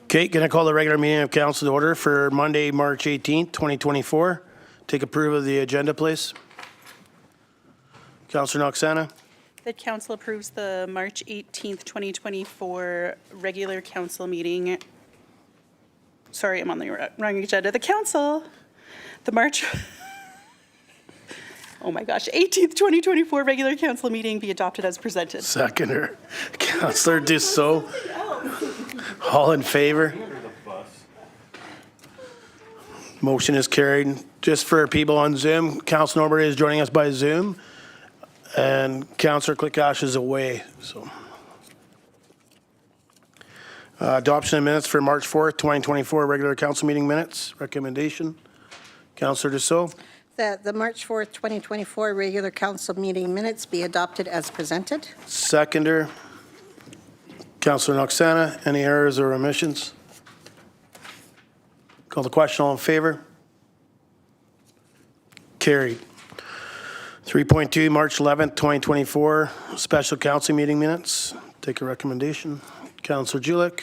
Okay, going to call the regular meeting of council to order for Monday, March 18th, 2024. Take approval of the agenda, please. Councillor Noxana. That council approves the March 18th, 2024 regular council meeting. Sorry, I'm on the wrong agenda. The March, oh my gosh, 18th, 2024 regular council meeting be adopted as presented. Seconder. Councillor Dussault. All in favor? Motion is carried. Just for people on Zoom, Councillor Norbury is joining us by Zoom, and Councillor Clickash is away. So, adoption of minutes for March 4th, 2024 regular council meeting minutes. Recommendation. Councillor Dussault. That the March 4th, 2024 regular council meeting minutes be adopted as presented. Seconder. Councillor Noxana. Any errors or omissions? Call the question. All in favor? Carried. 3.2, March 11th, 2024, special council meeting minutes. Take a recommendation. Councillor Julik.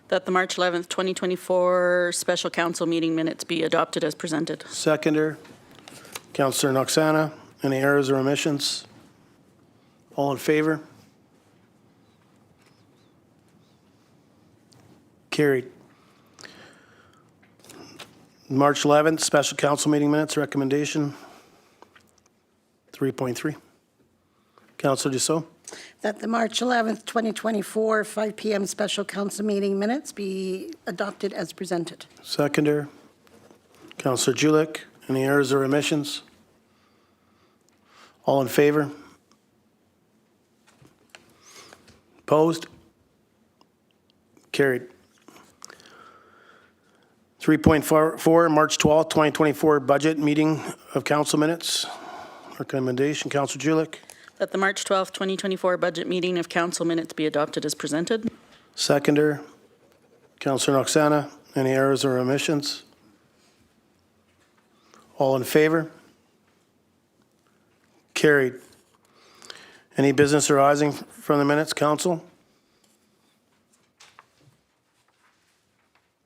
That the March 11th, 2024 special council meeting minutes be adopted as presented. Seconder. Councillor Noxana. Any errors or omissions? All in favor? Carried. March 11th, special council meeting minutes, recommendation. 3.3. Councillor Dussault. That the March 11th, 2024 5 p.m. special council meeting minutes be adopted as presented. Seconder. Councillor Julik. Any errors or omissions? All in favor? Opposed? Carried. 3.4, March 12th, 2024 budget meeting of council minutes. Recommendation, Councillor Julik. That the March 12th, 2024 budget meeting of council minutes be adopted as presented. Seconder, Councillor Noxana. Any errors or omissions? All in favor? Carried. Any business arising from the minutes, council?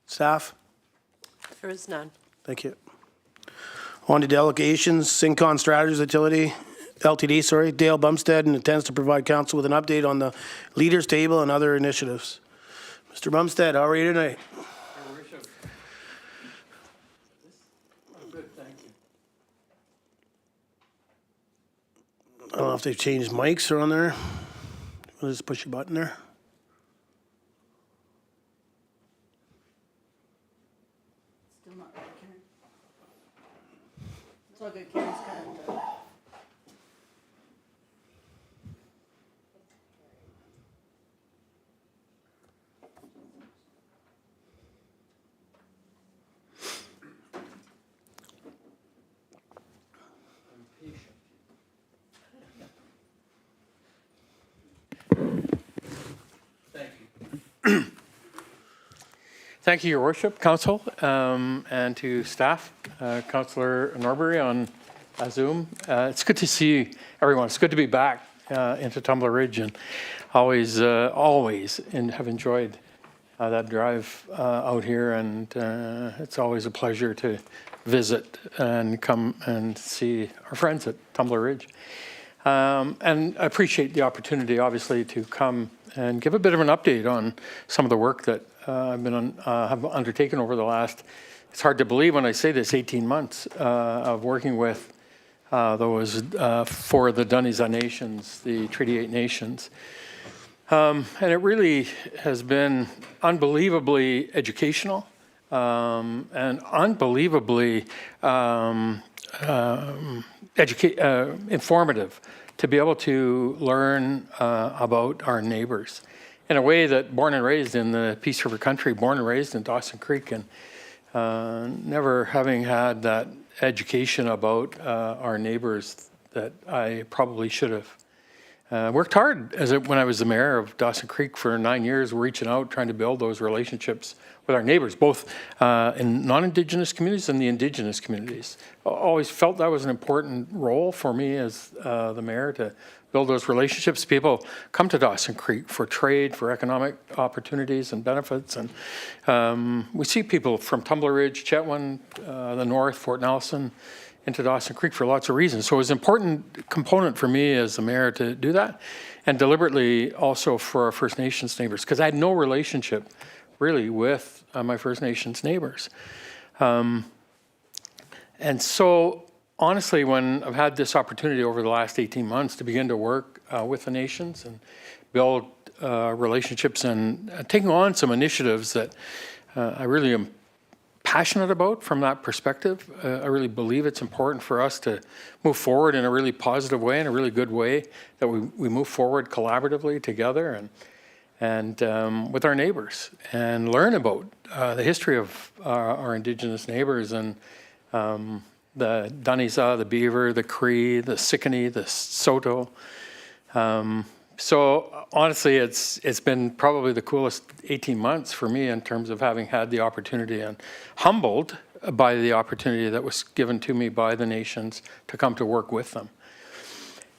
Staff? There is none. Thank you. On to delegations, Syncon Strategies Utility, Ltd, Dale Bumstead, and intends to provide council with an update on the leaders table and other initiatives. Mr. Bumstead, how are you tonight? Your Worship. I'm good, thank you. I don't know if they've changed mics or on there. We'll just push a button there. Still not right, Karen. It's all good, Karen's kind of. Thank you, Your Worship, Council, and to staff, Councillor Norbury on Zoom. It's good to see everyone. It's good to be back into Tumbler Ridge, and always have enjoyed that drive out here, and it's always a pleasure to visit and come and see our friends at Tumbler Ridge. And I appreciate the opportunity, obviously, to come and give a bit of an update on some of the work that have undertaken over the last, it's hard to believe when I say this, 18 months of working with those for the Dunnies Nations, the Treaty 8 nations. And it really has been unbelievably educational and unbelievably informative to be able to learn about our neighbors in a way that born and raised in the Peace River country, born and raised in Dawson Creek, and never having had that education about our neighbors that I probably should have. Worked hard when I was the mayor of Dawson Creek for 9 years, reaching out, trying to build those relationships with our neighbors, both in non-Indigenous communities and the Indigenous communities. I always felt that was an important role for me as the mayor, to build those relationships. People come to Dawson Creek for trade, for economic opportunities and benefits. And we see people from Tumbler Ridge, Chetwynd, the north, Fort Nelson, into Dawson Creek for lots of reasons. So it was an important component for me as the mayor to do that, and deliberately also for our First Nations neighbors, because I had no relationship really with my First Nations neighbors. And so honestly, when I've had this opportunity over the last 18 months to begin to work with the nations and build relationships and taking on some initiatives that I really am passionate about from that perspective. I really believe it's important for us to move forward in a really positive way, in a really good way, that we move forward collaboratively together and with our neighbors, and learn about the history of our Indigenous neighbors, and the Dunisa, the Beaver, the Cree, the Sicanee, the Saulteau. So honestly, it's been probably the coolest 18 months for me in terms of having had the opportunity, and humbled by the opportunity that was given to me by the nations to come to work with them.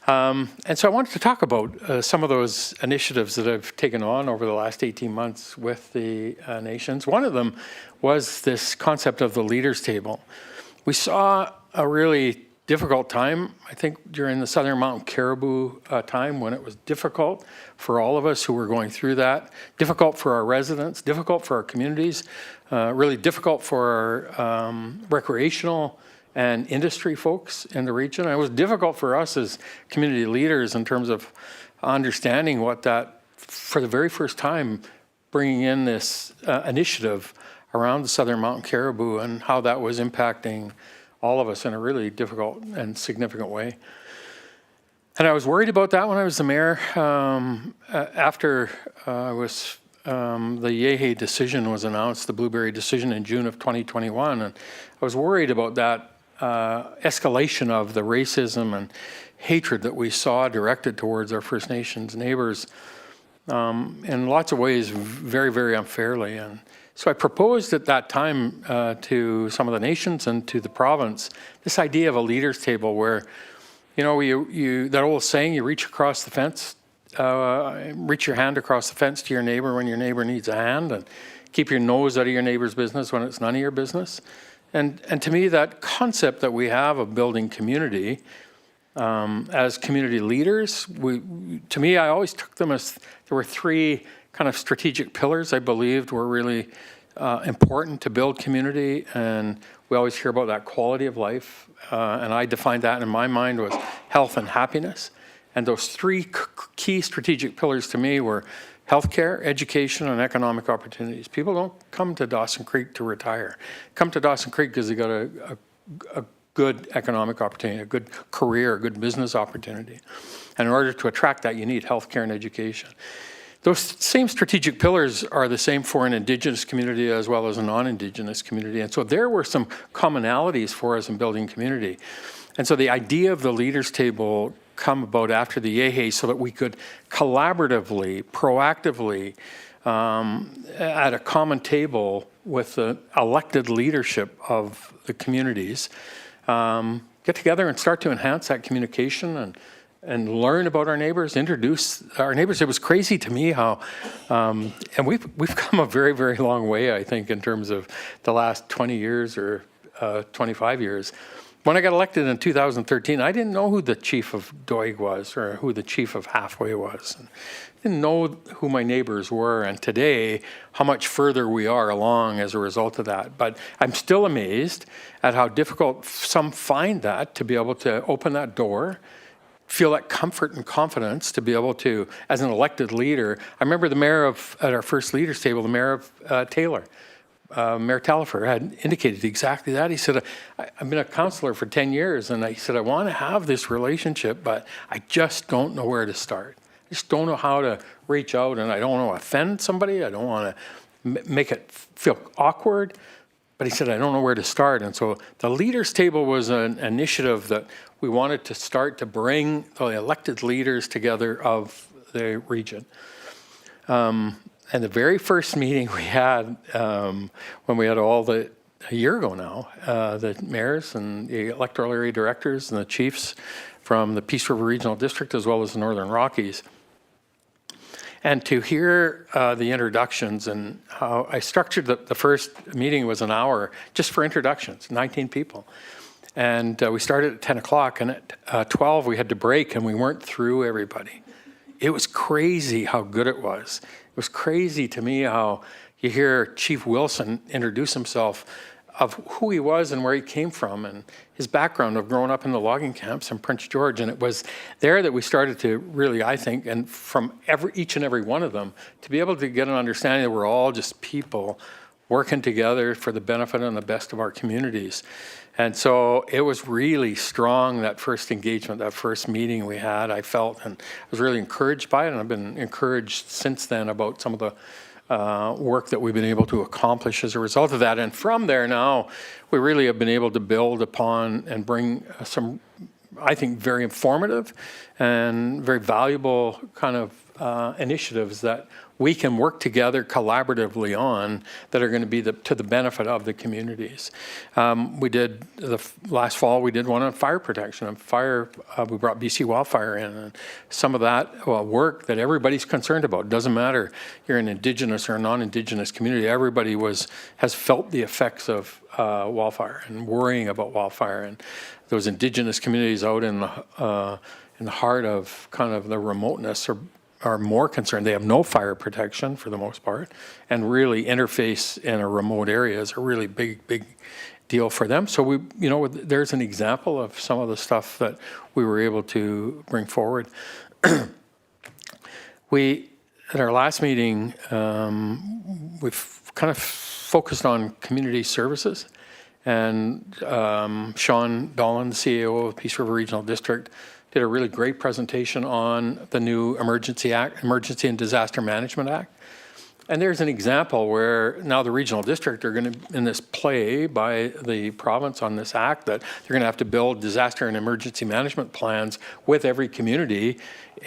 And so I wanted to talk about some of those initiatives that I've taken on over the last 18 months with the nations. One of them was this concept of the leaders table. We saw a really difficult time, I think, during the Southern Mountain Caribou time, when it was difficult for all of us who were going through that, difficult for our residents, difficult for our communities, really difficult for our recreational and industry folks in the region. And it was difficult for us as community leaders in terms of understanding what that, for the very first time, bringing in this initiative around the Southern Mountain Caribou and how that was impacting all of us in a really difficult and significant way. And I was worried about that when I was the mayor. After the Yehey decision was announced, the Blueberry decision in June of 2021, and I was worried about that escalation of the racism and hatred that we saw directed towards our First Nations neighbors, in lots of ways very, very unfairly. And so I proposed at that time to some of the nations and to the province this idea of a leaders table where, you know, that old saying, you reach across the fence, reach your hand across the fence to your neighbor when your neighbor needs a hand, and keep your nose out of your neighbor's business when it's none of your business. And to me, that concept that we have of building community as community leaders, to me, I always took them as there were three kind of strategic pillars I believed were really important to build community. And we always hear about that quality of life. And I defined that in my mind was health and happiness. And those three key strategic pillars to me were healthcare, education, and economic opportunities. People don't come to Dawson Creek to retire. Come to Dawson Creek because they got a good economic opportunity, a good career, a good business opportunity. And in order to attract that, you need healthcare and education. Those same strategic pillars are the same for an Indigenous community as well as a non-Indigenous community. And so there were some commonalities for us in building community. And so the idea of the leaders table come about after the Yehey so that we could collaboratively, proactively, at a common table with the elected leadership of the communities, get together and start to enhance that communication and learn about our neighbors, introduce our neighbors. It was crazy to me how, and we've come a very, very long way, I think, in terms of the last 20 years or 25 years. When I got elected in 2013, I didn't know who the chief of Doig was or who the chief of Halfway was. I didn't know who my neighbors were, and today, how much further we are along as a result of that. But I'm still amazed at how difficult some find that, to be able to open that door, feel that comfort and confidence to be able to, as an elected leader. I remember the mayor at our first leaders table, the mayor of Taylor, Mayor Tellifer, had indicated exactly that. He said, I've been a councillor for 10 years, and he said, I want to have this relationship, but I just don't know where to start. I just don't know how to reach out, and I don't want to offend somebody. I don't want to make it feel awkward. but he said, I don't know where to start. And so the Leaders Table was an initiative that we wanted to start to bring the elected leaders together of the region. And the very first meeting we had, when we had a year ago now, the mayors and the electoral area directors and the chiefs from the Peace River Regional District as well as the Northern Rockies. And to hear the introductions and how I structured the first meeting was an hour just for introductions, 19 people. And we started at 10 o'clock, and at 12 we had to break, and we weren't through everybody. It was crazy how good it was. It was crazy to me how you hear Chief Wilson introduce himself of who he was and where he came from and his background of growing up in the logging camps in Prince George. And it was there that we started to really, I think, and from each and every one of them, to be able to get an understanding that we're all just people working together for the benefit and the best of our communities. And so it was really strong, that first engagement, that first meeting we had, I felt, and I was really encouraged by it. And I've been encouraged since then about some of the work that we've been able to accomplish as a result of that. And from there now, we really have been able to build upon and bring some, I think, very informative and very valuable kind of initiatives that we can work together collaboratively on that are going to be to the benefit of the communities. We did, last fall, we did one on fire protection. On fire, we brought BC Wildfire in. And some of that work that everybody's concerned about. It doesn't matter you're an Indigenous or a non-Indigenous community. Everybody has felt the effects of wildfire and worrying about wildfire. And those Indigenous communities out in the heart of kind of the remoteness are more concerned. They have no fire protection for the most part, and really interface in a remote area is a really big deal for them. So there's an example of some of the stuff that we were able to bring forward. At our last meeting, we've kind of focused on community services, and Sean Dolan, the CAO of Peace River Regional District, did a really great presentation on the new Emergency and Disaster Management Act. And there's an example where now the regional district are going to, in this play by the province on this act, that they're going to have to build disaster and emergency management plans with every community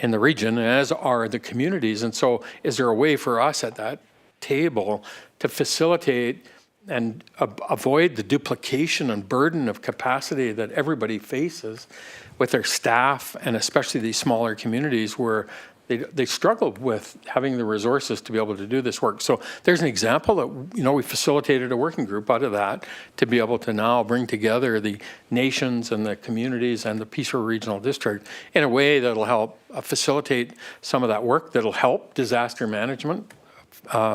in the region, as are the communities. And so is there a way for us at that table to facilitate and avoid the duplication and burden of capacity that everybody faces with their staff, and especially these smaller communities where they struggle with having the resources to be able to do this work. So there's an example that, we facilitated a working group out of that to be able to now bring together the nations and the communities and the Peace River Regional District in a way that'll help facilitate some of that work, that'll help disaster management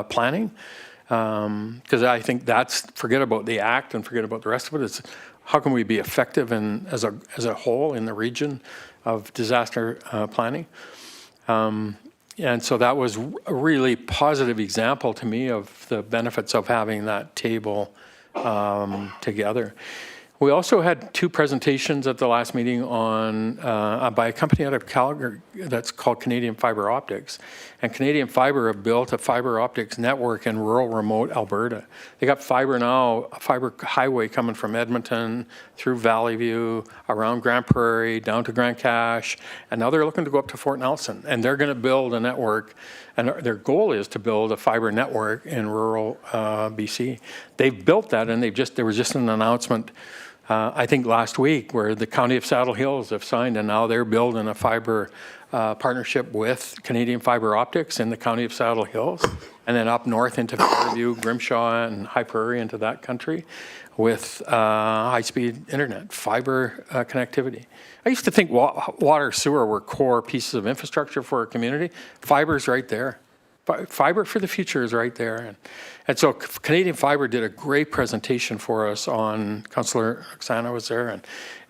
planning. Because I think forget about the act and forget about the rest of it. It's how can we be effective as a whole in the region of disaster planning. And so that was a really positive example to me of the benefits of having that table together. We also had two presentations at the last meeting on by a company out of Calgary that's called Canadian Fiber Optics. And Canadian Fiber have built a fiber optics network in rural remote Alberta. They got fiber now, a fiber highway coming from Edmonton through Valley View, around Grand Prairie, down to Grand Cache, and now they're looking to go up to Fort Nelson. And they're going to build a network, and their goal is to build a fiber network in rural BC. They've built that, and there was just an announcement I think last week, where the County of Saddle Hills have signed, and now they're building a fiber partnership with Canadian Fiber Optics in the County of Saddle Hills, and then up north into Fairview, Grimshaw, and High Prairie into that country with high-speed internet, fiber connectivity. I used to think water, sewer were core pieces of infrastructure for a community. Fiber's right there. Fiber for the future is right there. And so Canadian Fiber did a great presentation for us on, Councillor Oksana was there,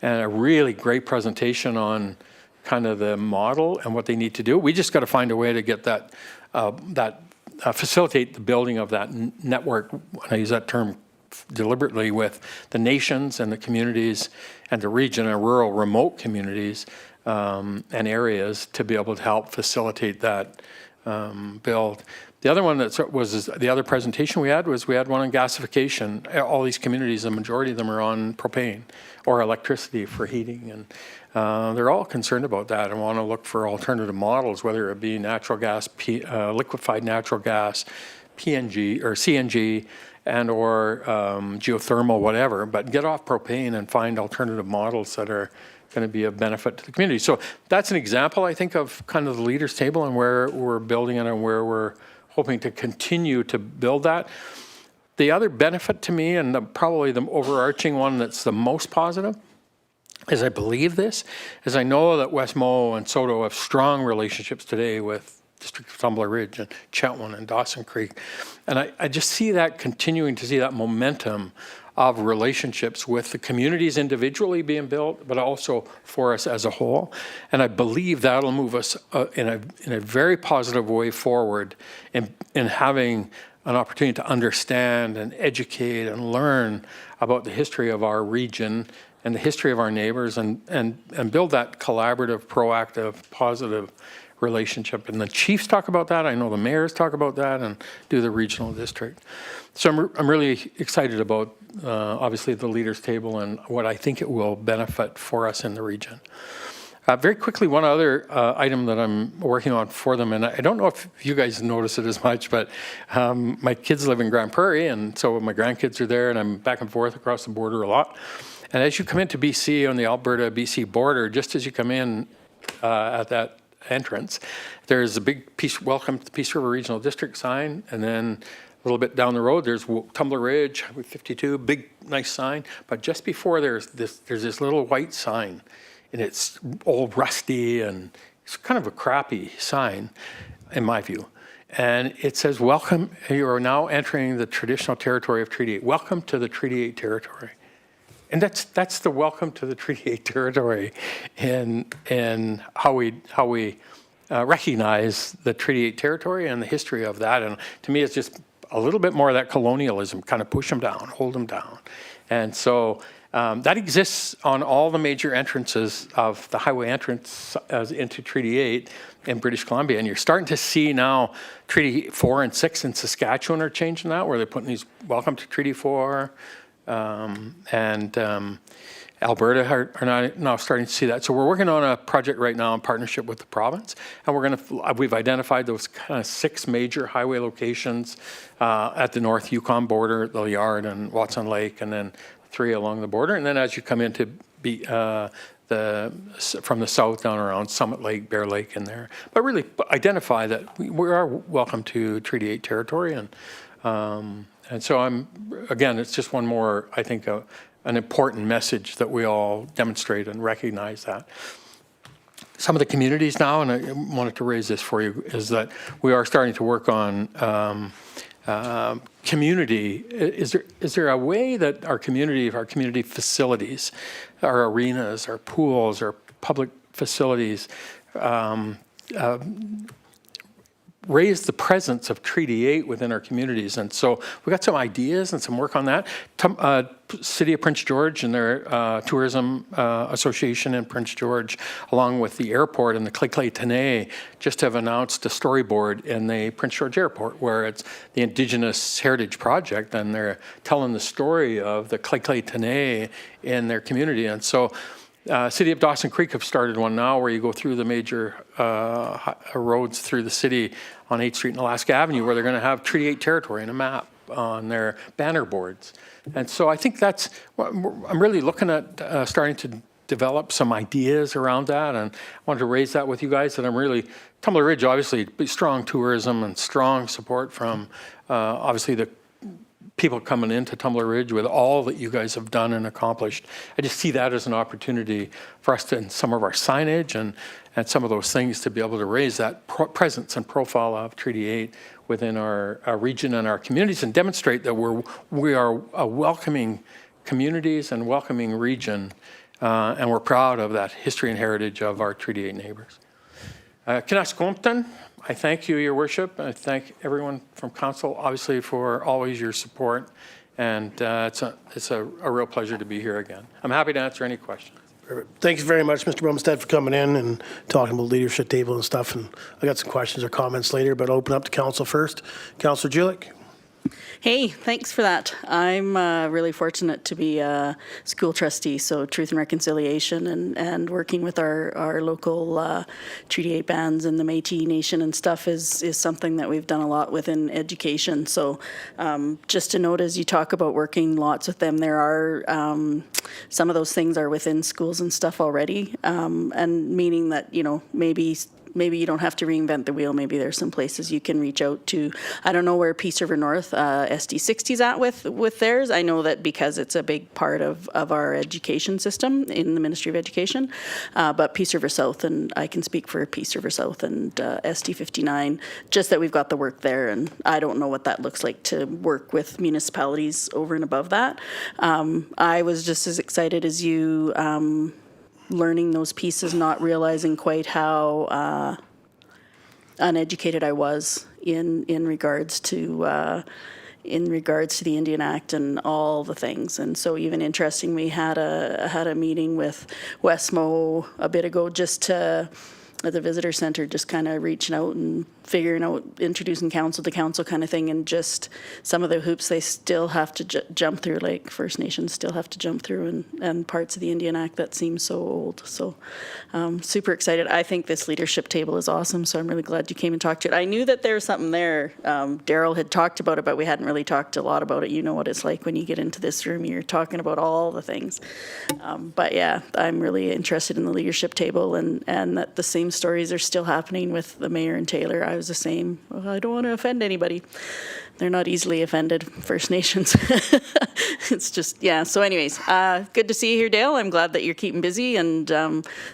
and a really great presentation on kind of the model and what they need to do. We just got to find a way to get that, facilitate the building of that network, and I use that term deliberately, with the nations and the communities and the region and rural remote communities and areas to be able to help facilitate that build. The other one the other presentation we had one on gasification. All these communities, the majority of them are on propane or electricity for heating, and they're all concerned about that and want to look for alternative models, whether it be natural gas, liquefied natural gas, PNG or CNG, and or geothermal, whatever, but get off propane and find alternative models that are going to be of benefit to the community. So that's an example, I think, of kind of the leaders table and where we're building it and where we're hoping to continue to build that. The other benefit to me, and probably the overarching one that's the most positive, is I believe this, is I know that West Moe and Saulteau have strong relationships today with District of Tumbler Ridge and Chetwynd and Dawson Creek. And I just see that continuing to see that momentum of relationships with the communities individually being built, but also for us as a whole. And I believe that'll move us in a very positive way forward in having an opportunity to understand and educate and learn about the history of our region and the history of our neighbors and build that collaborative, proactive, positive relationship. And the chiefs talk about that. I know the mayors talk about that and do the regional district. So I'm really excited about obviously the leaders table and what I think it will benefit for us in the region. Very quickly, one other item that I'm working on for them, and I don't know if you guys notice it as much, but my kids live in Grand Prairie, and so my grandkids are there, and I'm back and forth across the border a lot. And as you come into BC on the Alberta-BC border, just as you come in at that entrance, there's a big welcome to the Peace River Regional District sign, and then a little bit down the road, there's Tumbler Ridge, Highway 52, big, nice sign. But just before there's this little white sign, and it's old, rusty, and it's kind of a crappy sign, in my view. And it says, welcome, you are now entering the traditional territory of Treaty 8. Welcome to the Treaty 8 territory. And that's the welcome to the Treaty 8 territory and how we recognize the Treaty 8 territory and the history of that. And to me, it's just a little bit more of that colonialism, kind of push them down, hold them down. And so that exists on all the major entrances of the highway entrance into Treaty 8 in British Columbia. And you're starting to see now Treaty 4 and 6 in Saskatchewan are changing that, where they're putting these welcome to Treaty 4. Alberta are now starting to see that. So we're working on a project right now in partnership with the province, and we've identified those kind of 6 major highway locations at the North Yukon border, the Yard and Watson Lake, and then 3 along the border. And then as you come into from the south down around Summit Lake, Bear Lake in there, but really identify that we are welcome to Treaty 8 territory. And so again, it's just one more, I think, an important message that we all demonstrate and recognize that. Some of the communities now, and I wanted to raise this for you, is that we are starting to work on community. Is there a way that our community facilities, our arenas, our pools, our public facilities, raise the presence of Treaty 8 within our communities? And so we got some ideas and some work on that. City of Prince George and their tourism association in Prince George, along with the airport and the Clay just have announced a storyboard in the Prince George Airport, where it's the Indigenous Heritage Project, and they're telling the story of the Clay in their community. And so City of Dawson Creek have started one now where you go through the major roads through the city on 8th Street and Alaska Avenue, where they're going to have Treaty 8 territory and a map on their banner boards. And so I think I'm really looking at starting to develop some ideas around that, and I wanted to raise that with you guys. And Tumbler Ridge, obviously, strong tourism and strong support from obviously the people coming into Tumbler Ridge with all that you guys have done and accomplished. I just see that as an opportunity for us to, in some of our signage and some of those things, to be able to raise that presence and profile of Treaty 8 within our region and our communities, and demonstrate that we are a welcoming communities and welcoming region, and we're proud of that history and heritage of our Treaty 8 neighbors. Kinascompton, I thank you, Your Worship. I thank everyone from Council, obviously, for always your support. And it's a real pleasure to be here again. I'm happy to answer any questions. Thank you very much, Mr. Bumstead, for coming in and talking about leadership table and stuff. And I got some questions or comments later, but I'll open up to council first. Councillor Julik. Hey, thanks for that. I'm really fortunate to be a school trustee, so Truth and Reconciliation and working with our local Treaty 8 bands and the Métis Nation and stuff is something that we've done a lot within education. So just to note, as you talk about working lots with them, there are some of those things are within schools and stuff already, and meaning that, you know, maybe you don't have to reinvent the wheel. Maybe there's some places you can reach out to. I don't know where Peace River North SD60's at with theirs. I know that because it's a big part of our education system in the Ministry of Education, but Peace River South, and I can speak for Peace River South and SD59, just that we've got the work there, and I don't know what that looks like to work with municipalities over and above that. I was just as excited as you learning those pieces, not realizing quite how uneducated I was in regards to the Indian Act and all the things. And so even interesting, we had a meeting with Westmo a bit ago just at the visitor center, just kind of reaching out and figuring out, introducing council to council kind of thing, and just some of the hoops they still have to jump through, like First Nations still have to jump through, and parts of the Indian Act that seem so old. So super excited. I think this leadership table is awesome, so I'm really glad you came and talked to it. I knew that there was something there. Daryl had talked about it, but we hadn't really talked a lot about it. You know what it's like when you get into this room, you're talking about all the things. But yeah, I'm really interested in the leadership table, and that the same stories are still happening with the mayor and Taylor. I was the same. Well, I don't want to offend anybody. They're not easily offended, First Nations. It's just, yeah. So anyways, good to see you here, Dale. I'm glad that you're keeping busy, and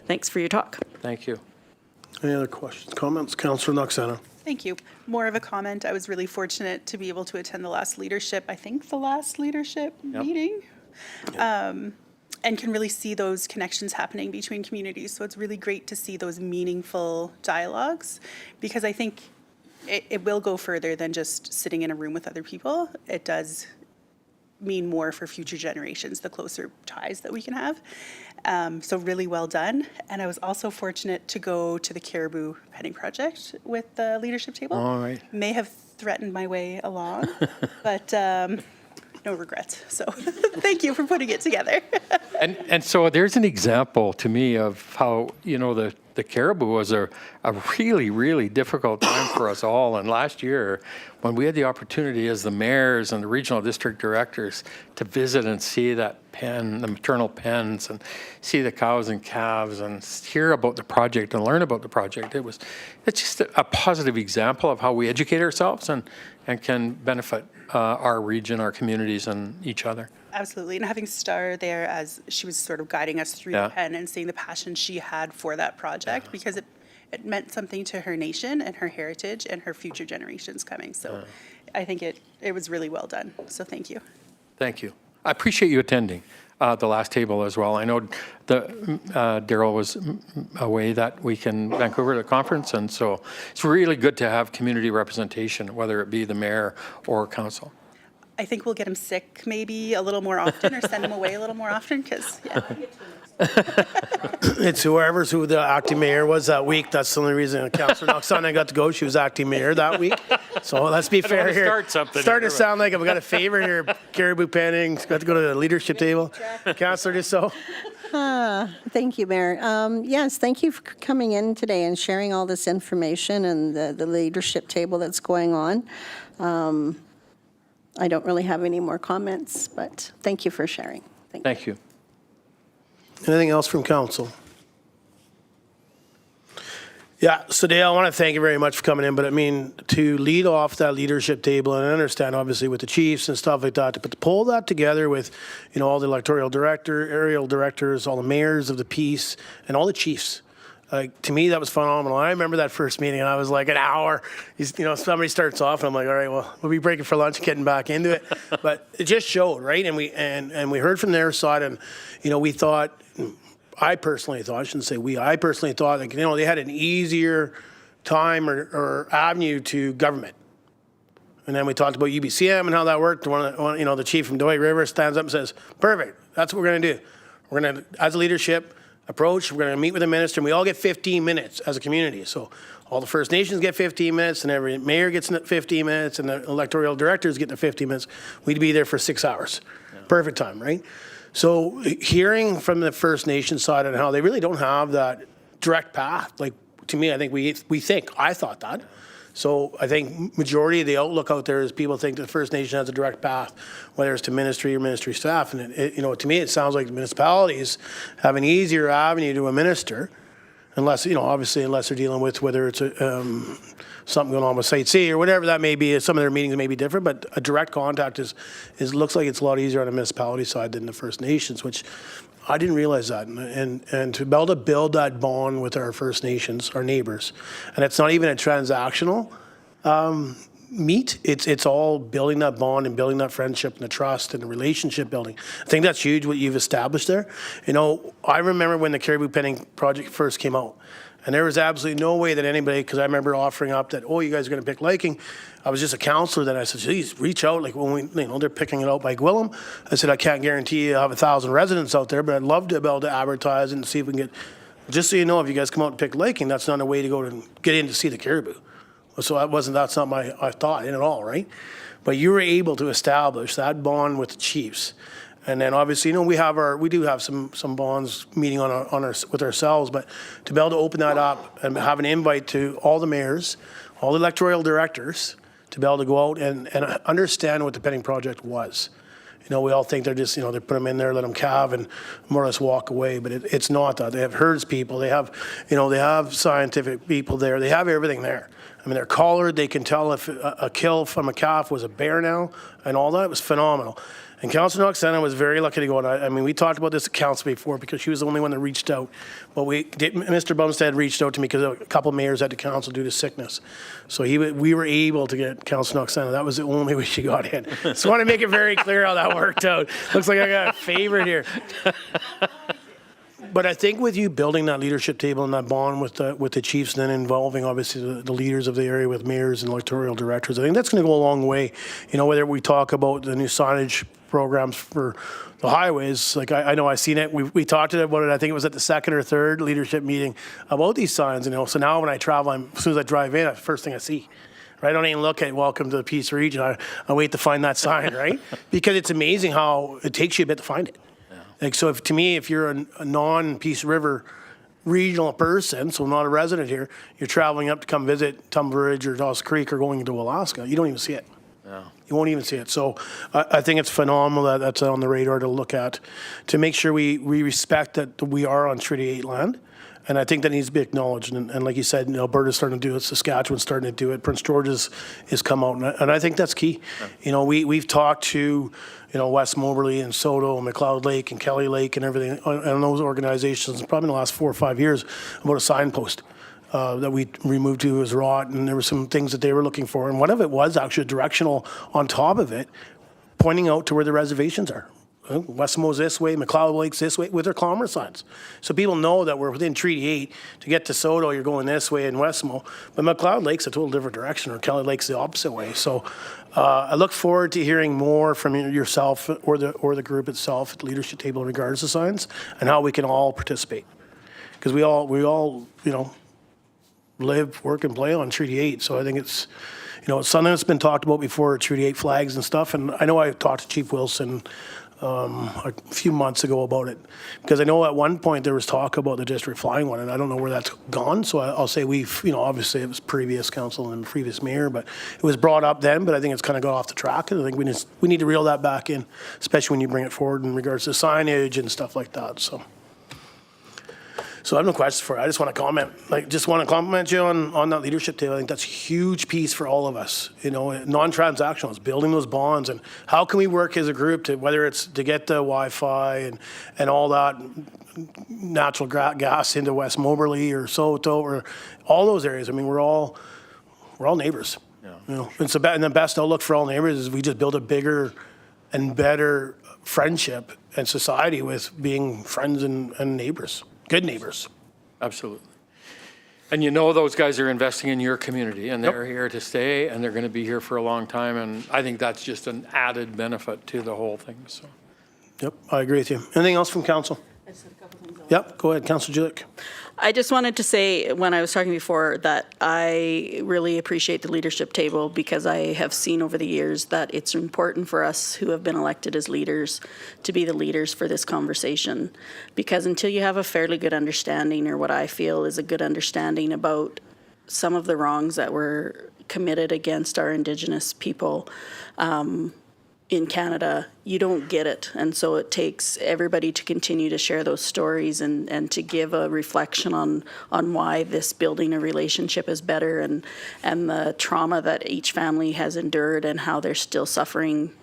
thanks for your talk. Thank you. Any other questions, comments? Councillor Noxana. Thank you. More of a comment. I was really fortunate to be able to attend the last leadership meeting. And can really see those connections happening between communities. So it's really great to see those meaningful dialogues, because I think it will go further than just sitting in a room with other people. It does mean more for future generations, the closer ties that we can have. So really well done. And I was also fortunate to go to the Caribou Penning Project with the leadership table. All right. May have threatened my way along, but no regrets. So thank you for putting it together. And so there's an example to me of how, you know, the Caribou was a really, really difficult time for us all. And last year, when we had the opportunity as the mayors and the regional district directors to visit and see that pen, the maternal pens, and see the cows and calves and hear about the project and learn about the project, it's just a positive example of how we educate ourselves and can benefit our region, our communities, and each other. Absolutely. And having Star there as she was sort of guiding us through the pen, and seeing the passion she had for that project, because it meant something to her nation and her heritage and her future generations coming. So I think it was really well done. So thank you. Thank you. I appreciate you attending the last table as well. I know Daryl was away that week in Vancouver at a conference, and so it's really good to have community representation, whether it be the mayor or council. I think we'll get him sick maybe a little more often, or send him away a little more often, because, yeah. It's who the acting mayor was that week. That's the only reason Councillor Noxana got to go. She was acting mayor that week. So let's be fair here. Start something. Starting to sound like I've got a favor here. Caribou Penning, got to go to the leadership table. Councillor Dussault. Thank you, Mayor. Yes, thank you for coming in today and sharing all this information and the leadership table that's going on. I don't really have any more comments, but thank you for sharing. Thank you. Anything else from council? Yeah, so Dale, I want to thank you very much for coming in, but I mean, to lead off that leadership table, and I understand obviously with the chiefs and stuff like that, but to pull that together with, you know, all the electoral director, aerial directors, all the mayors of the piece, and all the chiefs. Like, to me, that was phenomenal. I remember that first meeting, and I was like an hour. You know, somebody starts off, and I'm like, all right, well, we'll be breaking for lunch and getting back into it. But it just showed, right? And we heard from their side, and, you know, we thought, I personally thought, I shouldn't say we, I personally thought, like, you know, they had an easier time or avenue to government. And then we talked about UBCM and how that worked. The chief from Doy River stands up and says, perfect, that's what we're going to do. We're going to, as a leadership, approach. We're going to meet with the minister, and we all get 15 minutes as a community. So all the First Nations get 15 minutes, and every mayor gets 15 minutes, and the electoral directors get the 15 minutes. We'd be there for 6 hours. Perfect time, right? So hearing from the First Nation side on how they really don't have that direct path, like, to me, I think I thought that. So I think majority of the outlook out there is people think the First Nation has a direct path, whether it's to ministry or ministry staff. And to me, it sounds like the municipalities have an easier avenue to a minister, unless, obviously, unless they're dealing with whether it's something going on with Site C or whatever that may be. Some of their meetings may be different, but a direct contact looks like it's a lot easier on the municipality side than the First Nations, which I didn't realize that. And to be able to build that bond with our First Nations, our neighbors, and it's not even a transactional meet. It's all building that bond and building that friendship and the trust and the relationship building. I think that's huge what you've established there. I remember when the Caribou Penning project first came out, and there was absolutely no way that anybody, because I remember offering up that, you guys are going to pick Liking. I was just a counselor then. I said, geez, reach out. Like when they're picking it out by Gwillem. I said, I can't guarantee you I'll have 1,000 residents out there, but I'd love to be able to advertise and see if we can get, just so you know, if you guys come out and pick Liking, that's not a way to go to get in to see the caribou. So that's not my thought in at all, right? But you were able to establish that bond with the chiefs. And then obviously, we do have some bonds meeting with ourselves, but to be able to open that up and have an invite to all the mayors, all the electoral directors, to be able to go out and understand what the Penning project was. We all think they're just, they put them in there, let them calve and more or less walk away, but it's not that. They have herds people, they have, they have scientific people there, they have everything there. I mean, they're collared, they can tell if a kill from a calf was a bear now and all that. It was phenomenal. And Councillor Noxena was very lucky to go. And I mean, we talked about this at council before because she was the only one that reached out. But Mr. Bumstead reached out to me because a couple of mayors had to cancel due to sickness. So we were able to get Councillor Noxena. That was the only way she got in. So I want to make it very clear how that worked out. Looks like I got a favorite here. But I think with you building that leadership table and that bond with the chiefs, and then involving obviously the leaders of the area with mayors and electoral directors, I think that's going to go a long way. Whether we talk about the new signage programs for the highways, like I know I've seen it. We talked about it. I think it was at the second or third leadership meeting about these signs. So now when I travel, as soon as I drive in, that's the first thing I see. Right? I don't even look at "Welcome to the Peace Region." I wait to find that sign, right? Because it's amazing how it takes you a bit to find it. So to me, if you're a non-Peace River regional person, so not a resident here, you're traveling up to come visit Tumbler or Dawes Creek or going into Alaska, you don't even see it. No. You won't even see it. So I think it's phenomenal that that's on the radar to look at, to make sure we respect that we are on Treaty 8 land. And I think that needs to be acknowledged. And like you said, Alberta's starting to do it, Saskatchewan's starting to do it, Prince George's has come out, and I think that's key. Yeah. We've talked to, West Moberly and Saulteau and McLeod Lake and Kelly Lake and everything, and those organizations, probably in the last 4 or 5 years, about a signpost that we removed to as rot, and there were some things that they were looking for. And one of it was actually a directional on top of it, pointing out to where the reservations are. Westmo's this way, McLeod Lake's this way, with their kilometer signs. So people know that we're within Treaty 8. To get to Saulteau, you're going this way in Westmo. But McLeod Lake's a total different direction, or Kelly Lake's the opposite way. So I look forward to hearing more from yourself or the group itself at the leadership table in regards to signs and how we can all participate. Because we all live, work, and play on Treaty 8. So I think it's, it's something that's been talked about before, Treaty 8 flags and stuff. And I know I talked to Chief Wilson a few months ago about it, because I know at one point there was talk about the district flying one, and I don't know where that's gone. So I'll say we've, obviously it was previous council and previous mayor, but it was brought up then, but I think it's kind of got off the track, and I think we need to reel that back in, especially when you bring it forward in regards to signage and stuff like that. So I have no questions for it. I just want to comment. Just want to compliment you on that leadership table. I think that's a huge piece for all of us. Non-transactional, it's building those bonds, and how can we work as a group to, whether it's to get the Wi-Fi and all that natural gas into West Moberly or Saulteau or all those areas. I mean, we're all neighbors. Yeah. And the best outlook for all neighbors is we just build a bigger and better friendship and society with being friends and neighbors. Good neighbors. Absolutely. And those guys are investing in your community, and they're here to stay, and they're going to be here for a long time, and I think that's just an added benefit to the whole thing. So. Yep, I agree with you. Anything else from council? I Yep, go ahead, Councillor Julik. I just wanted to say, when I was talking before, that I really appreciate the leadership table because I have seen over the years that it's important for us who have been elected as leaders to be the leaders for this conversation. Because until you have a fairly good understanding, or what I feel is a good understanding about some of the wrongs that were committed against our Indigenous people, in Canada, you don't get it. And so it takes everybody to continue to share those stories and to give a reflection on why this building a relationship is better, and the trauma that each family has endured and how they're still suffering.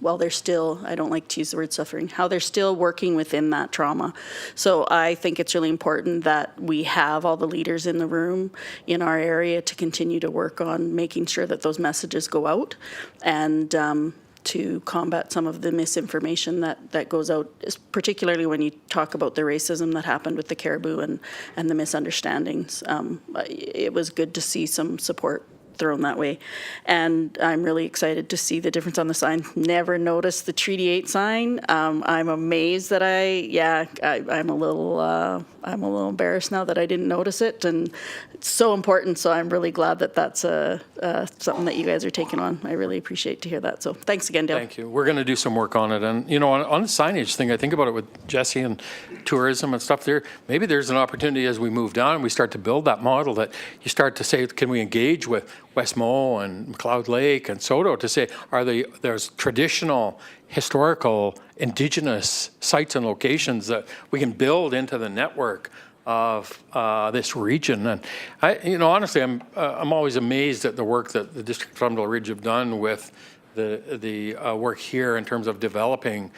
They're still, I don't like to use the word suffering, how they're still working within that trauma. So I think it's really important that we have all the leaders in the room in our area to continue to work on making sure that those messages go out, and to combat some of the misinformation that goes out, particularly when you talk about the racism that happened with the caribou and the misunderstandings. It was good to see some support thrown that way. And I'm really excited to see the difference on the sign. Never noticed the Treaty 8 sign. I'm amazed that I'm a little embarrassed now that I didn't notice it, and it's so important. So I'm really glad that that's something that you guys are taking on. I really appreciate to hear that. So thanks again, Dale. Thank you. We're going to do some work on it. And, you know, on the signage thing, I think about it with Jesse and tourism and stuff there. Maybe there's an opportunity as we move down and we start to build that model, that you start to say, can we engage with West Moe and McLeod Lake and Saulteau to say, there's traditional, historical, Indigenous sites and locations that we can build into the network of this region. And honestly, I'm always amazed at the work that the District of Tumbler Ridge have done with the work here in terms of developing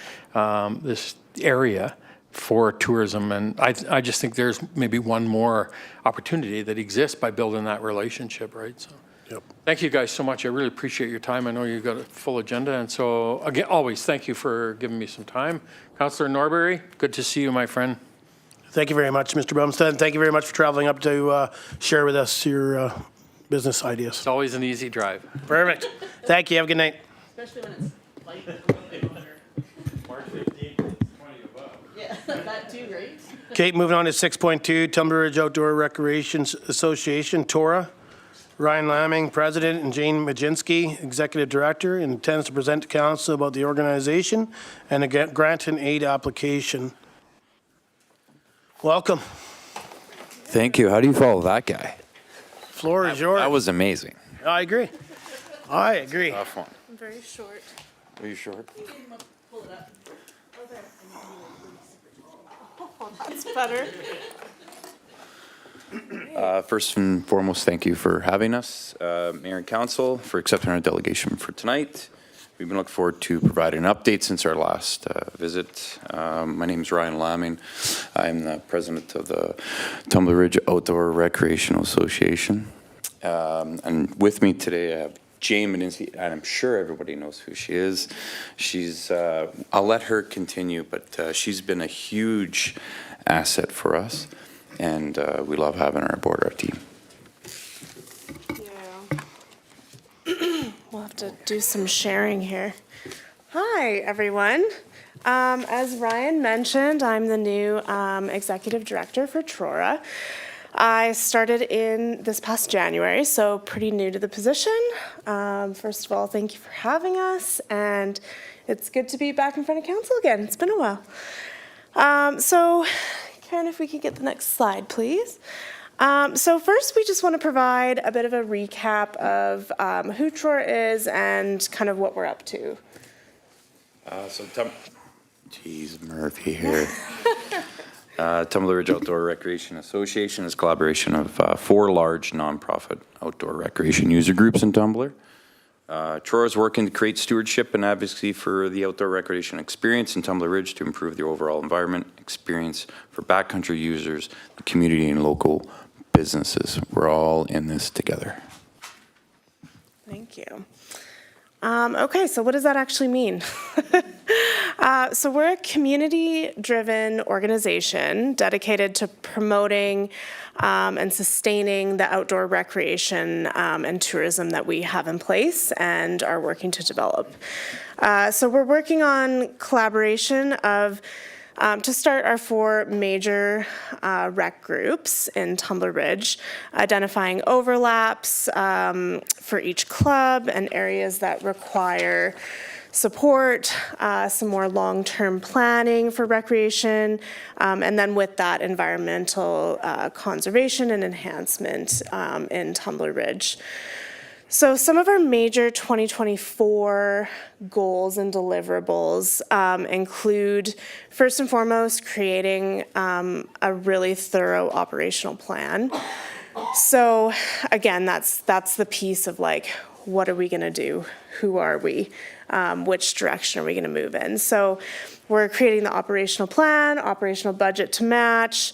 this area for tourism. And I just think there's maybe one more opportunity that exists by building that relationship, right? So. Yep. Thank you guys so much. I really appreciate your time. I know you've got a full agenda. And so, again, always thank you for giving me some time. Councillor Norbury, good to see you, my friend. Thank you very much, Mr. Bumstead. Thank you very much for traveling up to share with us your business ideas. It's always an easy drive. Perfect. Thank you. Have a good night. Especially when it's light. March 15th, 20 above. Yeah, that too, right? Okay, moving on to 6.2, Tumbler Ridge Outdoor Recreation Association, TRORA. Ryan Lamming, President, and Jane Miedzinski, Executive Director, intends to present to Council about the organization and a grant and aid application. Welcome. Thank you. How do you follow that guy? Floor is yours. That was amazing. I agree. I agree. Tough one. I'm very short. Are you short? Pull it up. Oh, that's better. First and foremost, thank you for having us, Mayor and Council, for accepting our delegation for tonight. We've been looking forward to providing an update since our last visit. My name is Ryan Lamming. I'm the president of the Tumbler Ridge Outdoor Recreational Association. And with me today, I have Jane Miedzinski, and I'm sure everybody knows who she is. She's, I'll let her continue, but she's been a huge asset for us. And we love having her aboard our team. Yeah. We'll have to do some sharing here. Hi, everyone. As Ryan mentioned, I'm the new executive director for TRORA. I started in this past January, so pretty new to the position. First of all, thank you for having us, and it's good to be back in front of council again. It's been a while. So, Karen, if we could get the next slide, please. So first, we just want to provide a bit of a recap of who TRORA is and kind of what we're up to. Geez, Murphy here. Tumbler Ridge Outdoor Recreation Association is a collaboration of 4 large nonprofit outdoor recreation user groups in Tumbler. TRORA is working to create stewardship and advocacy for the outdoor recreation experience in Tumbler Ridge to improve the overall environment experience for backcountry users, the community, and local businesses. We're all in this together. Thank you. Okay, so what does that actually mean? So we're a community-driven organization dedicated to promoting and sustaining the outdoor recreation and tourism that we have in place and are working to develop. So we're working on collaboration of To start, our 4 major rec groups in Tumbler Ridge, identifying overlaps for each club and areas that require support, some more long-term planning for recreation, and then with that, environmental conservation and enhancement in Tumbler Ridge. So some of our major 2024 goals and deliverables include, first and foremost, creating a really thorough operational plan. So again, that's the piece of like, what are we going to do? Who are we? Which direction are we going to move in? So we're creating the operational plan, operational budget to match.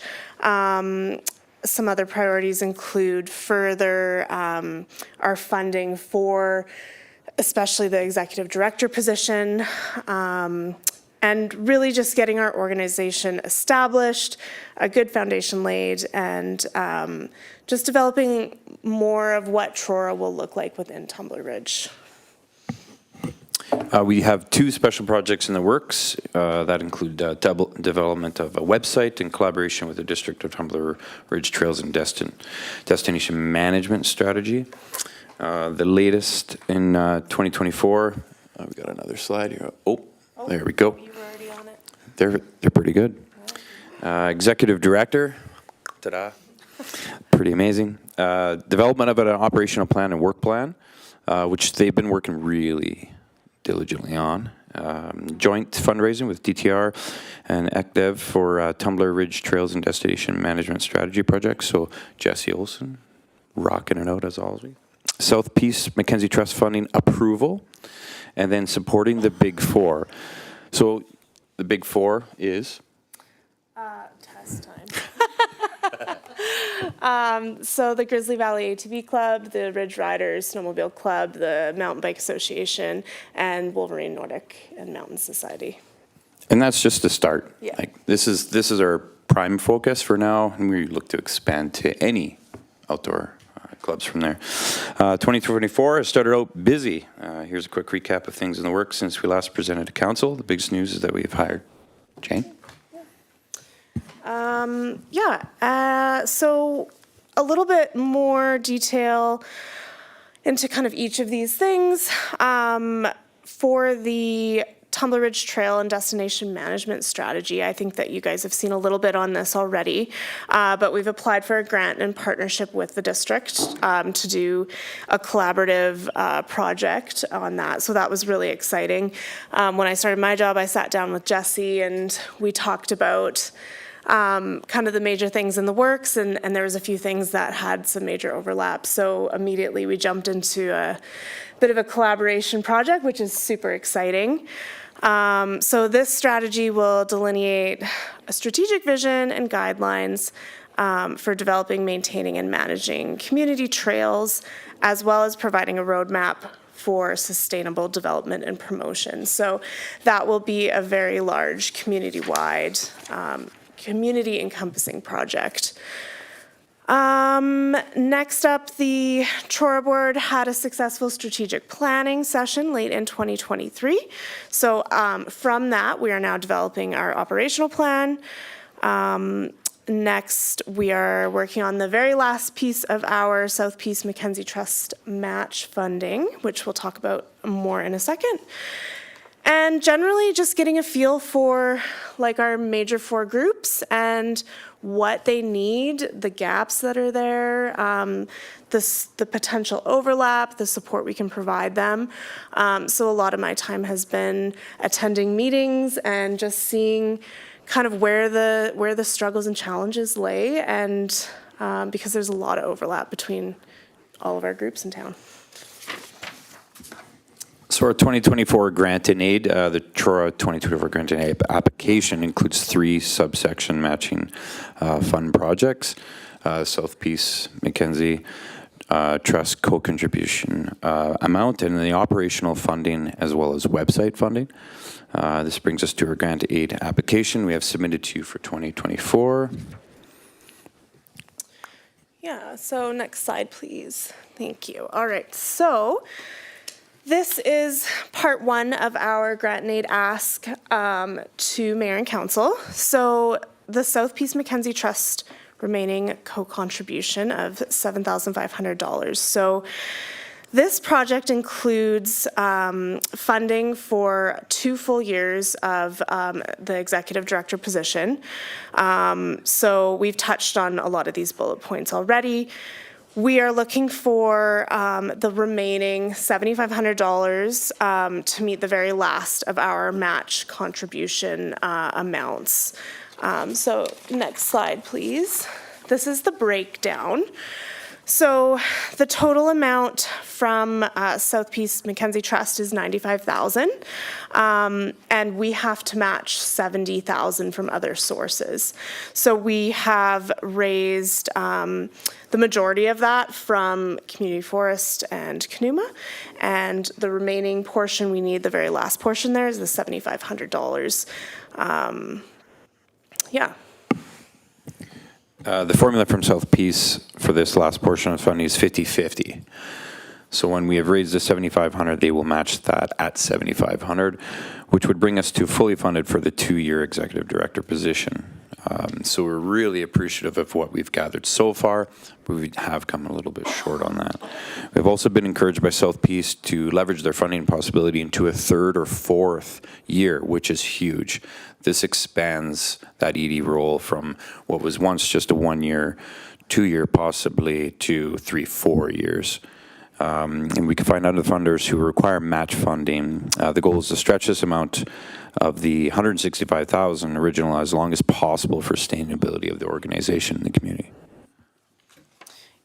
Some other priorities include further our funding for especially the executive director position, and really just getting our organization established, a good foundation laid, and just developing more of what TRORA will look like within Tumbler Ridge. We have 2 special projects in the works that include development of a website in collaboration with the District of Tumbler Ridge Trails and Destination Management Strategy. The latest in 2024, we got another slide here. Oh, there we go. You were already on it. They're pretty good. Executive Director, ta-da, pretty amazing. Development of an operational plan and work plan, which they've been working really diligently on. Joint fundraising with DTR and ECDEV for Tumbler Ridge Trails and Destination Management Strategy Project. So Jesse Olson, rocking it out as always. South Peace Mackenzie Trust funding approval, and then supporting the Big Four. So the Big Four is? Test time. So the Grizzly Valley ATV Club, the Ridge Riders Snowmobile Club, the Mountain Bike Association, and Wolverine Nordic and Mountain Society. And that's just the start. Yeah. Like this is our prime focus for now, and we look to expand to any outdoor clubs from there. 2024 has started out busy. Here's a quick recap of things in the works since we last presented to council. The biggest news is that we've hired Jane. So a little bit more detail into kind of each of these things. For the Tumbler Ridge Trail and Destination Management Strategy, I think that you guys have seen a little bit on this already, but we've applied for a grant in partnership with the district to do a collaborative project on that. So that was really exciting. When I started my job, I sat down with Jesse and we talked about kind of the major things in the works, and there was a few things that had some major overlap. So immediately we jumped into a bit of a collaboration project, which is super exciting. So this strategy will delineate a strategic vision and guidelines for developing, maintaining, and managing community trails, as well as providing a roadmap for sustainable development and promotion. So that will be a very large community-wide community encompassing project. Next up, the TRORA board had a successful strategic planning session late in 2023. So from that, we are now developing our operational plan. Next, we are working on the very last piece of our South Peace Mackenzie Trust match funding, which we'll talk about more in a second. And generally just getting a feel for like our major 4 groups and what they need, the gaps that are there, the potential overlap, the support we can provide them. So a lot of my time has been attending meetings and just seeing kind of where the struggles and challenges lay, and because there's a lot of overlap between all of our groups in town. So our 2024 grant and aid, the TRORA 2024 grant and aid application includes 3 subsection matching fund projects, South Peace Mackenzie Trust co-contribution amount, and the operational funding as well as website funding. This brings us to our grant aid application we have submitted to you for 2024. Yeah, so next slide, please. Thank you. All right, so This is part one of our grant and aid ask to Mayor and Council. So the South Peace Mackenzie Trust remaining co-contribution of $7,500. So this project includes funding for 2 full years of the executive director position. So we've touched on a lot of these bullet points already. We are looking for the remaining $7,500 to meet the very last of our match contribution amounts. So next slide, please. This is the breakdown. So the total amount from South Peace Mackenzie Trust is $95,000, and we have to match $70,000 from other sources. So we have raised the majority of that from Community Forest and CNUMA, and the remaining portion we need, the very last portion there, is the $7,500. Yeah. The formula from South Peace for this last portion of funding is 50-50. So when we have raised the $7,500, they will match that at $7,500, which would bring us to fully funded for the 2-year executive director position. So we're really appreciative of what we've gathered so far, but we have come a little bit short on that. We've also been encouraged by South Peace to leverage their funding possibility into a 3rd or 4th year, which is huge. This expands that ED role from what was once just a 1-year, 2-year possibly to 3-4 years. And we can find other funders who require match funding. The goal is to stretch this amount of the $165,000 original as long as possible for sustainability of the organization and the community.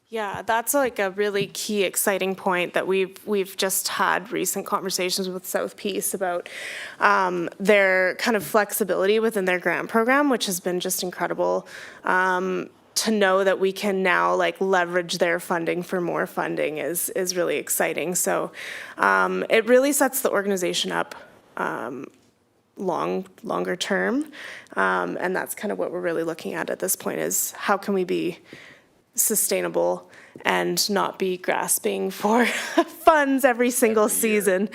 Yeah, that's like a really key, exciting point that we've just had recent conversations with South Peace about their kind of flexibility within their grant program, which has been just incredible. To know that we can now like leverage their funding for more funding is really exciting. So it really sets the organization up longer term, and that's kind of what we're really looking at this point is how can we be sustainable and not be grasping for funds every single season.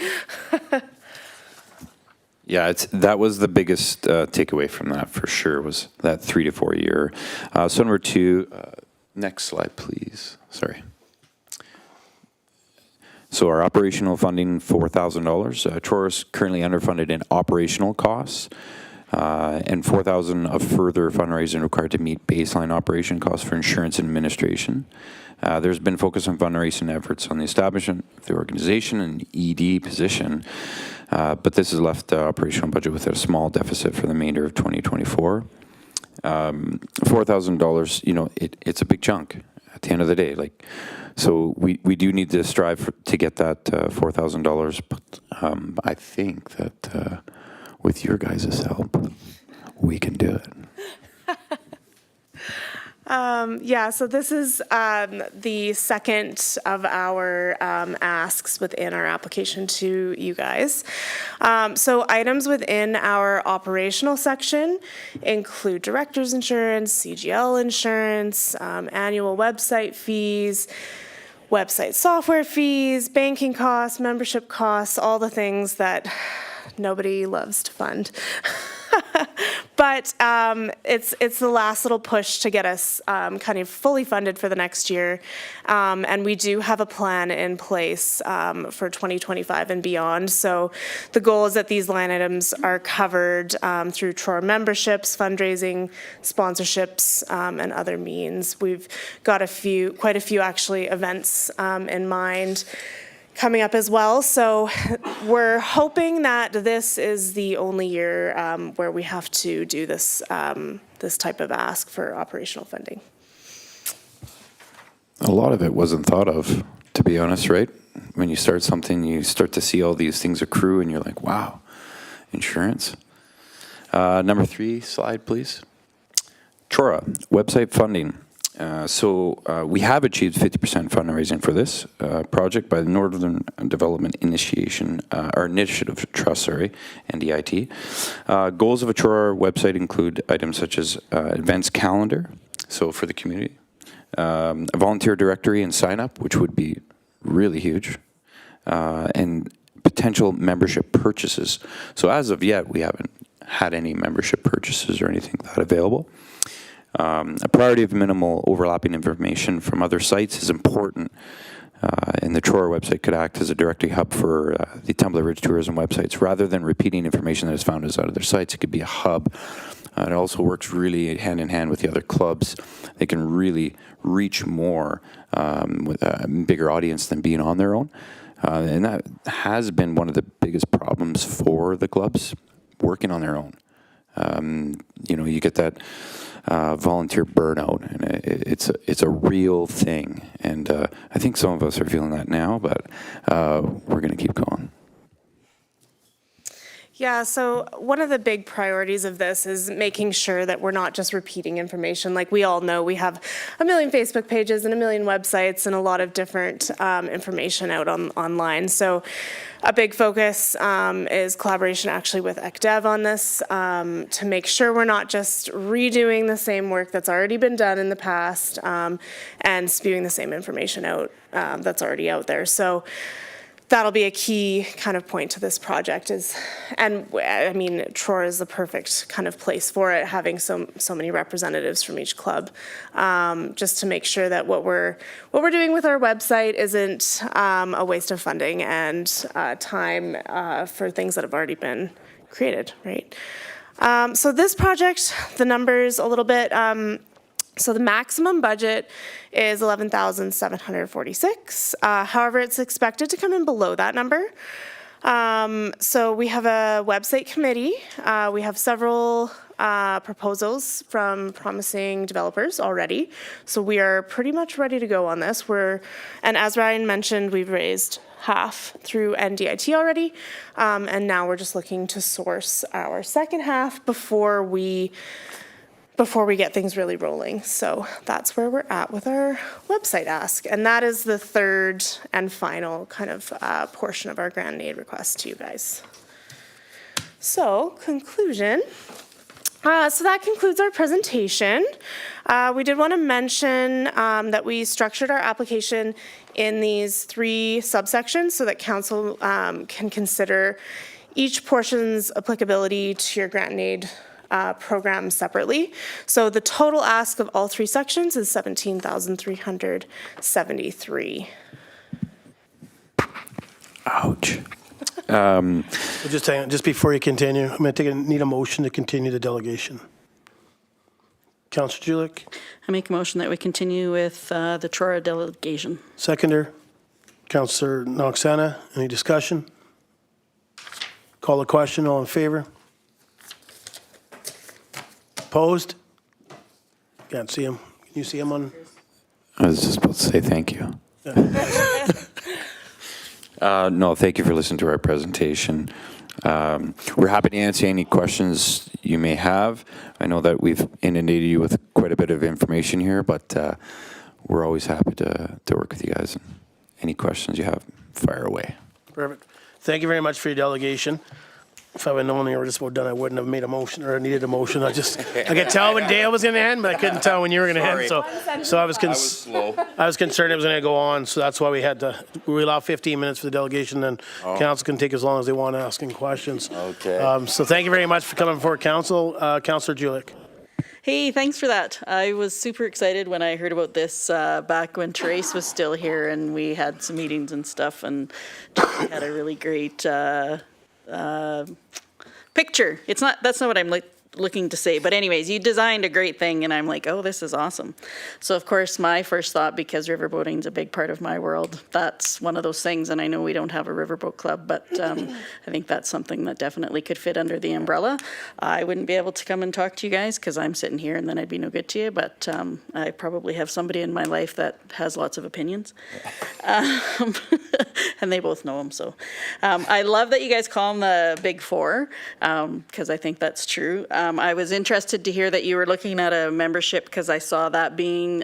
Yeah, that was the biggest takeaway from that for sure, was that 3 to 4 year. So number 2, next slide, please. Sorry. So our operational funding, $4,000. TRORA is currently underfunded in operational costs, and $4,000 of further fundraising required to meet baseline operation costs for insurance and administration. There's been focus on fundraising efforts on the establishment of the organization and ED position, but this has left the operational budget with a small deficit for the remainder of 2024. $4,000, you know, it's a big chunk at the end of the day. Like, so we do need to strive to get that $4,000, but I think that with your guys' help, we can do it. Yeah, so this is the second of our asks within our application to you guys. So items within our operational section include director's insurance, CGL insurance, annual website fees, website software fees, banking costs, membership costs, all the things that nobody loves to fund. But it's the last little push to get us kind of fully funded for the next year. And we do have a plan in place for 2025 and beyond. So the goal is that these line items are covered through TRORA memberships, fundraising, sponsorships, and other means. We've got quite a few actually events in mind coming up as well. So we're hoping that this is the only year where we have to do this this type of ask for operational funding. A lot of it wasn't thought of, to be honest, right? When you start something, you start to see all these things accrue and you're like, wow, insurance. Number 3 slide, please. TRORA, website funding. So we have achieved 50% fundraising for this project by the Northern Development Initiative Trust, NDIT. Goals of a TRORA website include items such as events calendar, so for the community, a volunteer directory and sign up, which would be really huge, and potential membership purchases. So as of yet, we haven't had any membership purchases or anything like that available. A priority of minimal overlapping information from other sites is important, and the TRORA website could act as a directory hub for the Tumbler Ridge tourism websites. Rather than repeating information that is found as out of their sites, it could be a hub. It also works really hand in hand with the other clubs. They can really reach more with a bigger audience than being on their own. And that has been one of the biggest problems for the clubs, working on their own. You get that volunteer burnout, and it's a real thing. And I think some of us are feeling that now, but we're going to keep going. Yeah, so one of the big priorities of this is making sure that we're not just repeating information. Like we all know, we have a million Facebook pages and a million websites and a lot of different information out online. So a big focus is collaboration actually with ECDEV on this to make sure we're not just redoing the same work that's already been done in the past and spewing the same information out that's already out there. So that'll be a key kind of point to this project and I mean, TRORA is the perfect kind of place for it, having so many representatives from each club, just to make sure that what we're doing with our website isn't a waste of funding and time for things that have already been created, right? So this project, the numbers a little bit, so the maximum budget is $11,746. However, it's expected to come in below that number. So we have a website committee. We have several proposals from promising developers already. So we are pretty much ready to go on this. And as Ryan mentioned, we've raised half through NDIT already. And now we're just looking to source our second half before we get things really rolling. So that's where we're at with our website ask. And that is the third and final kind of portion of our grant aid request to you guys. So conclusion. So that concludes our presentation. We did want to mention that we structured our application in these 3 subsections so that council can consider each portion's applicability to your grant and aid program separately. So the total ask of all 3 sections is $17,373. Ouch. Just before you continue, I'm going to need a motion to continue the delegation. Councillor Julich, I make a motion that we continue with the TRORA delegation. seconder. Councillor Noxana, any discussion? Call the question, all in favor? Opposed? Can't see him. Can you see him on? I was just about to say thank you. No, thank you for listening to our presentation. We're happy to answer any questions you may have. I know that we've inundated you with quite a bit of information here, but we're always happy to work with you guys. And any questions you have, fire away. Perfect. Thank you very much for your delegation. If I would have known you were just about done, I wouldn't have made a motion or needed a motion. I could tell when Dale was going to end, but I couldn't tell when you were going to end. So I was concerned it was going to go on. So that's why we allow 15 minutes for the delegation, and council can take as long as they want asking questions. Okay. So thank you very much for coming before council. Councillor Julich. Hey, thanks for that. I was super excited when I heard about this back when Therese was still here and we had some meetings and stuff, and we had a really great picture. That's not what I'm looking to say, but anyways, you designed a great thing and I'm like, oh, this is awesome. So of course my first thought, because riverboating's a big part of my world, that's one of those things, and I know we don't have a riverboat club, but I think that's something that definitely could fit under the umbrella. I wouldn't be able to come and talk to you guys because I'm sitting here and then I'd be no good to you, but I probably have somebody in my life that has lots of opinions. And they both know them, so. I love that you guys call them the Big Four, because I think that's true. I was interested to hear that you were looking at a membership, because I saw that being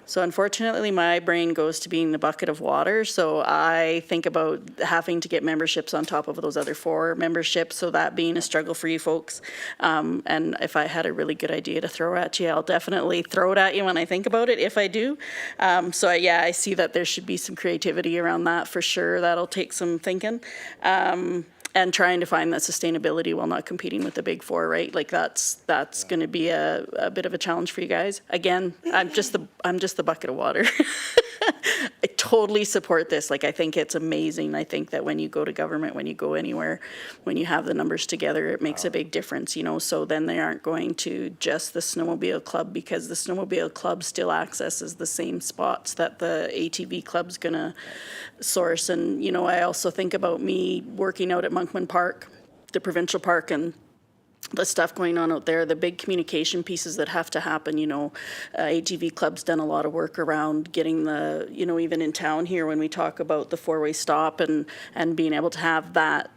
So unfortunately, my brain goes to being the bucket of water. So I think about having to get memberships on top of those other 4 memberships. So that being a struggle for you folks. And if I had a really good idea to throw at you, I'll definitely throw it at you when I think about it, if I do. Yeah, I see that there should be some creativity around that for sure. That'll take some thinking. And trying to find that sustainability while not competing with the big 4, right? Like that's going to be a bit of a challenge for you guys. Again, I'm just the bucket of water. I totally support this. Like, I think it's amazing. I think that when you go to government, when you go anywhere, when you have the numbers together, it makes a big difference, you know. So then they aren't going to just the snowmobile club, because the snowmobile club still accesses the same spots that the ATV club's gonna source. And, you know, I also think about me working out at Monkman Park, the provincial park, and the stuff going on out there, the big communication pieces that have to happen, you know. ATV Club's done a lot of work around getting the, you know, even in town here, when we talk about the 4-way stop and being able to have that,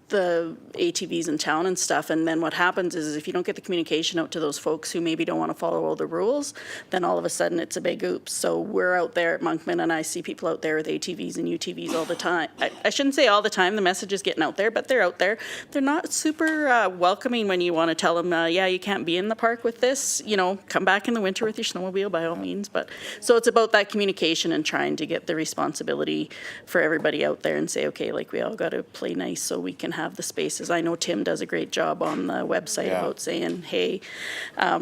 the ATVs in town and stuff. And then what happens is, if you don't get the communication out to those folks who maybe don't want to follow all the rules, then all of a sudden it's a big oops. So we're out there at Monkman, and I see people out there with ATVs and UTVs all the time. I shouldn't say all the time, the message is getting out there, but they're out there. They're not super welcoming when you want to tell them, yeah, you can't be in the park with this, you know, come back in the winter with your snowmobile by all means. But so it's about that communication and trying to get the responsibility for everybody out there and say, okay, like, we all got to play nice so we can have the spaces. I know Tim does a great job on the website about saying, hey,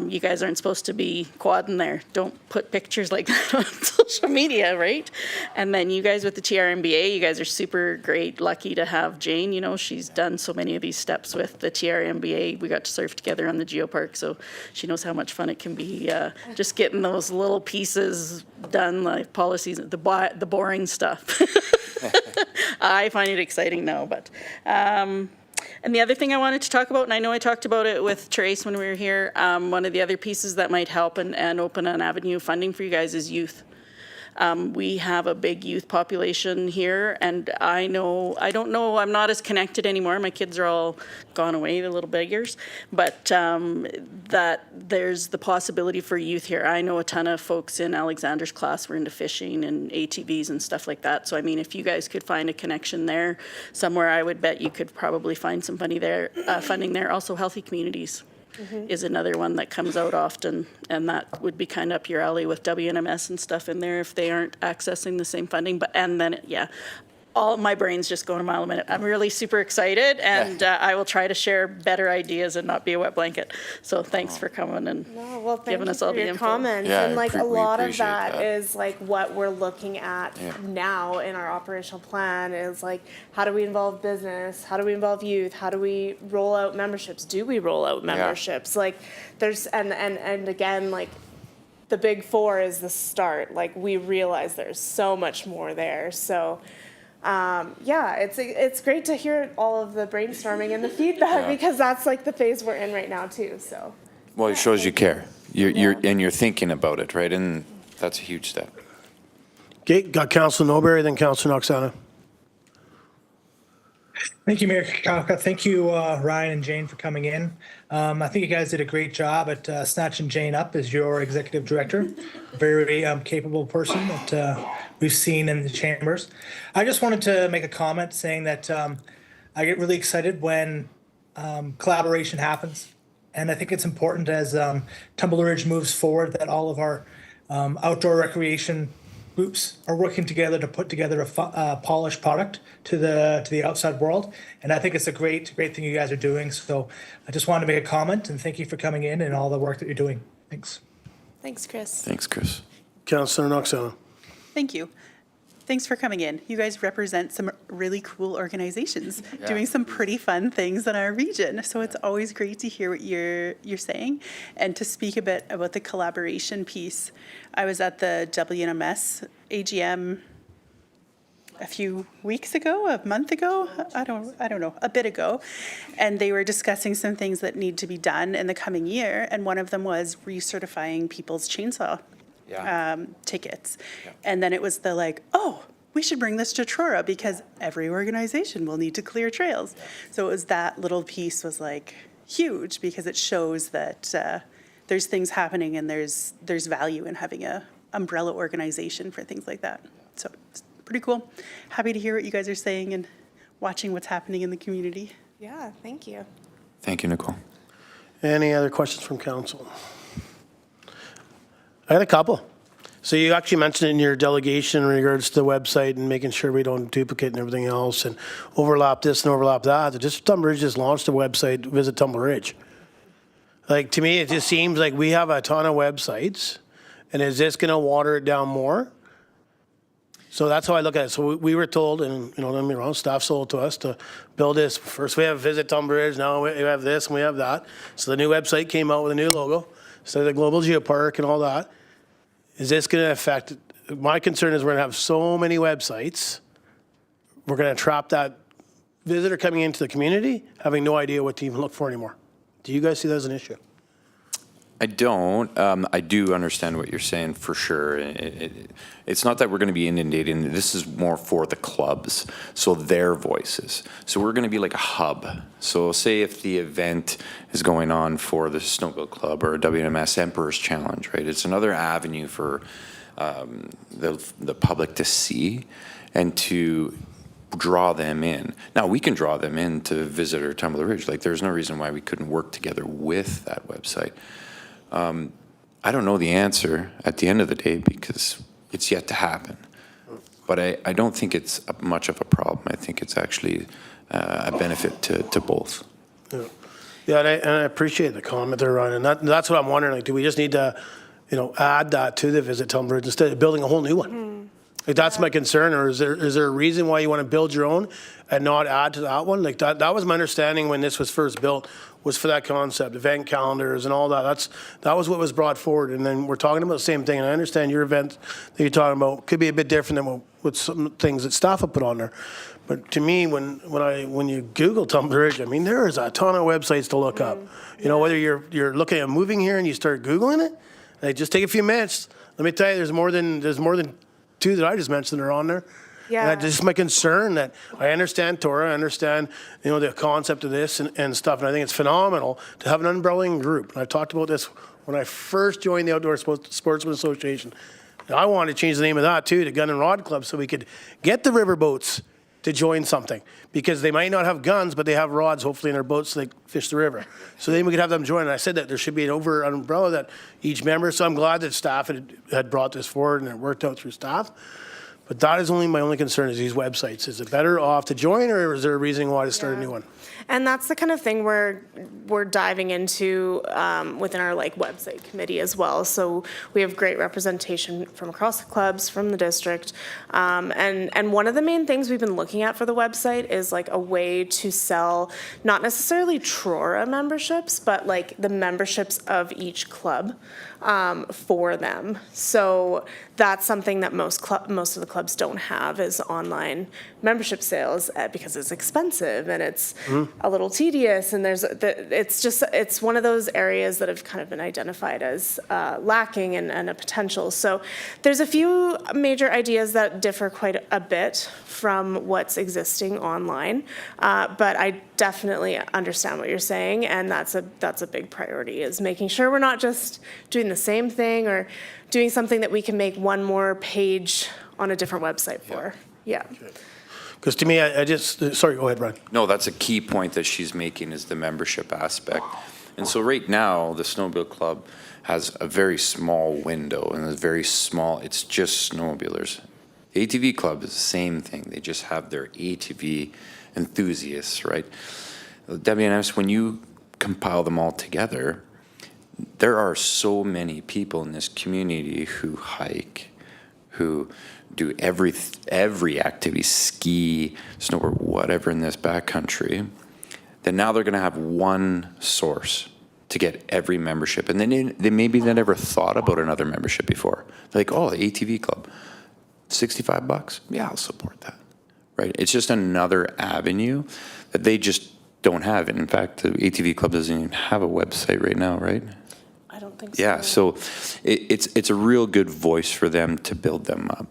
you guys aren't supposed to be quadding there. Don't put pictures like that on social media, right? And then you guys with the TRMBA, you guys are super great. Lucky to have Jane, you know, she's done so many of these steps with the TRMBA. We got to surf together on the geopark, so she knows how much fun it can be, just getting those little pieces done, like policies, the boring stuff. I find it exciting now, but and the other thing I wanted to talk about, and I know I talked about it with Trace when we were here, one of the other pieces that might help and open an avenue of funding for you guys is youth. We have a big youth population here, and I don't know, I'm not as connected anymore. My kids are all gone away, the little beggars, but that there's the possibility for youth here. I know a ton of folks in Alexander's class were into fishing and ATVs and stuff like that. So, I mean, if you guys could find a connection there somewhere, I would bet you could probably find some funding there. Also, healthy communities. Is another one that comes out often, and that would be kind of up your alley with WNMS and stuff in there if they aren't accessing the same funding. But and then all my brain's just going a mile a minute. I'm really super excited, and I will try to share better ideas and not be a wet blanket. So thanks for coming and giving us all the info. Comments. Yeah, And like a we lot of appreciate that that. is like what we're looking at now in our operational plan is like, how do we involve business? How do we involve youth? How do we roll out memberships? Do we roll out memberships? Like there's, and again, like the big 4 is the start. Like we realize there's so much more there. So it's great to hear all of the brainstorming and the feedback because that's like the phase we're in right now too. So, Well, it shows you care. You're thinking about it, right? And that's a huge step. Okay, got Councilor Norbury, then Councilor Noxana. Thank you, Mayor Kakaka. Thank you, Ryan and Jane, for coming in. I think you guys did a great job at snatching Jane up as your executive director. Very capable person that we've seen in the chambers. I just wanted to make a comment saying that I get really excited when collaboration happens. And I think it's important as Tumbler Ridge moves forward that all of our outdoor recreation groups are working together to put together a polished product to the outside world. And I think it's a great thing you guys are doing. So I just wanted to make a comment and thank you for coming in and all the work that you're doing. Thanks. thanks, Chris. Thanks, Chris. Councilor Noxana. Thank you. Thanks for coming in. You guys represent some really cool organizations doing some pretty fun things in our region. So it's always great to hear what you're saying and to speak a bit about the collaboration piece. I was at the WNMS AGM a few weeks ago, a month ago, I don't know, a bit ago, and they were discussing some things that need to be done in the coming year, and one of them was recertifying people's chainsaw tickets. And then it was we should bring this to TRORA because every organization will need to clear trails. So it was that little piece was like huge because it shows that there's things happening and there's value in having a umbrella organization for things like that. So it's pretty cool. Happy to hear what you guys are saying and watching what's happening in the community. Yeah, thank you. Thank you, Nicole. Any other questions from council? I had a couple. So you actually mentioned in your delegation in regards to the website and making sure we don't duplicate and everything else and overlap this and overlap that. The District of Tumbler Ridge just launched a website, Visit Tumbler Ridge. Like, to me, it just seems like we have a ton of websites, and is this going to water it down more? So that's how I look at it. So we were told, and, don't get me wrong, staff sold to us to build this. First we have Visit Tumbler Ridge, now we have this and we have that. So the new website came out with a new logo, so the Global Geopark and all that. Is this going to affect, my concern is we're going to have so many websites, we're going to trap that visitor coming into the community, having no idea what to even look for anymore. Do you guys see that as an issue? I don't. I do understand what you're saying for sure. It's not that we're going to be inundating. This is more for the clubs, so their voices. So we're going to be like a hub. So say if the event is going on for the Snowmobile Club or WMS Emperor's Challenge, right? It's another avenue for the public to see and to draw them in. Now, we can draw them in to visit our Tumbler Ridge. Like, there's no reason why we couldn't work together with that website. I don't know the answer at the end of the day because it's yet to happen. But I don't think it's much of a problem. I think it's actually a benefit to both. Yeah, and I appreciate the comment there, Ryan. And that's what I'm wondering. Like, do we just need to, add that to the Visit Tumbler Ridge instead of building a whole new one? Like, that's my concern. Or is there a reason why you want to build your own and not add to that one? Like, that was my understanding when this was first built, was for that concept, event calendars and all that. That was what was brought forward. And then we're talking about the same thing. And I understand your event that you're talking about could be a bit different than what some things that staff have put on there. But to me, when you Google Tumbler Ridge, I mean, there is a ton of websites to look up. Whether you're looking at moving here and you start Googling it, like, just take a few minutes. Let me tell you, there's more than two that I just mentioned are on there. Yeah. And that's just my concern. That I understand TRORA, I understand, the concept of this and stuff, and I think it's phenomenal to have an umbrelling group. And I've talked about this when I first joined the Outdoor Sportsman Association. And I wanted to change the name of that too to Gun and Rod Club so we could get the riverboats to join something, because they might not have guns, but they have rods, hopefully, in their boats so they fish the river. So then we could have them join. And I said that there should be an umbrella that each member, so I'm glad that staff had brought this forward and it worked out through staff. But that is my only concern is these websites. Is it better off to join, or is there a reason why to start a new one? And that's the kind of thing we're diving into within our website committee as well. So we have great representation from across the clubs, from the district, and one of the main things we've been looking at for the website is a way to sell not necessarily TRORA memberships, but the memberships of each club for them. So that's something that most of the clubs don't have is online membership sales because it's expensive and it's a little tedious, and it's one of those areas that have kind of been identified as lacking and a potential. So there's a few major ideas that differ quite a bit from what's existing online, but I definitely understand what you're saying, and that's a big priority, is making sure we're not just doing the same thing or doing something that we can make one more page on a different website for. Yeah. Because to me, sorry, go ahead, Brian. No, that's a key point that she's making, is the membership aspect. And so right now, the Snowmobile Club has a very small window, and it's just snowmobilers. The ATV Club is the same thing. They just have their ATV enthusiasts, right? WNS, when you compile them all together, there are so many people in this community who hike, who do every activity, ski, snowboard, whatever in this backcountry, then now they're going to have one source to get every membership. And then they maybe never thought about another membership before. They're like, oh, the ATV Club, $65? Yeah, I'll support that, right? It's just another avenue that they just don't have. And in fact, the ATV Club doesn't even have a website right now, right? I don't think so. Yeah, so it's a real good voice for them to build them up.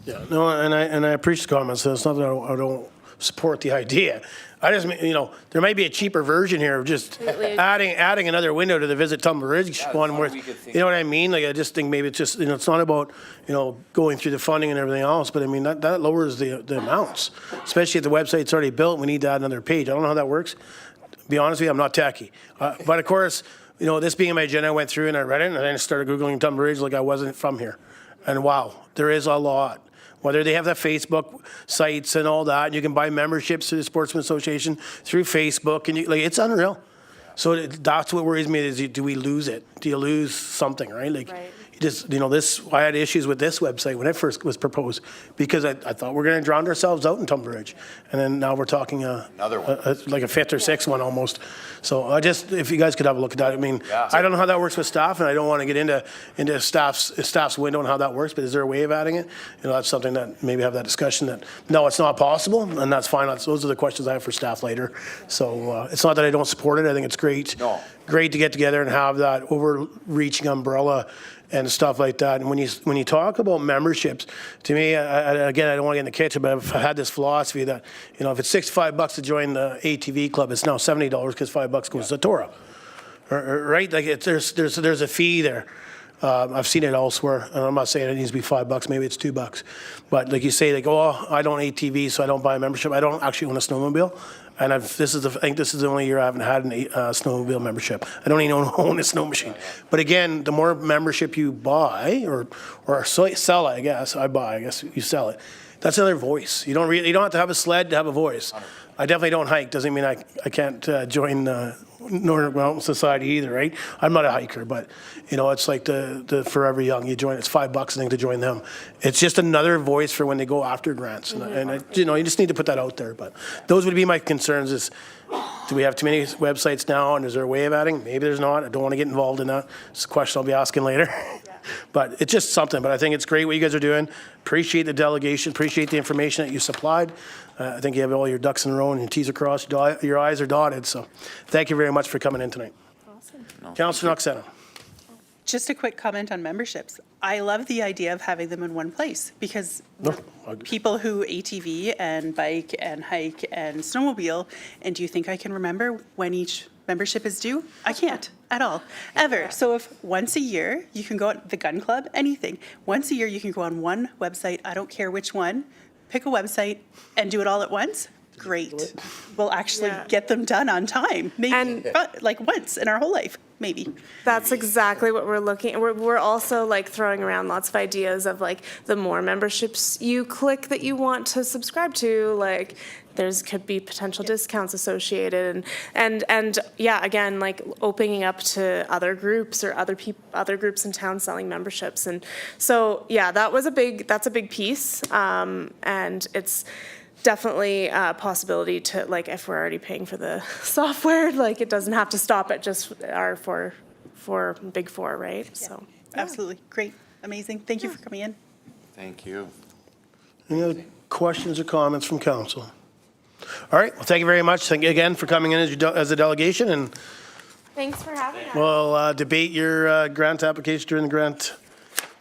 Yeah, no, and I appreciate the comments. It's not that I don't support the idea. I just, there might be a cheaper version here of just adding another window to the Visit Tumbler Ridge one where, you know what I mean? Like, I just think maybe it's just, it's not about, going through the funding and everything else, but I mean, that lowers the amounts, especially if the website's already built, we need to add another page. I don't know how that works. To be honest with you, I'm not techie. But of course, this being my agenda, I went through and I read it and then I started Googling Tumbler Ridge like I wasn't from here. And wow, there is a lot. Whether they have the Facebook sites and all that, and you can buy memberships to the Sportsman Association through Facebook, and it's unreal. So that's what worries me is, do we lose it? Do you lose something, right? I had issues with this website when it first was proposed because I thought we're going to drown ourselves out in Tumbler Ridge. And then now we're talking Another one. like a fifth or sixth one almost. So if you guys could have a look at that. I mean, I don't know how that works with staff, and I don't want to get into staff's window and how that works, but is there a way of adding it? That's something that maybe have that discussion that, no, it's not possible, and that's fine. Those are the questions I have for staff later. So it's not that I don't support it. I think it's great. No. Great to get together and have that overreaching umbrella and stuff like that. And when you talk about memberships, to me, again, I don't want to get in the kitchen, but I've had this philosophy that, if it's $65 to join the ATV club, it's now $70 because $5 goes to TRORA, right? Like there's a fee there. I've seen it elsewhere, and I'm not saying it needs to be $5, maybe it's $2. But like you say, I don't ATV, so I don't buy a membership. I don't actually own a snowmobile. And I think this is the only year I haven't had a snowmobile membership. I don't even own a snow machine. But again, the more membership you buy or sell, I guess you sell it. That's another voice. You don't have to have a sled to have a voice. I definitely don't hike. Doesn't mean I can't join Northern Mountain Society either, right? I'm not a hiker, but it's like the Forever Young. You join, it's $5 I think to join them. It's just another voice for when they go after grants, and you just need to put that out there. But those would be my concerns: is do we have too many websites now, and is there a way of adding? Maybe there's not. I don't want to get involved in that. It's a question I'll be asking later. But it's just something. But I think it's great what you guys are doing. Appreciate the delegation. Appreciate the information that you supplied. I think you have all your ducks in a row and your T's are crossed, your I's are dotted. So thank you very much for coming in tonight. Awesome. Councillor Knoxena. Just a quick comment on memberships. I love the idea of having them in one place because people who ATV and bike and hike and snowmobile, and do you think I can remember when each membership is due? I can't at all, ever. So if once a year you can go at the gun club, anything, once a year you can go on one website, I don't care which one, pick a website and do it all at once, great. We'll actually get them done on time, maybe like once in our whole life, maybe. That's exactly what we're looking. We're also throwing around lots of ideas of the more memberships you click that you want to subscribe to, there's could be potential discounts associated, and again, opening up to other groups or other groups in town selling memberships, and so that's a big piece, and it's definitely a possibility to if we're already paying for the software, it doesn't have to stop at just our four big four, right? Yeah. So absolutely great, amazing. Thank you for coming in. Thank you. Any other questions or comments from council? All right. Well, thank you very much. Thank you again for coming in as a delegation, and thanks for having us. we'll debate your grant application during the grant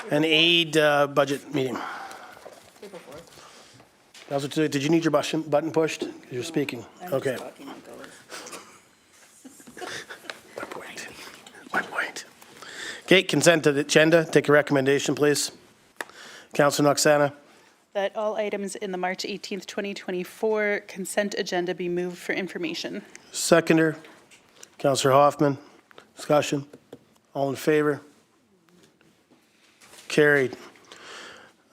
and aid budget meeting. Councilor, did you need your button pushed? 'Cause you're speaking. Okay. One point. Okay, consent to the agenda. Take a recommendation, please. Councilor Knoxena. That all items in the March 18th, 2024 consent agenda be moved for information. Seconder. Councilor Hoffman. Discussion. All in favor? Carried.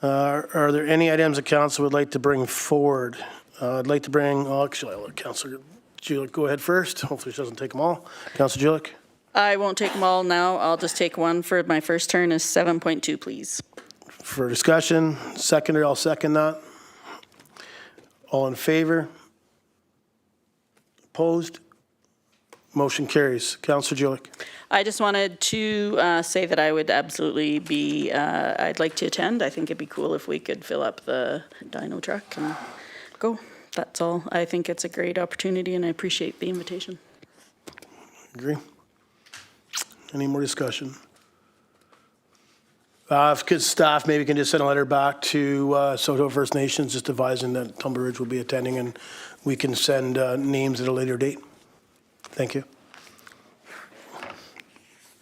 Are there any items the council would like to bring forward? I'd like to bring, actually, I'll let Councilor Julick go ahead first. Hopefully she doesn't take them all. Councilor Julick. I won't take them all now. I'll just take one for my first turn is 7.2, please. For discussion, seconder, I'll second that. All in favor? Opposed? Motion carries. Councilor Julick. I just wanted to say that I would absolutely be, I'd like to attend. I think it'd be cool if we could fill up the dyno truck and go. That's all. I think it's a great opportunity and I appreciate the invitation. Agree. Any more discussion? If staff maybe can just send a letter back to Saulteau First Nations, just advising that Tumbler Ridge will be attending, and we can send names at a later date. Thank you.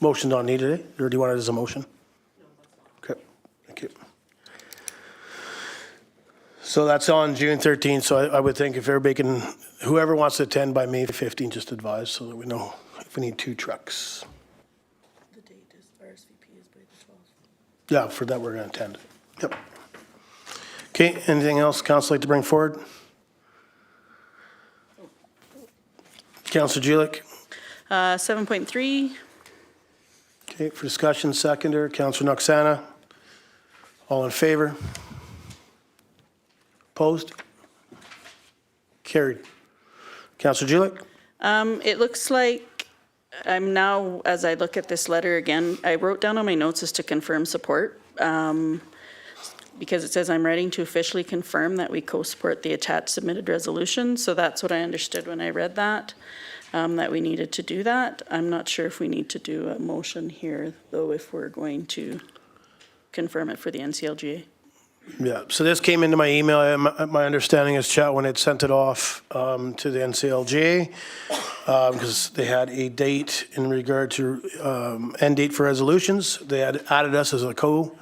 Motion's not needed, eh? Or do you want it as a motion? Okay, thank you. So that's on June 13th, so I would think if everybody can, whoever wants to attend by May 15th, just advise so that we know if we need 2 trucks. The date is, RSVP is by the 12th. Yeah, for that we're going to attend. Yep. Okay, anything else council like to bring forward? Councillor Julik. 7.3. Okay, for discussion, seconder, Councillor Noxana. All in favor? Opposed? Carried. Councillor Julik. It looks like I'm now, as I look at this letter again, I wrote down on my notes is to confirm support, because it says I'm writing to officially confirm that we co-support the attached submitted resolution. So that's what I understood when I read that, that we needed to do that. I'm not sure if we need to do a motion here, though, if we're going to confirm it for the NCLGA. Yeah, so this came into my email. My understanding is Chatwin had sent it off to the NCLGA because they had a date in regard to end date for resolutions. They had added us as a co,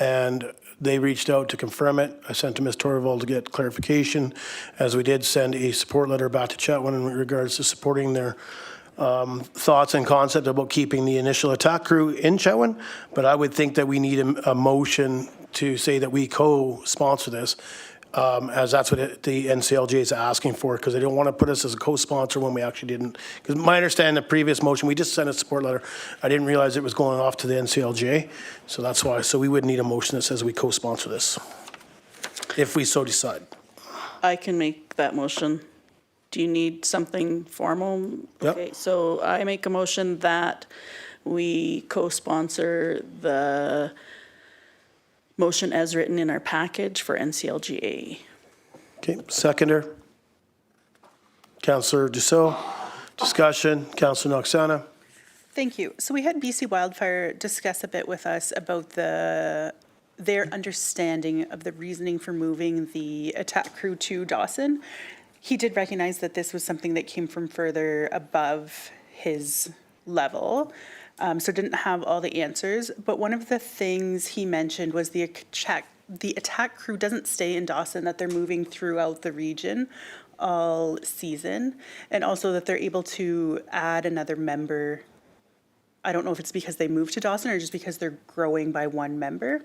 and they reached out to confirm it. I sent to Ms. Torvald to get clarification, as we did send a support letter back to Chatwin in regards to supporting their thoughts and concept about keeping the initial attack crew in Chatwin. But I would think that we need a motion to say that we co-sponsor this, as that's what the NCLGA is asking for, because they don't want to put us as a co-sponsor when we actually didn't. Because my understanding, the previous motion, we just sent a support letter. I didn't realize it was going off to the NCLGA, so that's why. So we would need a motion that says we co-sponsor this, if we so decide. I can make that motion. Do you need something formal? Yep. Okay, so I make a motion that we co-sponsor the motion as written in our package for NCLGA. Okay, seconder. Councillor Dussault. Discussion. Councillor Noxana. Thank you. So we had BC Wildfire discuss a bit with us about their understanding of the reasoning for moving the attack crew to Dawson. He did recognize that this was something that came from further above his level. So didn't have all the answers, but one of the things he mentioned was the attack crew doesn't stay in Dawson, that they're moving throughout the region all season, and also that they're able to add another member. I don't know if it's because they moved to Dawson or just because they're growing by 1 member.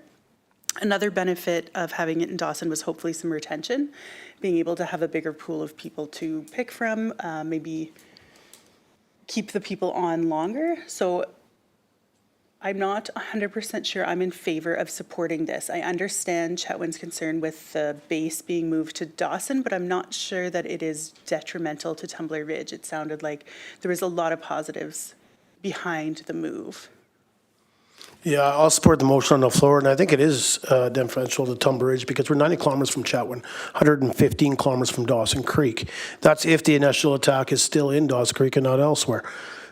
Another benefit of having it in Dawson was hopefully some retention, being able to have a bigger pool of people to pick from, maybe keep the people on longer. So I'm not 100% sure I'm in favor of supporting this. I understand Chetwin's concern with the base being moved to Dawson, but I'm not sure that it is detrimental to Tumbler Ridge. It sounded like there was a lot of positives behind the move. Yeah, I'll support the motion on the floor, and I think it is detrimental to Tumbler Ridge because we're 90 kilometers from Chetwin, 115 kilometers from Dawson Creek. That's if the initial attack is still in Dawson Creek and not elsewhere.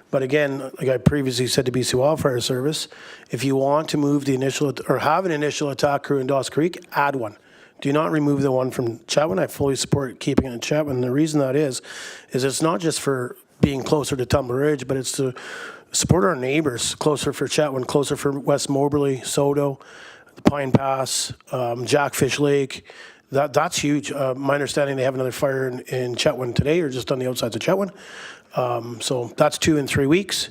But again, like I previously said to BC Wildfire Service, if you want to move the initial or have an initial attack crew in Dawson Creek, add one. Do not remove the one from Chetwin. I fully support keeping it in Chetwin. And the reason that is it's not just for being closer to Tumbler Ridge, but it's to support our neighbors closer for Chetwin, closer for West Moberly, Saulteau, the Pine Pass, Jackfish Lake. That's huge. My understanding they have another fire in Chetwin today, or just on the outsides of Chetwin. So that's 2 in 3 weeks.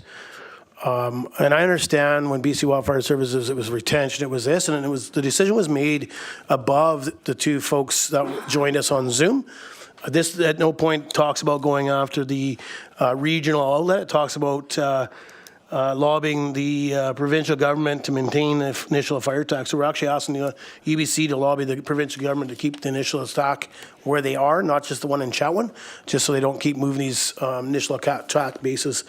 And I understand when BC Wildfire Services, it was retention, it was this, and it was the decision was made above the 2 folks that joined us on Zoom. This at no point talks about going after the regional outlet. It talks about lobbying the provincial government to maintain the initial fire attack. So we're actually asking the UBC to lobby the provincial government to keep the initial attack where they are, not just the one in Chetwin, just so they don't keep moving these initial attack bases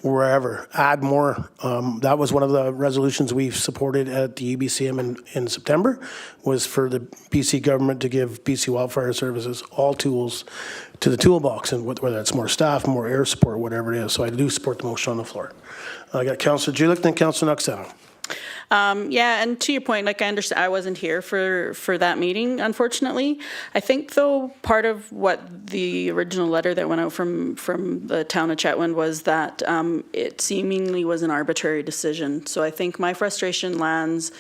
wherever. Add more. That was one of the resolutions we've supported at the EBCM in September, was for the BC government to give BC Wildfire Services all tools to the toolbox, and whether it's more staff, more air support, whatever it is. So I do support the motion on the floor. I got Councillor Julik, then Councillor Noxana. Yeah, and to your point, like I understand, I wasn't here for that meeting, unfortunately. I think though, part of what the original letter that went out from the town of Chetwynd was that it seemingly was an arbitrary decision. So I think my frustration lands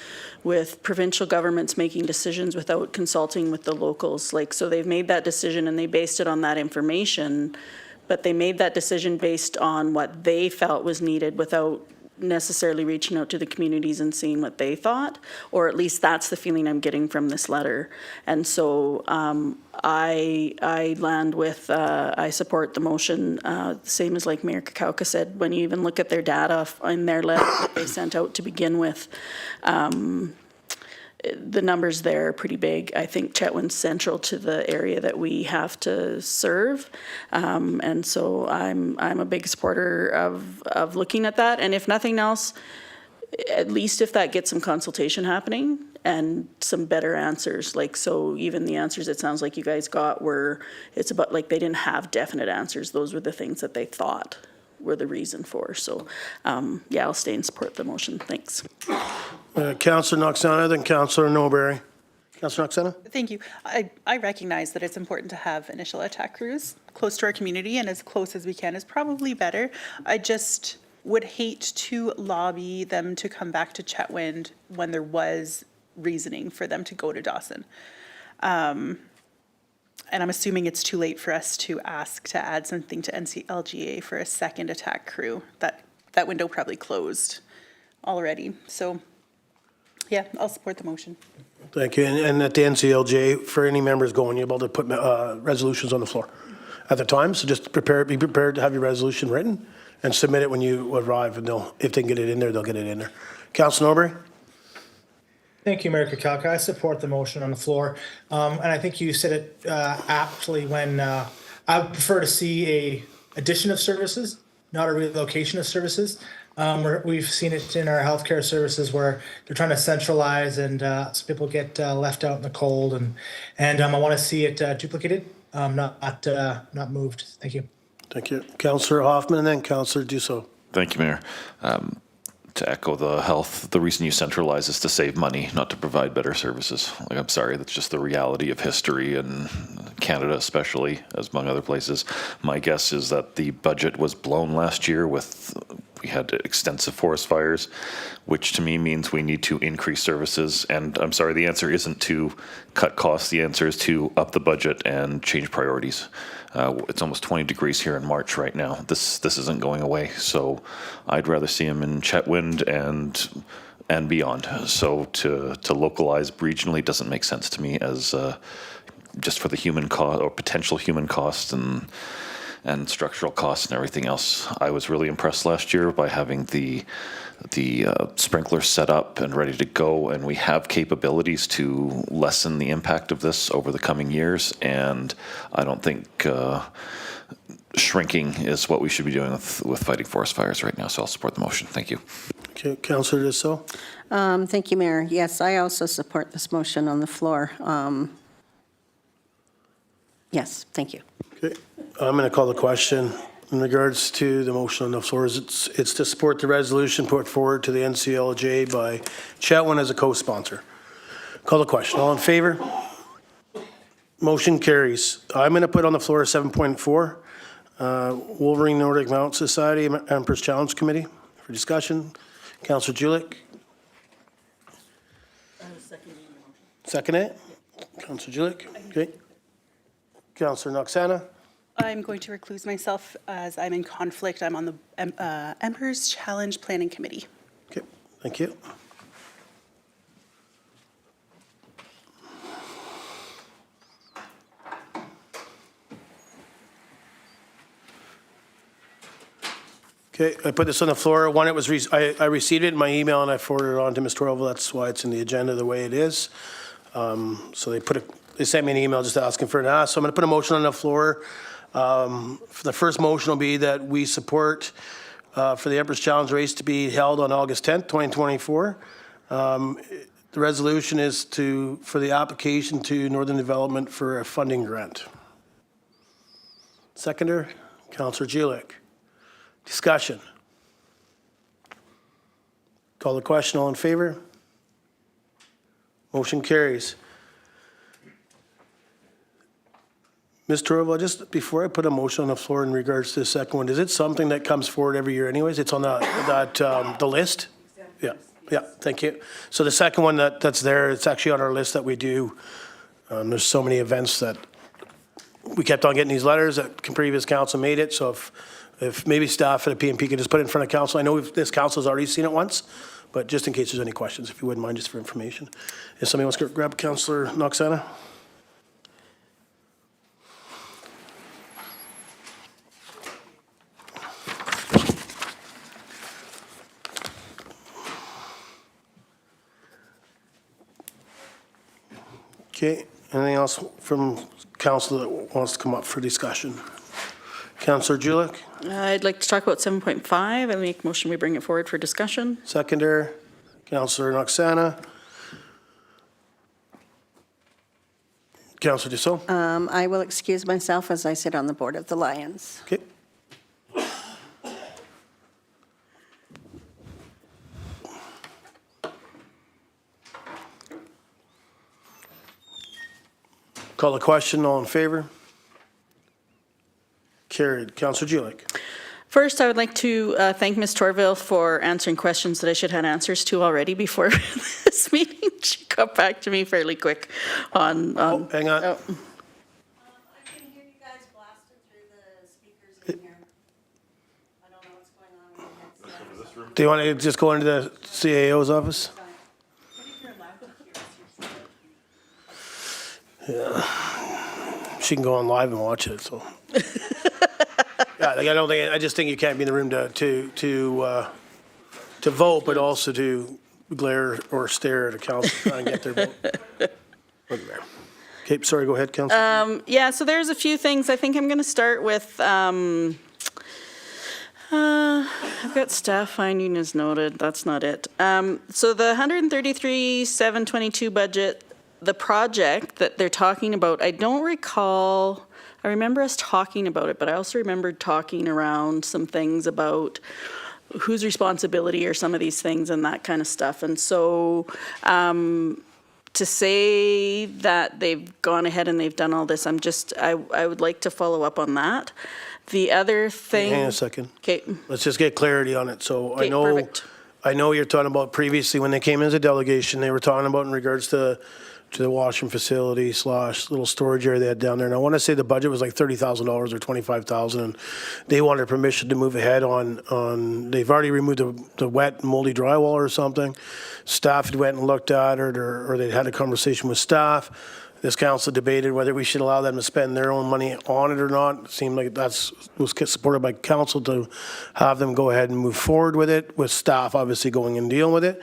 with provincial governments making decisions without consulting with the locals. Like, so they've made that decision and they based it on that information, but they made that decision based on what they felt was needed without necessarily reaching out to the communities and seeing what they thought, or at least that's the feeling I'm getting from this letter. And so I land with, I support the motion, same as like Mayor Kakauka said, when you even look at their data in their letter that they sent out to begin with, the numbers there are pretty big. I think Chetwynd's central to the area that we have to serve. And so I'm a big supporter of looking at that. And if nothing else, at least if that gets some consultation happening and some better answers. Like, so even the answers it sounds like you guys got were, it's about like they didn't have definite answers. Those were the things that they thought were the reason for. So yeah, I'll stay and support the motion. Thanks. Councillor Noxana, then Councillor Norbury. Councillor Noxana? Thank you. I recognize that it's important to have initial attack crews close to our community, and as close as we can is probably better. I just would hate to lobby them to come back to Chetwynd when there was reasoning for them to go to Dawson. And I'm assuming it's too late for us to ask to add something to NCLGA for a second attack crew. That window probably closed already. So yeah, I'll support the motion. Thank you. And at the NCLJ, for any members going, you're able to put resolutions on the floor at the time. So just be prepared to have your resolution written and submit it when you arrive. And if they can get it in there, they'll get it in there. Councillor Norbury? Thank you, Mayor Kakauka. I support the motion on the floor. And I think you said it aptly when I would prefer to see a addition of services, not a relocation of services. We've seen it in our healthcare services where they're trying to centralize and some people get left out in the cold. And I want to see it duplicated, not moved. Thank you. Thank you. Councillor Hoffman and then Councillor Dussault. Thank you, Mayor. To echo the reason you centralize is to save money, not to provide better services. Like, I'm sorry, that's just the reality of history and Canada especially, as among other places. My guess is that the budget was blown last year we had extensive forest fires, which to me means we need to increase services. And I'm sorry, the answer isn't to cut costs. The answer is to up the budget and change priorities. It's almost 20 degrees here in March right now. This isn't going away. So I'd rather see them in Chetwynd and beyond. So to localize regionally doesn't make sense to me as just for the human cost or potential human costs and structural costs and everything else. I was really impressed last year by having the sprinklers set up and ready to go, and we have capabilities to lessen the impact of this over the coming years, and I don't think shrinking is what we should be doing with fighting forest fires right now, so I'll support the motion. Thank you. Okay, Councillor Dussault. Thank you, Mayor. Yes, I also support this motion on the floor. Yes, thank you. Okay, I'm going to call the question in regards to the motion on the floor. It's to support the resolution put forward to the NCLJ by Chetwynd as a co-sponsor. Call the question. All in favor? Motion carries. I'm going to put on the floor 7.4, Wolverine Nordic Mountain Society Empress Challenge Committee for discussion. Councillor Julik. Second it? Councillor Julik. Okay. Councillor Noxana. I'm going to recluse myself as I'm in conflict. I'm on the Emperor's Challenge Planning Committee. Okay, thank you. Okay, I put this on the floor. One, it was I received it in my email and I forwarded it on to Ms. Torval. That's why it's in the agenda the way it is. So they sent me an email just asking for an ask. So I'm going to put a motion on the floor. The first motion will be that we support for the Empress Challenge race to be held on August 10th, 2024. The resolution is for the application to Northern Development for a funding grant. Seconder, Councillor Julik. Discussion. Call the question, all in favor? Motion carries. Ms. Torval, just before I put a motion on the floor in regards to the second one, is it something that comes forward every year anyways? It's on the list? Yeah, yeah, thank you. So the second one that's there, it's actually on our list that we do. There's so many events that we kept on getting these letters that previous council made it, so if maybe staff at the PMP could just put it in front of council. I know this council's already seen it once, but just in case there's any questions, if you wouldn't mind, just for information. If somebody wants to grab Councillor Noxana. Okay, anything else from council that wants to come up for discussion? Councillor Julik, I'd like to talk about 7.5. I make motion we bring it forward for discussion. seconder. Councillor Noxana. Councillor Dussault. I will excuse myself as I sit on the Board of the Lions. Okay. Call the question, all in favor? Carried. Councillor Julik. First, I would like to thank Ms. Torville for answering questions that I should have answers to already before this meeting. She got back to me fairly quick on. Oh, hang on. I can hear you guys blasted through the speakers in here. I don't know what's going on with the headset. Do you want to just go into the CAO's office? Yeah. She can go on live and watch it, so. Yeah, like I just think you can't be in the room to vote, but also to glare or stare at a council trying to get their vote. Okay, sorry, go ahead, Councillor. Yeah, so there's a few things. I think I'm going to start with, I've got staff finding as noted. That's not it. So the 133,722 budget, the project that they're talking about, I don't recall, I remember us talking about it, but I also remembered talking around some things about whose responsibility are some of these things and that kind of stuff. And so to say that they've gone ahead and they've done all this, I would like to follow up on that. The other thing. Hang on a second. Okay. Let's just get clarity on it. So Okay, perfect. I know you're talking about previously when they came as a delegation, they were talking about in regards to the washroom facility / little storage area they had down there. And I want to say the budget was like $30,000 or $25,000. And they wanted permission to move ahead on they've already removed the wet moldy drywall or something. Staff had went and looked at it or they'd had a conversation with staff. This council debated whether we should allow them to spend their own money on it or not. It seemed like was supported by council to have them go ahead and move forward with it, with staff obviously going and dealing with it.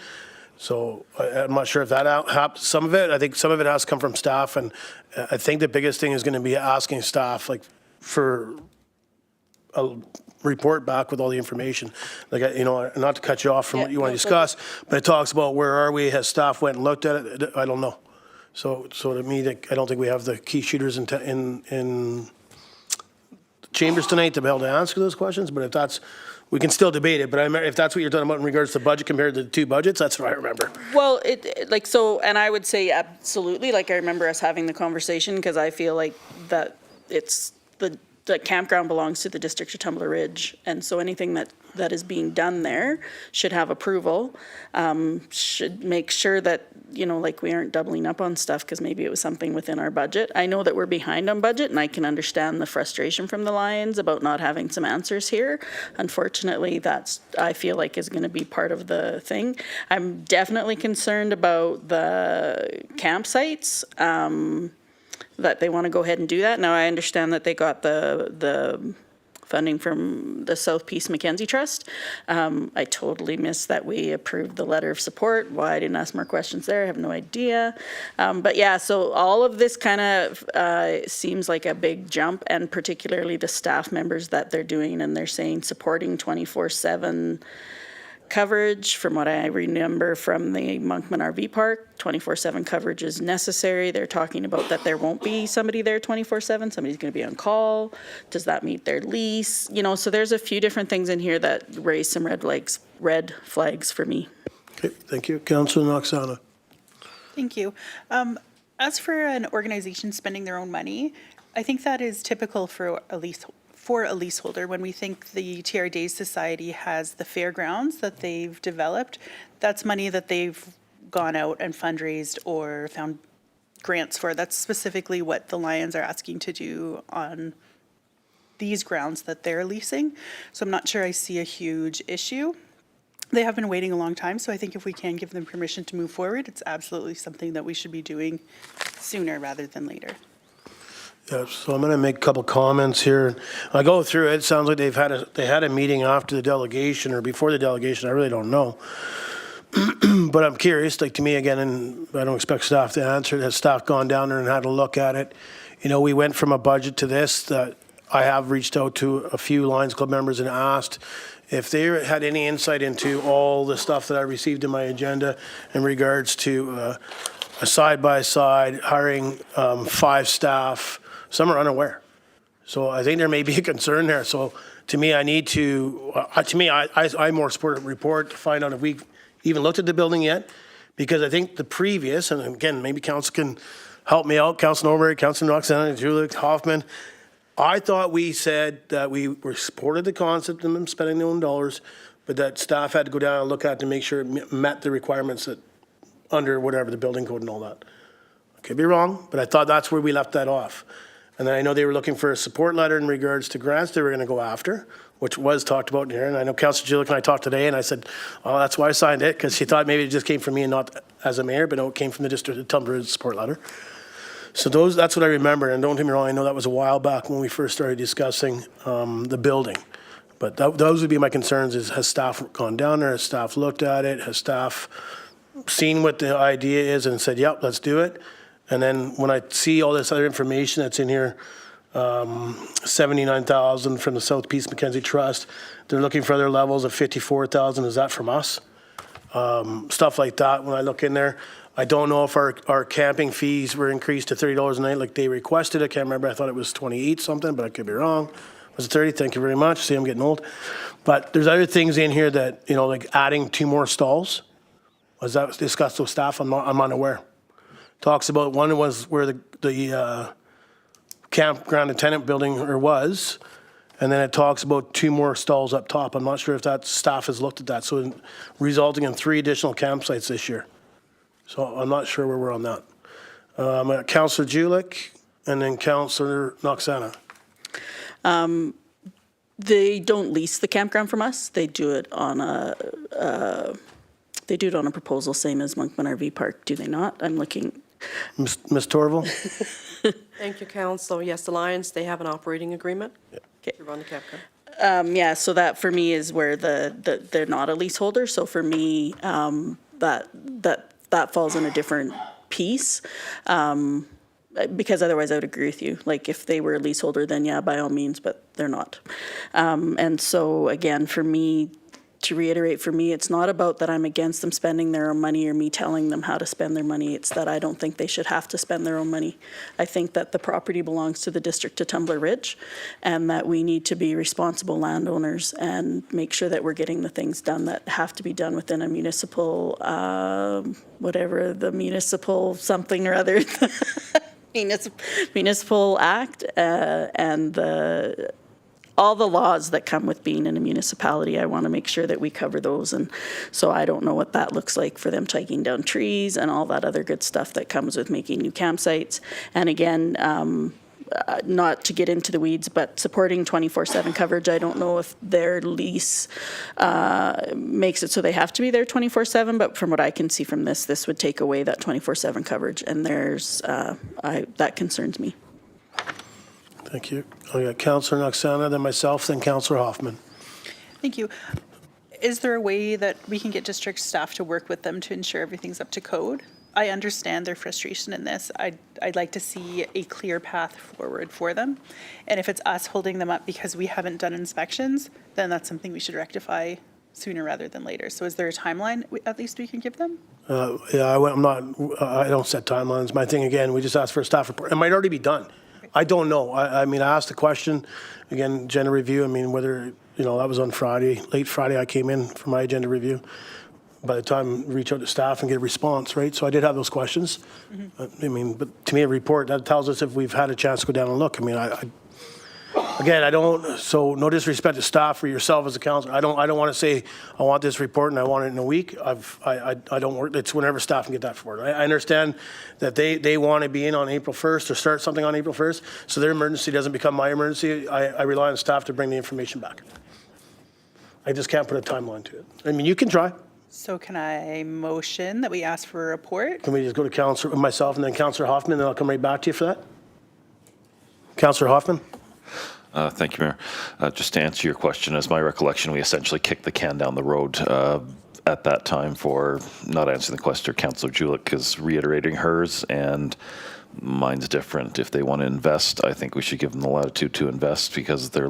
So I'm not sure if that happens. Some of it, I think some of it has to come from staff, and I think the biggest thing is going to be asking staff like for a report back with all the information. Like, not to cut you off from what you want to discuss, but it talks about where are we, has staff went and looked at it, I don't know. So to me, I don't think we have the key shooters in chambers tonight to be able to answer those questions, but if that's, we can still debate it, but if that's what you're talking about in regards to budget compared to the two budgets, that's what I remember. Well, and I would say absolutely, like I remember us having the conversation because I feel like that it's the campground belongs to the district of Tumbler Ridge, and so anything that is being done there should have approval, should make sure that, like we aren't doubling up on stuff because maybe it was something within our budget. I know that we're behind on budget and I can understand the frustration from the Lions about not having some answers here. Unfortunately, I feel like is going to be part of the thing. I'm definitely concerned about the campsites, that they want to go ahead and do that. Now, I understand that they got the funding from the South Peace Mackenzie Trust. I totally missed that we approved the letter of support. Why I didn't ask more questions there, I have no idea. But yeah, so all of this kind of seems like a big jump, and particularly the staff members that they're doing, and they're saying supporting 24/7 coverage. From what I remember from the Monkman RV Park, 24/7 coverage is necessary. They're talking about that there won't be somebody there 24/7. Somebody's going to be on call. Does that meet their lease? So there's a few different things in here that raise some red flags for me. Okay, thank you. Councillor Noxana. Thank you. As for an organization spending their own money, I think that is typical for a leaseholder. When we think the TR Days Society has the fairgrounds that they've developed, that's money that they've gone out and fundraised or found grants for. That's specifically what the Lions are asking to do on these grounds that they're leasing. So I'm not sure I see a huge issue. They have been waiting a long time, so I think if we can give them permission to move forward, it's absolutely something that we should be doing sooner rather than later. Yeah, so I'm going to make a couple comments here. I go through it. It sounds like they had a meeting after the delegation or before the delegation. I really don't know. But I'm curious, like to me again, and I don't expect staff to answer, has staff gone down there and had a look at it? You know, we went from a budget to this. That I have reached out to a few Lions Club members and asked if they had any insight into all the stuff that I received in my agenda in regards to a side-by-side, hiring 5 staff. Some are unaware. So I think there may be a concern there. So to me, I need to, I more support a report to find out if we even looked at the building yet. Because I think the previous, and again, maybe council can help me out, Council Norbury, Council Roxanne, Julie Hoffman, I thought we said that we were supported the concept of them spending their own dollars, but that staff had to go down and look at it to make sure it met the requirements that under whatever the building code and all that. I could be wrong, but I thought that's where we left that off. And then I know they were looking for a support letter in regards to grants they were going to go after, which was talked about in here. And I know Councillor Julick and I talked today, and I said, oh, that's why I signed it, because she thought maybe it just came from me and not as a mayor, but no, it came from the district of Tumbler support letter. So that's what I remember, and don't get me wrong, I know that was a while back when we first started discussing the building. But those would be my concerns, is has staff gone down there, has staff looked at it, has staff seen what the idea is and said, yep, let's do it. And then when I see all this other information that's in here, 79,000 from the South Peace Mackenzie Trust, they're looking for other levels of 54,000, is that from us? Stuff like that, when I look in there. I don't know if our camping fees were increased to $30 a night like they requested. I can't remember. I thought it was 28 something, but I could be wrong. Was it 30? Thank you very much. See, I'm getting old. But there's other things in here that, you know, like adding 2 more stalls. Was that discussed with staff? I'm unaware. Talks about one was where the campground attendant building was, and then it talks about 2 more stalls up top. I'm not sure if that staff has looked at that. So resulting in 3 additional campsites this year. So I'm not sure where we're on that. Councillor Julick and then Councillor Noxana. They don't lease the campground from us. They do it on a proposal, same as Monkman RV Park, do they not? I'm looking. Ms. Torval? Thank you, Council. Yes, the Lions, they have an operating agreement to run the campground. Yeah, so that for me is where they're not a leaseholder. So for me, that falls in a different piece. Because otherwise I would agree with you. Like if they were a leaseholder, then yeah, by all means, but they're not. And so again, for me, to reiterate, for me, it's not about that I'm against them spending their own money or me telling them how to spend their money. It's that I don't think they should have to spend their own money. I think that the property belongs to the district of Tumbler Ridge, and that we need to be responsible landowners and make sure that we're getting the things done that have to be done within a municipal, whatever the municipal something or other, municipal act, and all the laws that come with being in a municipality. I want to make sure that we cover those. And so I don't know what that looks like for them taking down trees and all that other good stuff that comes with making new campsites. And again, not to get into the weeds, but supporting 24/7 coverage. I don't know if their lease makes it so they have to be there 24/7, but from what I can see from this would take away that 24/7 coverage. And that concerns me. Thank you. I got Councillor Noxana, then myself, then Councillor Hoffman. Thank you. Is there a way that we can get district staff to work with them to ensure everything's up to code? I understand their frustration in this. I'd like to see a clear path forward for them. And if it's us holding them up because we haven't done inspections, then that's something we should rectify sooner rather than later. So is there a timeline at least we can give them? Yeah, I don't set timelines. My thing, again, we just asked for a staff report. It might already be done. I don't know. I mean, I asked the question, again, agenda review. I mean, whether, you know, that was on Friday, late Friday I came in for my agenda review. by the time reach out to staff and get a response, right? So I did have those questions. I mean, but to me, a report, that tells us if we've had a chance to go down and look. I mean, again, I don't, so no disrespect to staff or yourself as a counselor. I don't want to say, I want this report and I want it in a week. I don't work, it's whenever staff can get that forward. I understand that they want to be in on April 1st or start something on April 1st, so their emergency doesn't become my emergency. I rely on staff to bring the information back. I just can't put a timeline to it. I mean, you can try. So can I motion that we ask for a report? Can we just go to myself and then Councillor Hoffman, and then I'll come right back to you for that? Councillor Hoffman? Thank you, Mayor. Just to answer your question, as my recollection, we essentially kicked the can down the road at that time for not answering the question. Councillor Julik is reiterating hers, and mine's different. If they want to invest, I think we should give them the latitude to invest because they're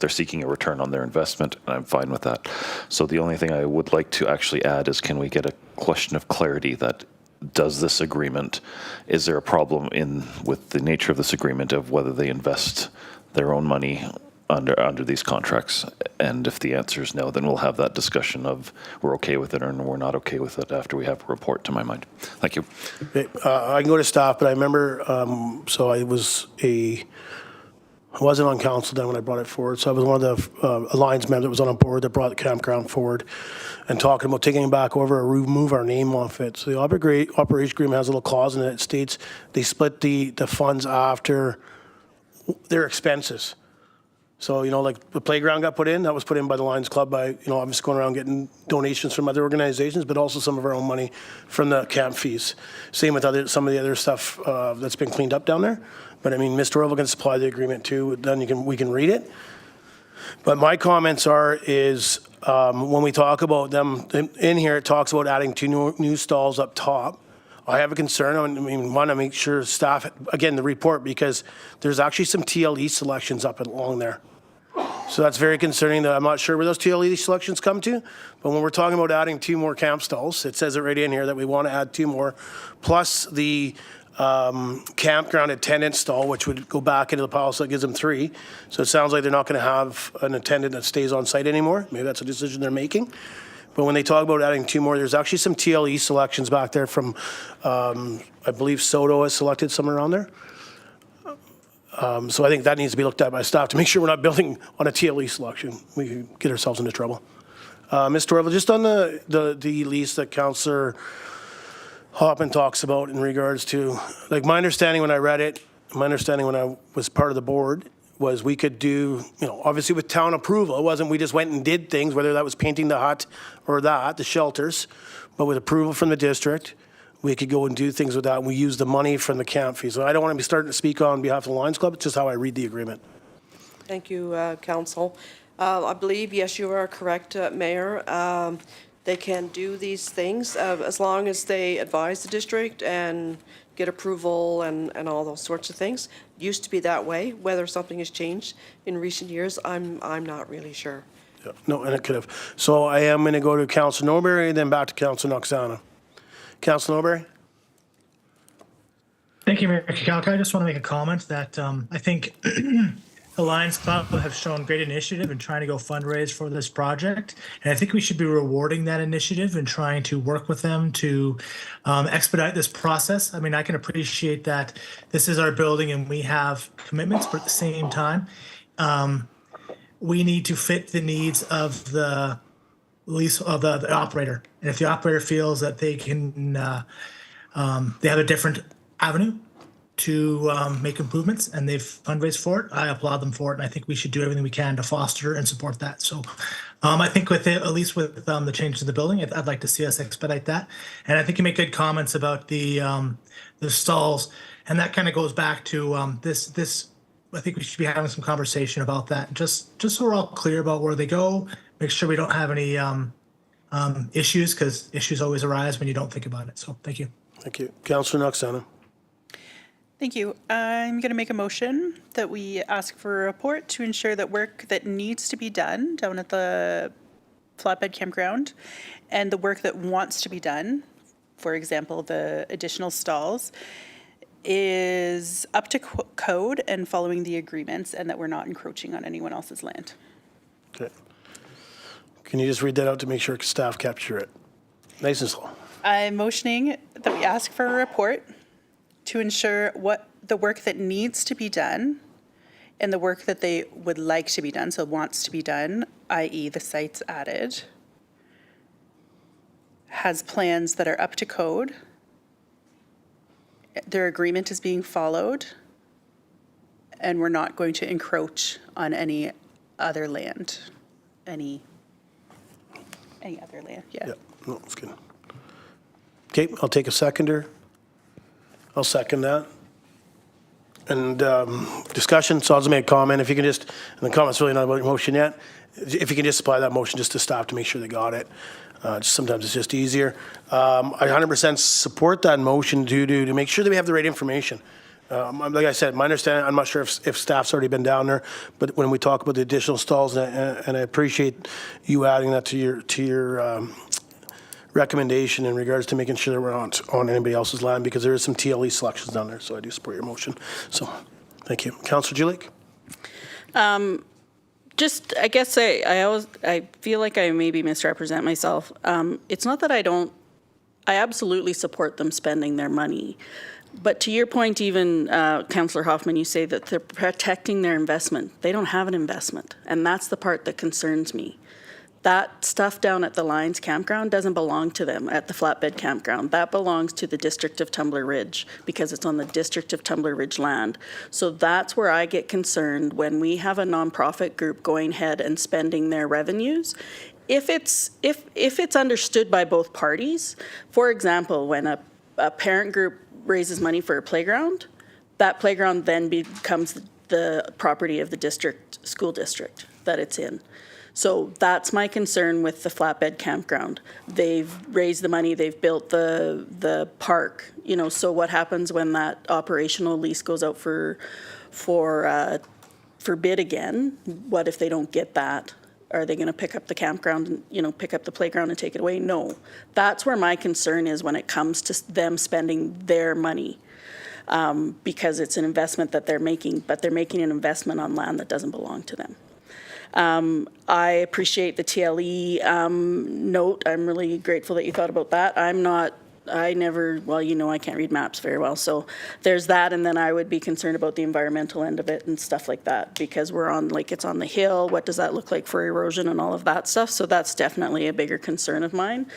seeking a return on their investment, and I'm fine with that. So the only thing I would like to actually add is, can we get a question of clarity that does this agreement, is there a problem with the nature of this agreement of whether they invest their own money under these contracts? And if the answer is no, then we'll have that discussion of we're okay with it or we're not okay with it after we have a report, to my mind. Thank you. I can go to staff, but I remember, so I wasn't on council then when I brought it forward. So I was one of the Alliance members that was on a board that brought the campground forward and talking about taking it back over or remove our name off it. So the operation agreement has a little clause in it that states they split the funds after their expenses. So, like the playground got put in, that was put in by the Lions Club by, I'm just going around getting donations from other organizations, but also some of our own money from the camp fees. Same with some of the other stuff that's been cleaned up down there. But I mean, Mr. Orville can supply the agreement too, then we can read it. But my comments is when we talk about them, in here it talks about adding 2 new stalls up top. I have a concern. I mean, want to make sure staff, again, the report, because there's actually some TLE selections up along there. So that's very concerning that I'm not sure where those TLE selections come to. But when we're talking about adding 2 more camp stalls, it says it right in here that we want to add 2 more, plus the campground attendant stall, which would go back into the policy that gives them 3. So it sounds like they're not going to have an attendant that stays on site anymore. Maybe that's a decision they're making. But when they talk about adding 2 more, there's actually some TLE selections back there from, I believe Saulteau has selected somewhere around there. So I think that needs to be looked at by staff to make sure we're not building on a TLE selection. We could get ourselves into trouble. Mr. Orville, just on the lease that Councillor Hoffman talks about in regards to, like my understanding when I read it, my understanding when I was part of the board was we could do, obviously with town approval. It wasn't we just went and did things, whether that was painting the hut or the shelters, but with approval from the district, we could go and do things with that, and we use the money from the camp fees. So I don't want to be starting to speak on behalf of the Lions Club. It's just how I read the agreement. Thank you, Council. I believe, yes, you are correct, Mayor. They can do these things as long as they advise the district and get approval and all those sorts of things. Used to be that way. Whether something has changed in recent years, I'm not really sure. Yeah, no, and it could have. So I am going to go to Councillor Norbury and then back to Councillor Noxana. Councillor Norbury? Thank you, Mayor Kakalka. I just want to make a comment that I think the Lions Club have shown great initiative in trying to go fundraise for this project. And I think we should be rewarding that initiative and trying to work with them to expedite this process. I mean, I can appreciate that this is our building and we have commitments, but at the same time, we need to fit the needs of the lease of the operator. And if the operator feels that they can, they have a different avenue to make improvements and they've fundraised for it, I applaud them for it. And I think we should do everything we can to foster and support that. So I think with it, at least with the change to the building, I'd like to see us expedite that. And I think you make good comments about the stalls. And that kind of goes back to this. I think we should be having some conversation about that. Just so we're all clear about where they go, make sure we don't have any issues, because issues always arise when you don't think about it. So thank you. Thank you. Councillor Noxana. Thank you. I'm going to make a motion that we ask for a report to ensure that work that needs to be done down at the Flatbed Campground and the work that wants to be done, for example, the additional stalls, is up to code and following the agreements, and that we're not encroaching on anyone else's land. Okay. Can you just read that out to make sure staff capture it? Nice and slow. I'm motioning that we ask for a report to ensure what the work that needs to be done and the work that they would like to be done, so wants to be done, i.e. the sites added, has plans that are up to code, their agreement is being followed, and we're not going to encroach on any other land, any other land, yeah. Yeah, no, that's good. Okay, I'll take a seconder. I'll second that. And discussion, so I'll just make a comment. If you can just, and the comment's really not about your motion yet, if you can just supply that motion just to staff to make sure they got it. Just sometimes it's just easier. I 100% support that motion to make sure that we have the right information. Like I said, my understanding, I'm not sure if staff's already been down there, but when we talk about the additional stalls, and I appreciate you adding that to your recommendation in regards to making sure that we're not on anybody else's land, because there is some TLE selections down there, so I do support your motion. So, thank you. Councillor Julik? Just, I guess I feel like I maybe misrepresent myself. It's not that I absolutely support them spending their money. But to your point, even, Councillor Hoffman, you say that they're protecting their investment. They don't have an investment, and that's the part that concerns me. That stuff down at the Lions Campground doesn't belong to them at the Flatbed Campground. That belongs to the District of Tumbler Ridge because it's on the District of Tumbler Ridge land. So that's where I get concerned when we have a nonprofit group going ahead and spending their revenues. If it's understood by both parties, for example, when a parent group raises money for a playground, that playground then becomes the property of the school district that it's in. So that's my concern with the Flatbed Campground. They've raised the money, they've built the park, so what happens when that operational lease goes out for bid again? What if they don't get that? Are they going to pick up the campground and, pick up the playground and take it away? No. That's where my concern is when it comes to them spending their money. Because it's an investment that they're making, but they're making an investment on land that doesn't belong to them. I appreciate the TLE note. I'm really grateful that you thought about that. I can't read maps very well. So there's that. And then I would be concerned about the environmental end of it and stuff like that, because it's on the hill. What does that look like for erosion and all of that stuff? So that's definitely a bigger concern of mine.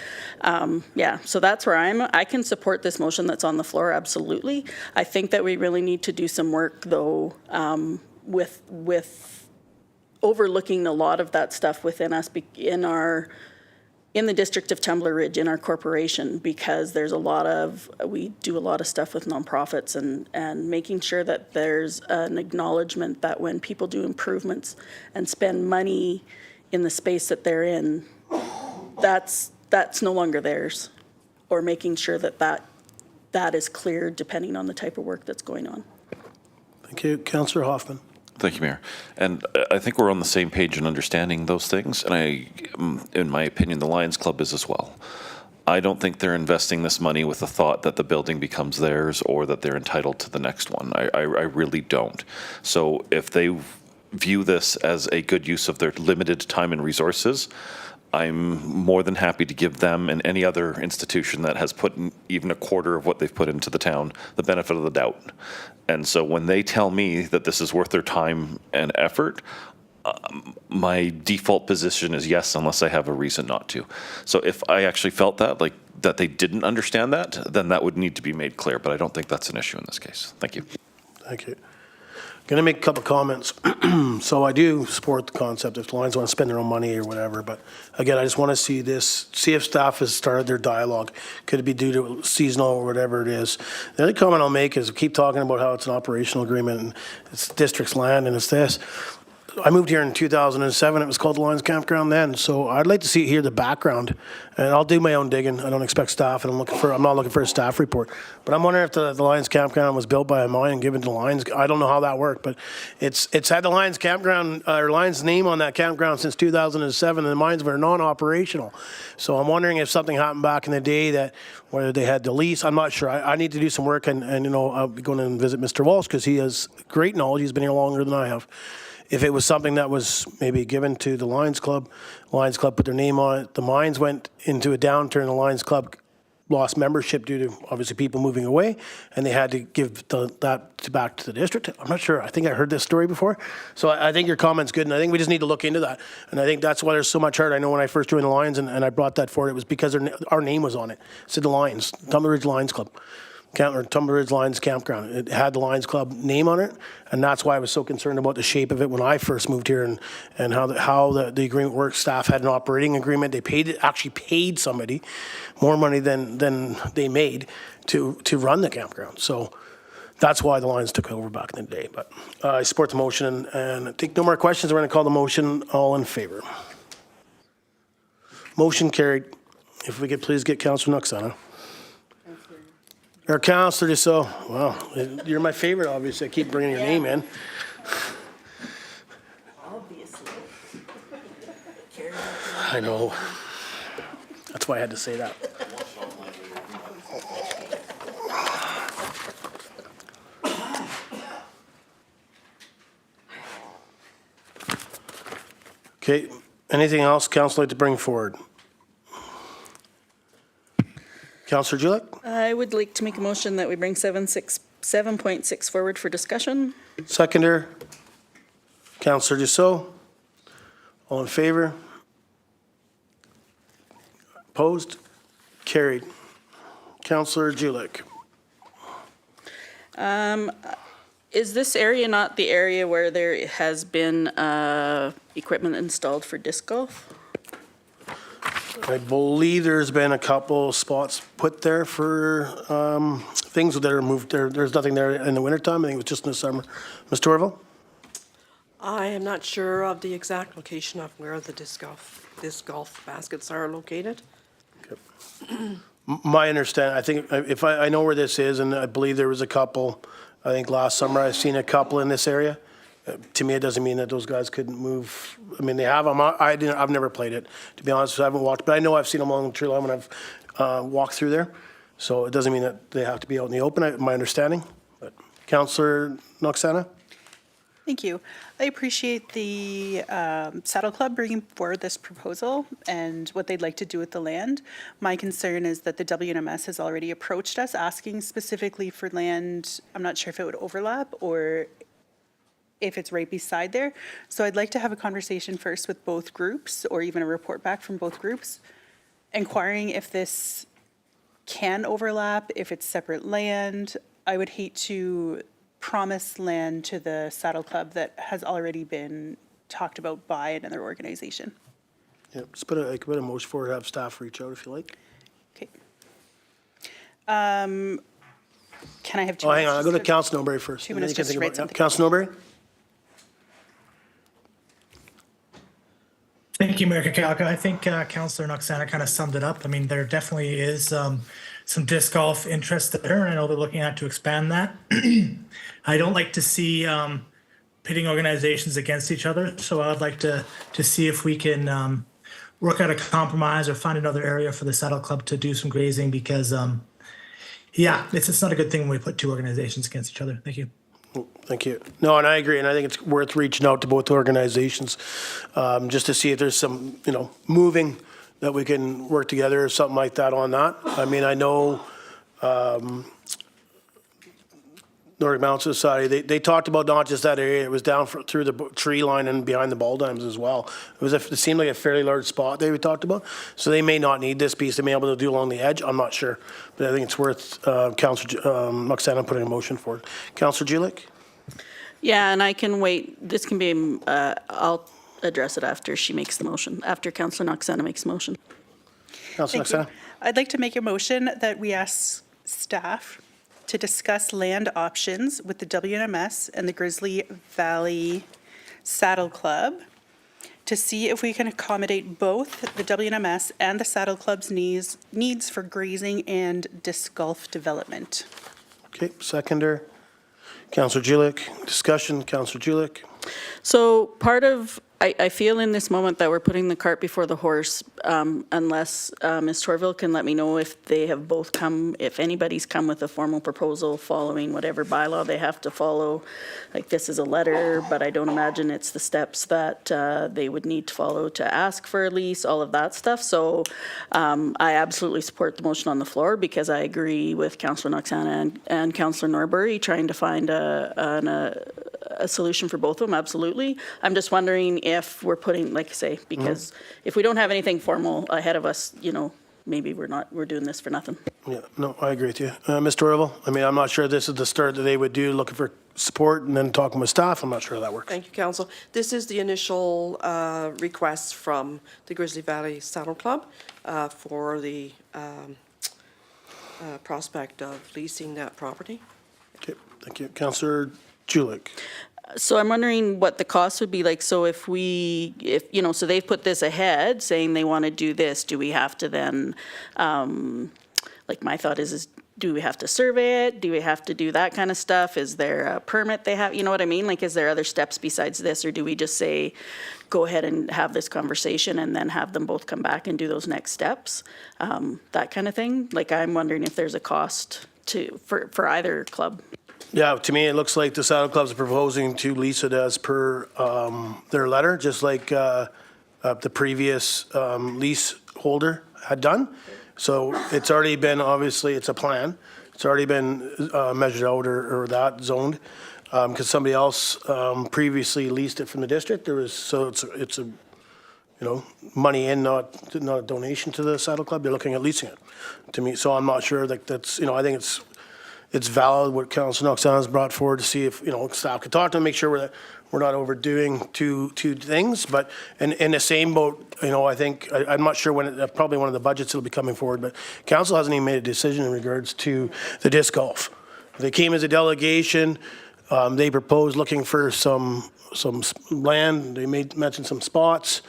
So that's where I can support this motion that's on the floor. Absolutely. I think that we really need to do some work though, with overlooking a lot of that stuff within us in the District of Tumbler Ridge, in our corporation, because we do a lot of stuff with nonprofits and making sure that there's an acknowledgement that when people do improvements and spend money in the space that they're in, that's no longer theirs, or making sure that is cleared depending on the type of work that's going on. Thank you. Councillor Hoffman? Thank you, Mayor. And I think we're on the same page in understanding those things. And in my opinion, the Lions Club is as well. I don't think they're investing this money with the thought that the building becomes theirs or that they're entitled to the next one. I really don't. So if they view this as a good use of their limited time and resources, I'm more than happy to give them and any other institution that has put in even a quarter of what they've put into the town the benefit of the doubt. And so when they tell me that this is worth their time and effort, my default position is yes, unless I have a reason not to. So if I actually felt that they didn't understand that, then that would need to be made clear. But I don't think that's an issue in this case. Thank you. Thank you. Going to make a couple comments. So I do support the concept if the Lions want to spend their own money or whatever, but again, I just want to see if staff has started their dialogue. Could it be due to seasonal or whatever it is? The other comment I'll make is we keep talking about how it's an operational agreement and it's district's land and it's this. I moved here in 2007. It was called the Lions Campground then. So I'd like to hear the background, and I'll do my own digging. I don't expect staff, and I'm not looking for a staff report. But I'm wondering if the Lions Campground was built by a mine and given to the Lions. I don't know how that worked, but it's had the Lions Campground or Lions name on that campground since 2007, and the mines were non-operational. So I'm wondering if something happened back in the day that whether they had the lease. I'm not sure. I need to do some work, and I'll be going and visit Mr. Walsh because he has great knowledge. He's been here longer than I have. if it was something that was maybe given to the Lions Club put their name on it, the Mines went into a downturn, the Lions Club lost membership due to obviously people moving away, and they had to give that back to the district. I'm not sure. I think I heard this story before. So I think your comment's good, and I think we just need to look into that. And I think that's why there's so much hurt. I know when I first joined the Lions and I brought that forward, it was because our name was on it. It said the Lions, Tumbler Ridge Lions Club. Or Tumbler Ridge Lions Campground. It had the Lions Club name on it, and that's why I was so concerned about the shape of it when I first moved here and how the agreement works. Staff had an operating agreement. They actually paid somebody more money than they made to run the campground. So that's why the Lions took over back in the day. But I support the motion, and I think no more questions. We're going to call the motion. All in favor? Motion carried. If we could please get Councillor Noxana. Or Councillor Dussault. Well, you're my favorite, obviously. I keep bringing your name in. Obviously. I know. That's why I had to say that. Okay, anything else Council like to bring forward? Councillor Julik? I would like to make a motion that we bring 7.6 forward for discussion. Seconder? Councillor Dussault? All in favor? Opposed? Carried. Councillor Julik? Is this area not the area where there has been equipment installed for disc golf? I believe there's been a couple spots put there for things that are moved there. There's nothing there in the wintertime. I think it was just in the summer. Ms. Torval? I am not sure of the exact location of where the disc golf baskets are located. My understanding, I think, if I know where this is, and I believe there was a couple, I think last summer I've seen a couple in this area. To me, it doesn't mean that those guys couldn't move. I mean, they have them. I've never played it, to be honest. I haven't walked, but I know I've seen them along the tree line when I've walked through there. So it doesn't mean that they have to be out in the open, my understanding. But Councillor Noxana? Thank you. I appreciate the Saddle Club bringing forward this proposal and what they'd like to do with the land. My concern is that the WNMS has already approached us asking specifically for land. I'm not sure if it would overlap or if it's right beside there. So I'd like to have a conversation first with both groups, or even a report back from both groups, inquiring if this can overlap, if it's separate land. I would hate to promise land to the Saddle Club that has already been talked about by another organization. Yeah, just I could put a motion forward, have staff reach out if you like. Okay. Can I have 2 minutes? Oh, hang on, I'll go to just Councillor Norbury first. 2 minutes just to write something. Councillor Norbury? Thank you, Mayor Kakalka. I think Councillor Noxana kind of summed it up. I mean, there definitely is some disc golf interest there, and I know they're looking at to expand that. I don't like to see pitting organizations against each other, so I would like to see if we can work out a compromise or find another area for the Saddle Club to do some grazing, because, yeah, it's not a good thing when we put two organizations against each other. Thank you. Thank you. No, and I agree, and I think it's worth reaching out to both organizations just to see if there's some, moving that we can work together or something like that on that. I mean, I know Nordic Mountain Society, they talked about not just that area, it was down through the tree line and behind the ball diamonds as well. It seemed like a fairly large spot they talked about. So they may not need this piece, they may be able to do along the edge, I'm not sure. But I think it's worth Councillor Moxana putting a motion forward. Councillor Julik? Yeah, and I can wait. This can be, I'll address it after she makes the motion, after Councillor Noxana makes the motion. Councillor Thank Noxana? you. I'd like to make a motion that we ask staff to discuss land options with the WNMS and the Grizzly Valley Saddle Club to see if we can accommodate both the WNMS and the Saddle Club's needs for grazing and disc golf development. Okay, seconder. Councillor Julik. Discussion, Councillor Julik. So part of I feel in this moment that we're putting the cart before the horse, unless Ms. Torville can let me know if they have both come, if anybody's come with a formal proposal following whatever bylaw they have to follow. Like, this is a letter, but I don't imagine it's the steps that they would need to follow to ask for a lease, all of that stuff. So I absolutely support the motion on the floor, because I agree with Councillor Noxana and Councillor Norbury trying to find a solution for both of them, absolutely. I'm just wondering if we're putting, like I say, because if we don't have anything formal ahead of us, you know, maybe we're doing this for nothing. Yeah, no, I agree with you. Mr. Orville, I mean, I'm not sure this is the start that they would do, looking for support and then talking with staff. I'm not sure how that works. Thank you, Council. This is the initial request from the Grizzly Valley Saddle Club for the prospect of leasing that property. Okay, thank you. Councillor Julik. So I'm wondering what the cost would be like. So if you know, so they've put this ahead saying they want to do this, do we have to then, like, my thought is do we have to survey it? Do we have to do that kind of stuff? Is there a permit they have? You know what I mean? Like, is there other steps besides this, or do we just say, go ahead and have this conversation and then have them both come back and do those next steps? That kind of thing. Like, I'm wondering if there's a cost for either club. Yeah, to me, it looks like the Saddle Club's proposing to lease it as per their letter, just like the previous lease holder had done. So it's already been, obviously, it's a plan. It's already been measured out or that zoned, because somebody else previously leased it from the district. So it's a, you know, money in, not a donation to the Saddle Club. They're looking at leasing it to me. So I'm not sure that that's, you know, I think it's valid what Councilor Noxana has brought forward to see if, you know, staff could talk to them, make sure we're not overdoing two things. But in the same boat, you know, I think, I'm not sure when, probably one of the budgets that'll be coming forward, but council hasn't even made a decision in regards to the disc golf. They came as a delegation. They proposed looking for some land. They mentioned some spots.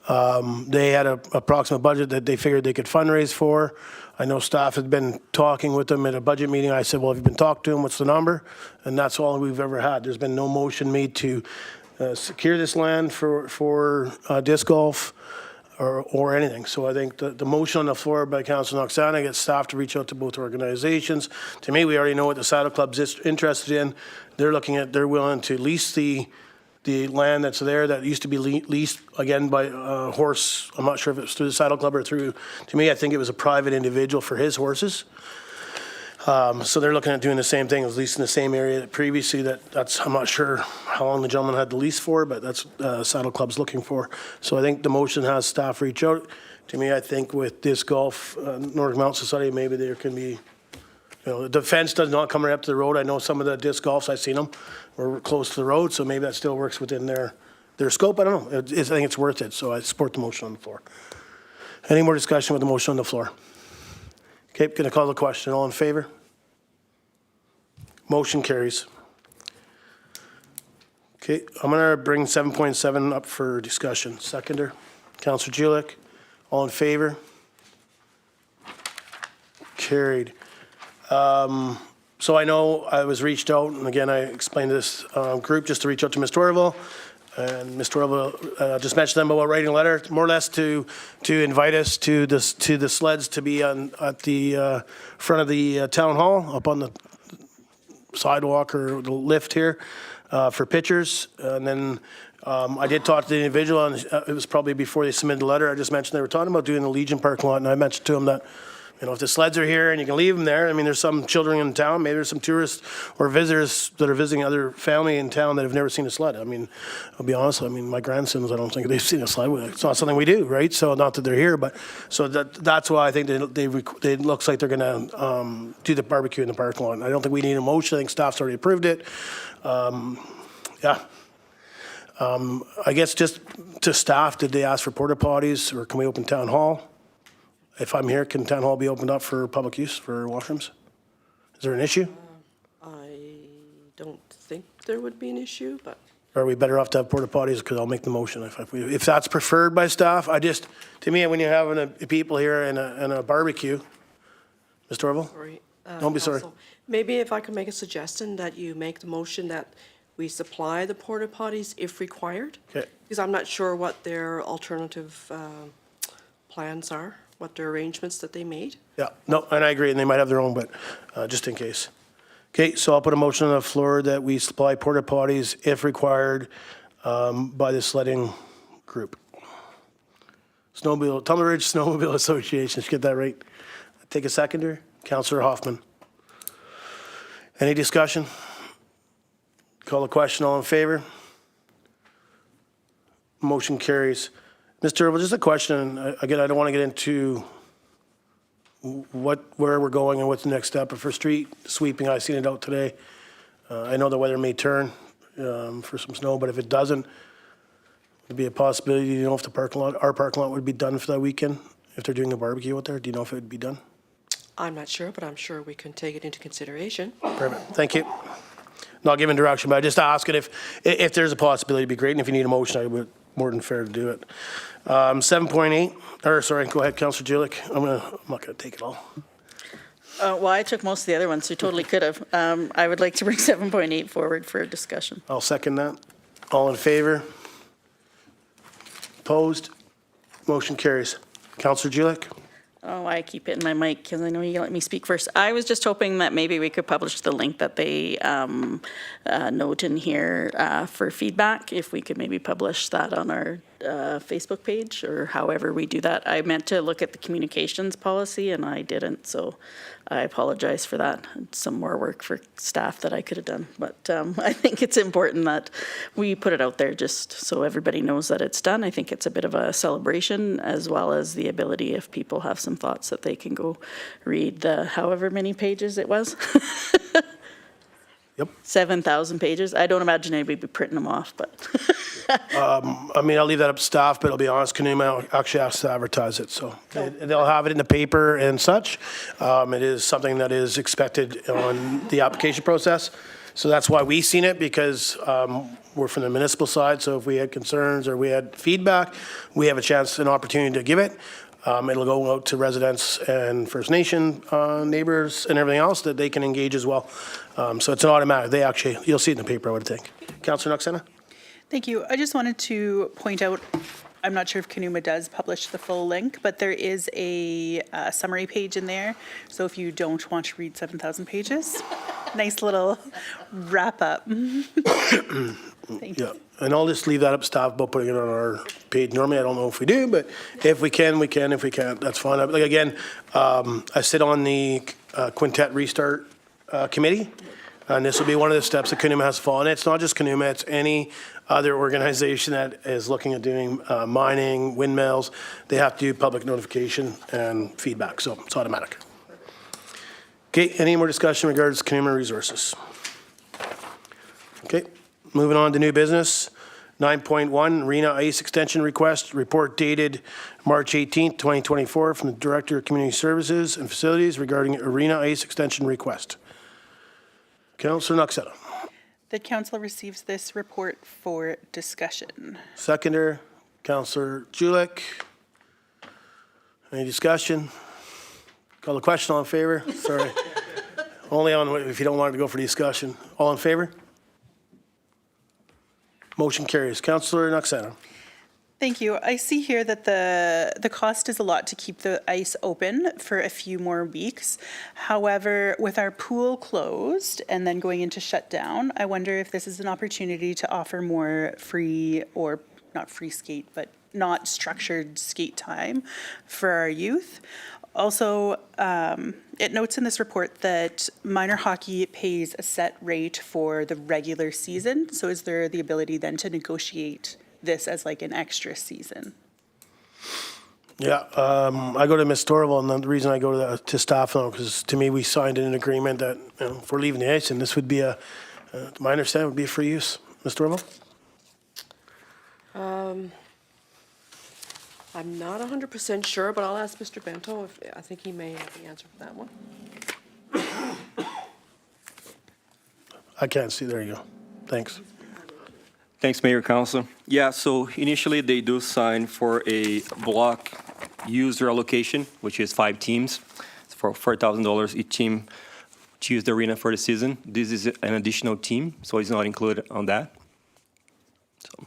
They had a approximate budget that they figured they could fundraise for. I know staff had been talking with them at a budget meeting. I said, well, have you been talking to them? What's the number? And that's all we've ever had. There's been no motion made to secure this land for disc golf or anything. So I think the motion on the floor by Councilor Noxana gets staff to reach out to both organizations. To me, we already know what the Saddle Club's interested in. They're willing to lease the land that's there that used to be leased, again, by a horse. I'm not sure if it's through the Saddle Club or through, to me, I think it was a private individual for his horses. So they're looking at doing the same thing, as leasing the same area that previously that's, I'm not sure how long the gentleman had the lease for, but that's Saddle Club's looking for. So I think the motion has staff reach out. To me, I think with disc golf, Nordic Mountain Society, maybe there can be, you know, the fence does not come right up to the road. I know some of the disc golfs, I've seen them, we're close to the road, so maybe that still works within their scope. I don't know. I think it's worth it, so I support the motion on the floor. Any more discussion with the motion on the floor? Okay, going to call the question. All in favor? Motion carries. Okay, I'm going to bring 7.7 up for discussion. Seconder, Councillor Julik. All in favor? Carried. So I know I was reached out, and again, I explained to this group just to reach out to Ms. Torville. And Ms. Torville just mentioned them about writing a letter, more or less to invite us to the sleds to be at the front of the town hall, up on the sidewalk or the lift here for pictures. And then I did talk to the individual, and it was probably before they submitted the letter. I just mentioned they were talking about doing the Legion parking lot, and I mentioned to them that, you know, if the sleds are here and you can leave them there, I mean, there's some children in town, maybe there's some tourists or visitors that are visiting other family in town that have never seen a sled. I mean, I'll be honest, I mean, my grandsons, I don't think they've seen a sled. It's not something we do, right? So not that they're here, but so that's why I think it looks like they're going to do the barbecue in the parking lot. I don't think we need a motion. I think staff's already approved it. Yeah. I guess just to staff, did they ask for porta potties, or can we open town hall? If I'm here, can town hall be opened up for public use for washrooms? Is there an issue? I don't think there would be an issue, but. Are we better off to have porta potties? Because I'll make the motion if that's preferred by staff. To me, when you're having people here and a barbecue, Mr. Orville? Sorry. Don't be sorry. Maybe if I could make a suggestion that you make the motion that we supply the porta potties if required. Okay. Because I'm not sure what their alternative plans are, what their arrangements that they made. Yeah, no, and I agree, and they might have their own, but just in case. Okay, so I'll put a motion on the floor that we supply porta potties if required by the sledding group. Tumbler Ridge Snowmobile Association, did you get that right? Take a seconder. Councillor Hoffman. Any discussion? Call the question, all in favor? Motion carries. Mr. Irwin, just a question, again, I don't want to get into where we're going and what's the next step, but for street sweeping, I seen it out today. I know the weather may turn for some snow, but if it doesn't, there'd be a possibility, you know, if the parking lot, our parking lot would be done for that weekend, if they're doing a barbecue out there, do you know if it would be done? I'm not sure, but I'm sure we can take it into consideration. Perfect, thank you. Not giving direction, but I just asking if there's a possibility, it'd be great, and if you need a motion, I would, more than fair to do it. 7.8, or sorry, go ahead, Councillor Julik. I'm not gonna take it all. Well, I took most of the other ones, so totally could have. I would like to bring 7.8 forward for discussion. I'll second that. All in favor? Opposed? Motion carries. Councillor Julik? Oh, I keep hitting my mic because I know you let me speak first. I was just hoping that maybe we could publish the link that they note in here for feedback. If we could maybe publish that on our Facebook page or however we do that. I meant to look at the communications policy and I didn't, so I apologize for that. It's some more work for staff that I could have done. But I think it's important that we put it out there just so everybody knows that it's done. I think it's a bit of a celebration as well as the ability if people have some thoughts that they can go read the however many pages it was. Yep. 7,000 pages. I don't imagine anybody would be printing them off, but. I mean, I'll leave that up to staff, but I'll be honest, Canuma actually has to advertise it, so they'll have it in the paper and such. It is something that is expected on the application process. So that's why we seen it, because we're from the municipal side, so if we had concerns or we had feedback, we have a chance, an opportunity to give it. It'll go out to residents and First Nation neighbors and everything else that they can engage as well. So it's an automatic. They actually, you'll see it in the paper, I would think. Councillor Knoxena? Thank you. I just wanted to point out, I'm not sure if Canuma does publish the full link, but there is a summary page in there. So if you don't want to read 7,000 pages, nice little wrap up. Thank you. Yeah, and I'll just leave that up to staff about putting it on our page. Normally, I don't know if we do, but if we can, we can. If we can't, that's fine. Like again, I sit on the Quintet Restart Committee, and this will be one of the steps that Canuma has to follow. And it's not just Canuma, it's any other organization that is looking at doing mining, windmills. They have to do public notification and feedback, so it's automatic. Okay, any more discussion in regards to Canuma Resources? Okay. Moving on to new business, 9.1, Arena Ice Extension Request, report dated March 18th, 2024, from the Director of Community Services and Facilities regarding Arena Ice Extension Request. Councillor Knoxena. The council receives this report for discussion. Seconder, Councillor Julik. Any discussion? Call the question, all in favor? Sorry. Only on if you don't want to go for discussion. All in favor? Motion carries. Councillor Knoxena. Thank you. I see here that the cost is a lot to keep the ice open for a few more weeks. However, with our pool closed and then going into shutdown, I wonder if this is an opportunity to offer more free, or not free skate, but not structured skate time for our youth. Also, it notes in this report that minor hockey pays a set rate for the regular season. So is there the ability then to negotiate this as like an extra season? Yeah, I go to Ms. Torval, and the reason I go to staff now, because to me, we signed an agreement that, you know, if we're leaving the ice, and this would be my understanding would be a free use. Ms. Torval? I'm not 100% sure, but I'll ask Mr. Bento if I think he may have the answer for that one. I can't see. There you go. Thanks. Thanks, Mayor, Council. Yeah, so initially they do sign for a block user allocation, which is 5 teams. It's for $4,000 each team. to use the arena for the season. This is an additional team, so it's not included on that. So,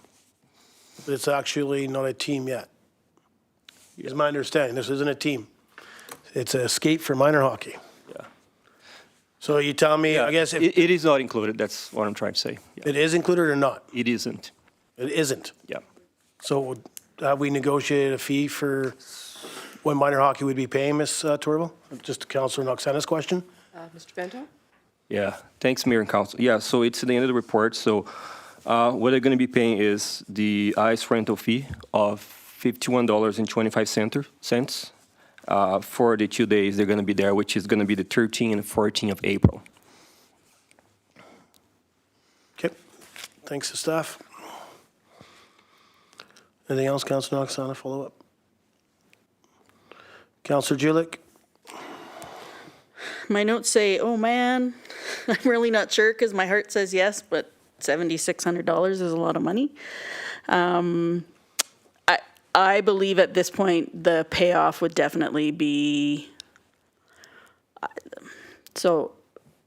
It's actually not a team yet. Is my understanding. This isn't a team. It's a skate for minor hockey. yeah. So you tell me, I guess if It is not included, that's what I'm trying to say. Yeah. it is included or not? It isn't, It isn't. yeah. So have we negotiated a fee for when minor hockey would be paying, Ms. Torval? Just to Councillor Noxana's question. Mr. Bento? Yeah, thanks, Mayor and Council. Yeah, so it's at the end of the report. So what they're going to be paying is the ice rental fee of $51.25 for the 2 days they're going to be there, which is going to be the 13th and 14th of April. Okay. Thanks to staff. Anything else, Councillor Noxana, follow up? Councillor Julik? My notes say, oh man, I'm really not sure because my heart says yes, but $7,600 is a lot of money. I believe at this point the payoff would definitely be. So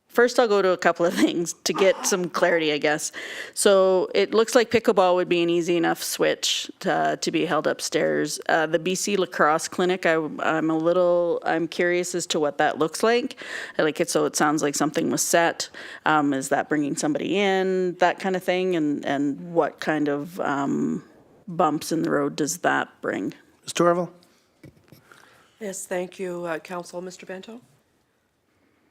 first I'll go to a couple of things to get some clarity, I guess. So it looks like pickleball would be an easy enough switch to be held upstairs. The BC Lacrosse Clinic, I'm curious as to what that looks like. So it sounds like something was set. Is that bringing somebody in, that kind of thing? And what kind of bumps in the road does that bring? Ms. Torval? Yes, thank you, Council. Mr. Bento?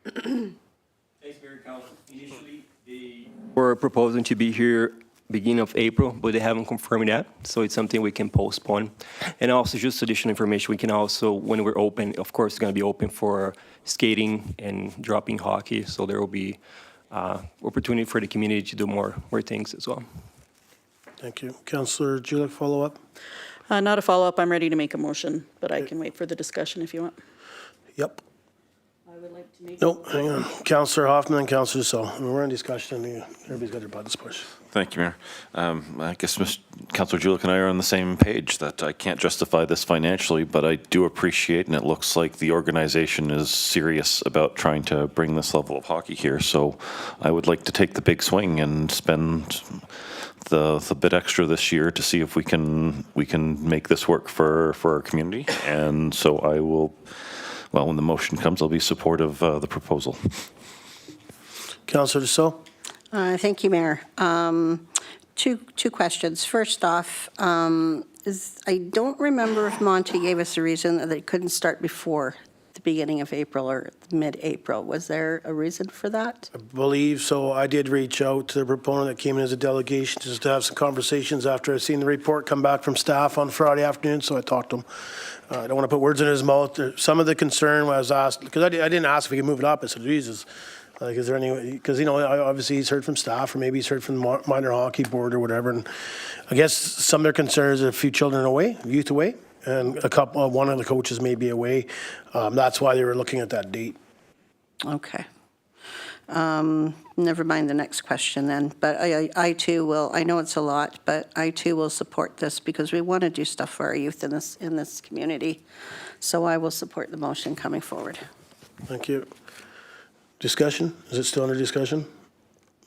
Thanks, Mayor and Council. Initially, they were proposing to be here beginning of April, but they haven't confirmed that, so it's something we can postpone. And also, just additional information, we can also, when we're open, of course, it's going to be open for skating and dropping hockey, so there will be opportunity for the community to do more things as well. Thank you. Councillor Julik, follow up? Not a follow-up. I'm ready to make a motion, but I can wait for the discussion if you want. Yep. I would like to make. Nope, hang on. Councillor Hoffman and Councillor Saul. We're in discussion. Everybody's got their buttons pushed. Thank you, Mayor. I guess Councillor Julik and I are on the same page that I can't justify this financially, but I do appreciate, and it looks like the organization is serious about trying to bring this level of hockey here. So I would like to take the big swing and spend the bit extra this year to see if we can make this work for our community. And so I will, well, when the motion comes, I'll be supportive of the proposal. Councillor Saul? Thank you, Mayor. Two questions. First off, I don't remember if Monty gave us a reason that it couldn't start before the beginning of April or mid-April. Was there a reason for that? I believe so. I did reach out to the proponent that came in as a delegation just to have some conversations after I seen the report come back from staff on Friday afternoon, so I talked to him. I don't want to put words in his mouth. Some of the concern was asked, because I didn't ask if he could move it up. I said, Jesus, like, is there any, because, you know, obviously he's heard from staff or maybe he's heard from the minor hockey board or whatever. And I guess some of their concerns are a few children away, youth away, and one of the coaches may be away. That's why they were looking at that date. Okay. Never mind the next question then. But I too will, I know it's a lot, but I too will support this because we want to do stuff for our youth in this community. So I will support the motion coming forward. Thank you. Discussion? Is it still under discussion?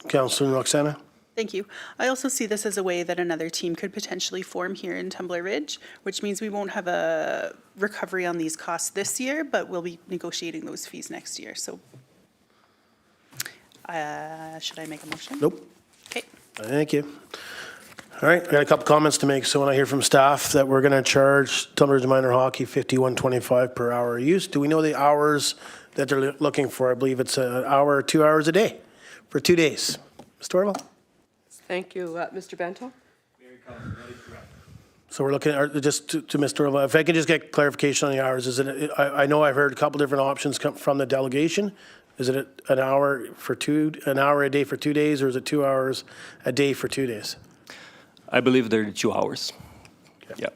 Councillor Roxana? Thank you. I also see this as a way that another team could potentially form here in Tumbler Ridge, which means we won't have a recovery on these costs this year, but we'll be negotiating those fees next year. So should I make a motion? Nope. Okay. Thank you. All right, I got a couple comments to make. So when I hear from staff that we're going to charge Tumbler Ridge Minor Hockey $51.25 per hour use, do we know the hours that they're looking for? I believe it's an hour or 2 hours a day for 2 days. Ms. Torval? Thank you, Mr. Bento. So we're looking at, just to Ms. Torval, if I can just get clarification on the hours, is it, I know I've heard a couple different options come from the delegation. Is it an hour a day for 2 days, or is it 2 hours a day for 2 days? I believe they're 2 hours. Okay. Yeah.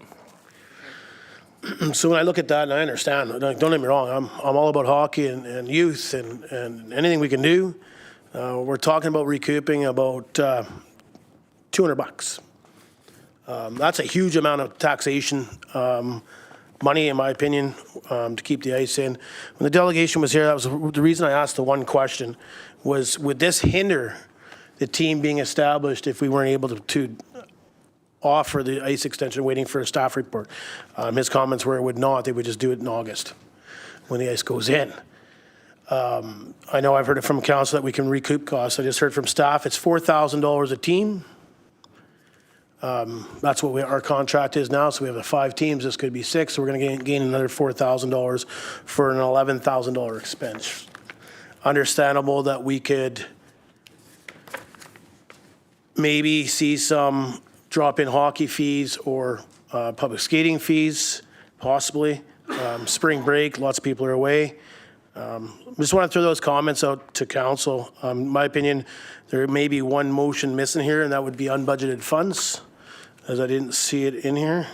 So when I look at that, and I understand, don't get me wrong, I'm all about hockey and youth and anything we can do. We're talking about recouping about $200. That's a huge amount of taxation money, in my opinion, to keep the ice in. When the delegation was here, that was the reason I asked the one question, was would this hinder the team being established if we weren't able to offer the ice extension waiting for a staff report? His comments were it would not. They would just do it in August when the ice goes in. I know I've heard it from council that we can recoup costs. I just heard from staff it's $4,000 a team. That's what our contract is now. So we have the 5 teams. This could be 6. So we're going to gain another $4,000 for an $11,000 expense. Understandable that we could maybe see some drop in hockey fees or public skating fees, possibly. Spring break, lots of people are away. Just want to throw those comments out to council. In my opinion, there may be one motion missing here, and that would be unbudgeted funds, as I didn't see it in here.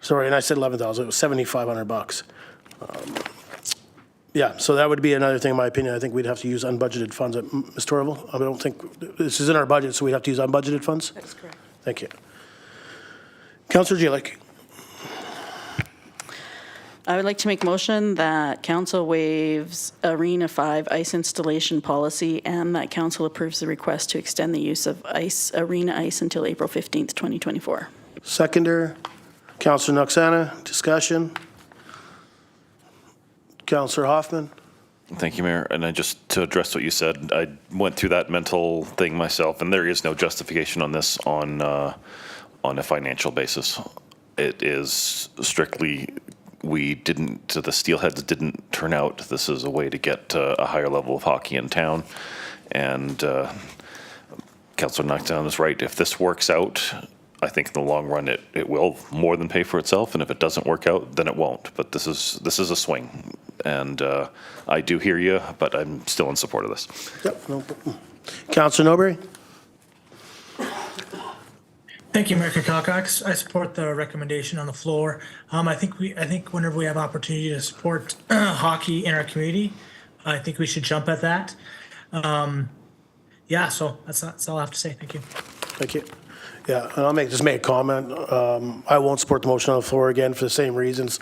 Sorry, and I said 11,000. It was $7,500. Yeah, so that would be another thing, in my opinion. I think we'd have to use unbudgeted funds. Ms. Torval, I don't think this is in our budget, so we'd have to use unbudgeted funds? That's correct. Thank you. Councillor Jelic. I would like to make a motion that council waives Arena 5 ice installation policy and that council approves the request to extend the use of arena ice until April 15th, 2024. Seconder, Councillor Noxana, discussion. Councillor Hoffman. Thank you, Mayor. And I just, to address what you said, I went through that mental thing myself, and there is no justification on this on a financial basis. It is strictly, the steelheads didn't turn out. This is a way to get a higher level of hockey in town. And Councillor Noxana is right. If this works out, I think in the long run it will more than pay for itself, and if it doesn't work out, then it won't. But this is a swing, and I do hear you, but I'm still in support of this. Yep. No problem. Councillor Norbury. Thank you, Mayor Cox. I support the recommendation on the floor. I think whenever we have opportunity to support hockey in our community, I think we should jump at that. Yeah, so that's all I have to say. Thank you. Thank you. Yeah, and I'll just make a comment. I won't support the motion on the floor again for the same reasons.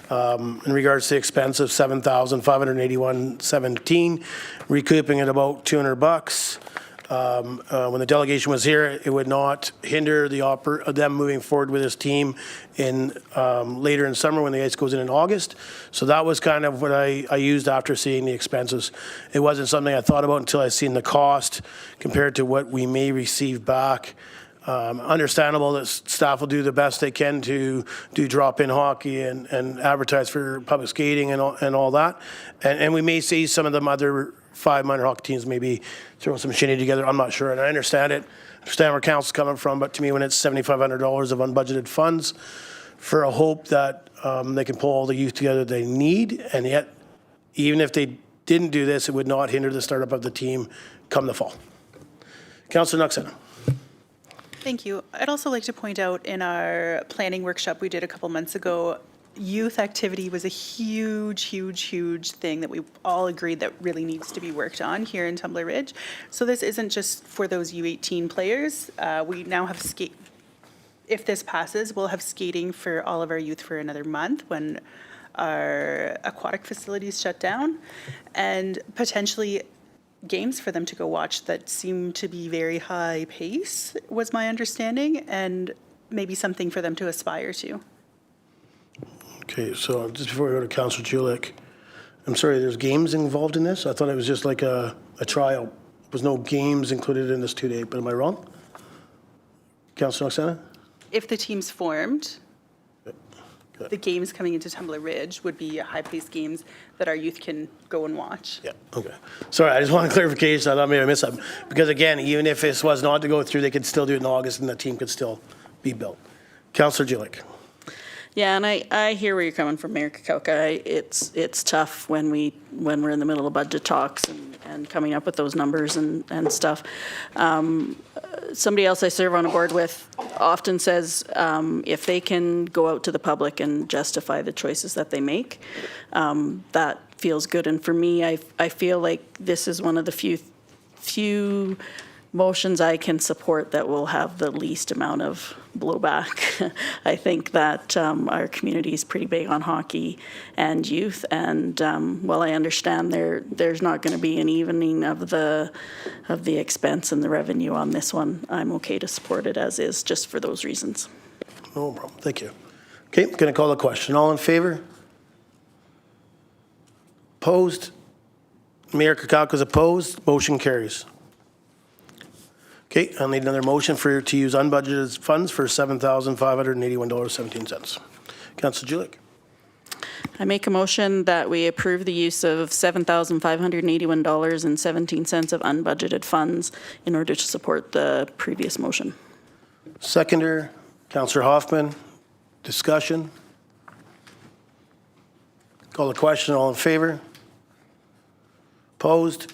In regards to the expense of $7,581.17, recouping at about $200. When the delegation was here, it would not hinder them moving forward with this team in later in summer when the ice goes in August. So that was kind of what I used after seeing the expenses. It wasn't something I thought about until I seen the cost compared to what we may receive back. Understandable that staff will do the best they can to do drop-in hockey and advertise for public skating and all that. And we may see some of them other 5 minor hockey teams maybe throw some shinny together. I'm not sure, and I understand it. I understand where council's coming from, but to me, when it's $7,500 of unbudgeted funds for a hope that they can pull all the youth together they need, and yet, even if they didn't do this, it would not hinder the startup of the team come the fall. Councillor Noxana. Thank you. I'd also like to point out in our planning workshop we did a couple months ago, youth activity was a huge thing that we all agreed that really needs to be worked on here in Tumbler Ridge. So this isn't just for those U18 players. We now have if this passes, we'll have skating for all of our youth for another month when our aquatic facilities shut down, and potentially games for them to go watch that seem to be very high pace, was my understanding, and maybe something for them to aspire to. Okay, so just before we go to Councillor Julik, I'm sorry, there's games involved in this? I thought it was just like a trial. There was no games included in this 2-day, but am I wrong? Councillor Noxana? If the team's formed, the games coming into Tumbler Ridge would be high-paced games that our youth can go and watch. Yeah, okay. Sorry, I just want clarification. I thought maybe I missed something. Because again, even if this was not to go through, they could still do it in August and the team could still be built. Councillor Julik. Yeah, and I hear where you're coming from, Mayor Kakauka. It's tough when we're in the middle of budget talks and coming up with those numbers and stuff. Somebody else I serve on a board with often says if they can go out to the public and justify the choices that they make, that feels good. And for me, I feel like this is one of the few motions I can support that will have the least amount of blowback. I think that our community is pretty big on hockey and youth, and while I understand there's not going to be an evening of the expense and the revenue on this one, I'm okay to support it as is, just for those reasons. No problem. Thank you. Okay, going to call the question. All in favor? Opposed? Mayor Kukalka is opposed. Motion carries. Okay, I'll need another motion to use unbudgeted funds for $7,581.17. Councillor Julik. I make a motion that we approve the use of $7,581.17 of unbudgeted funds in order to support the previous motion. Seconder, Councillor Hoffman. Discussion. Call the question. All in favor? Opposed?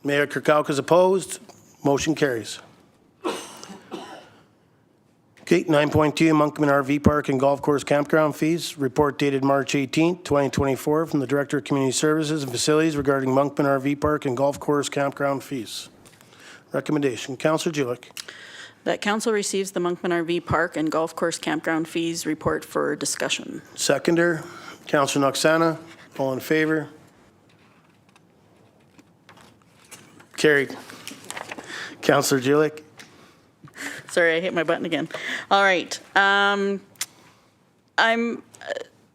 Mayor Kukalka is opposed. Motion carries. Okay, 9.2, Monkman RV Park and Golf Course Campground Fees. Report dated March 18, 2024 from the Director of Community Services and Facilities regarding Monkman RV Park and Golf Course Campground Fees. Recommendation. Councillor Julik. That council receives the Monkman RV Park and Golf Course Campground Fees report for discussion. Seconder, Councillor Noxana. All in favor? Carried. Councillor Julik. Sorry, I hit my button again. All right.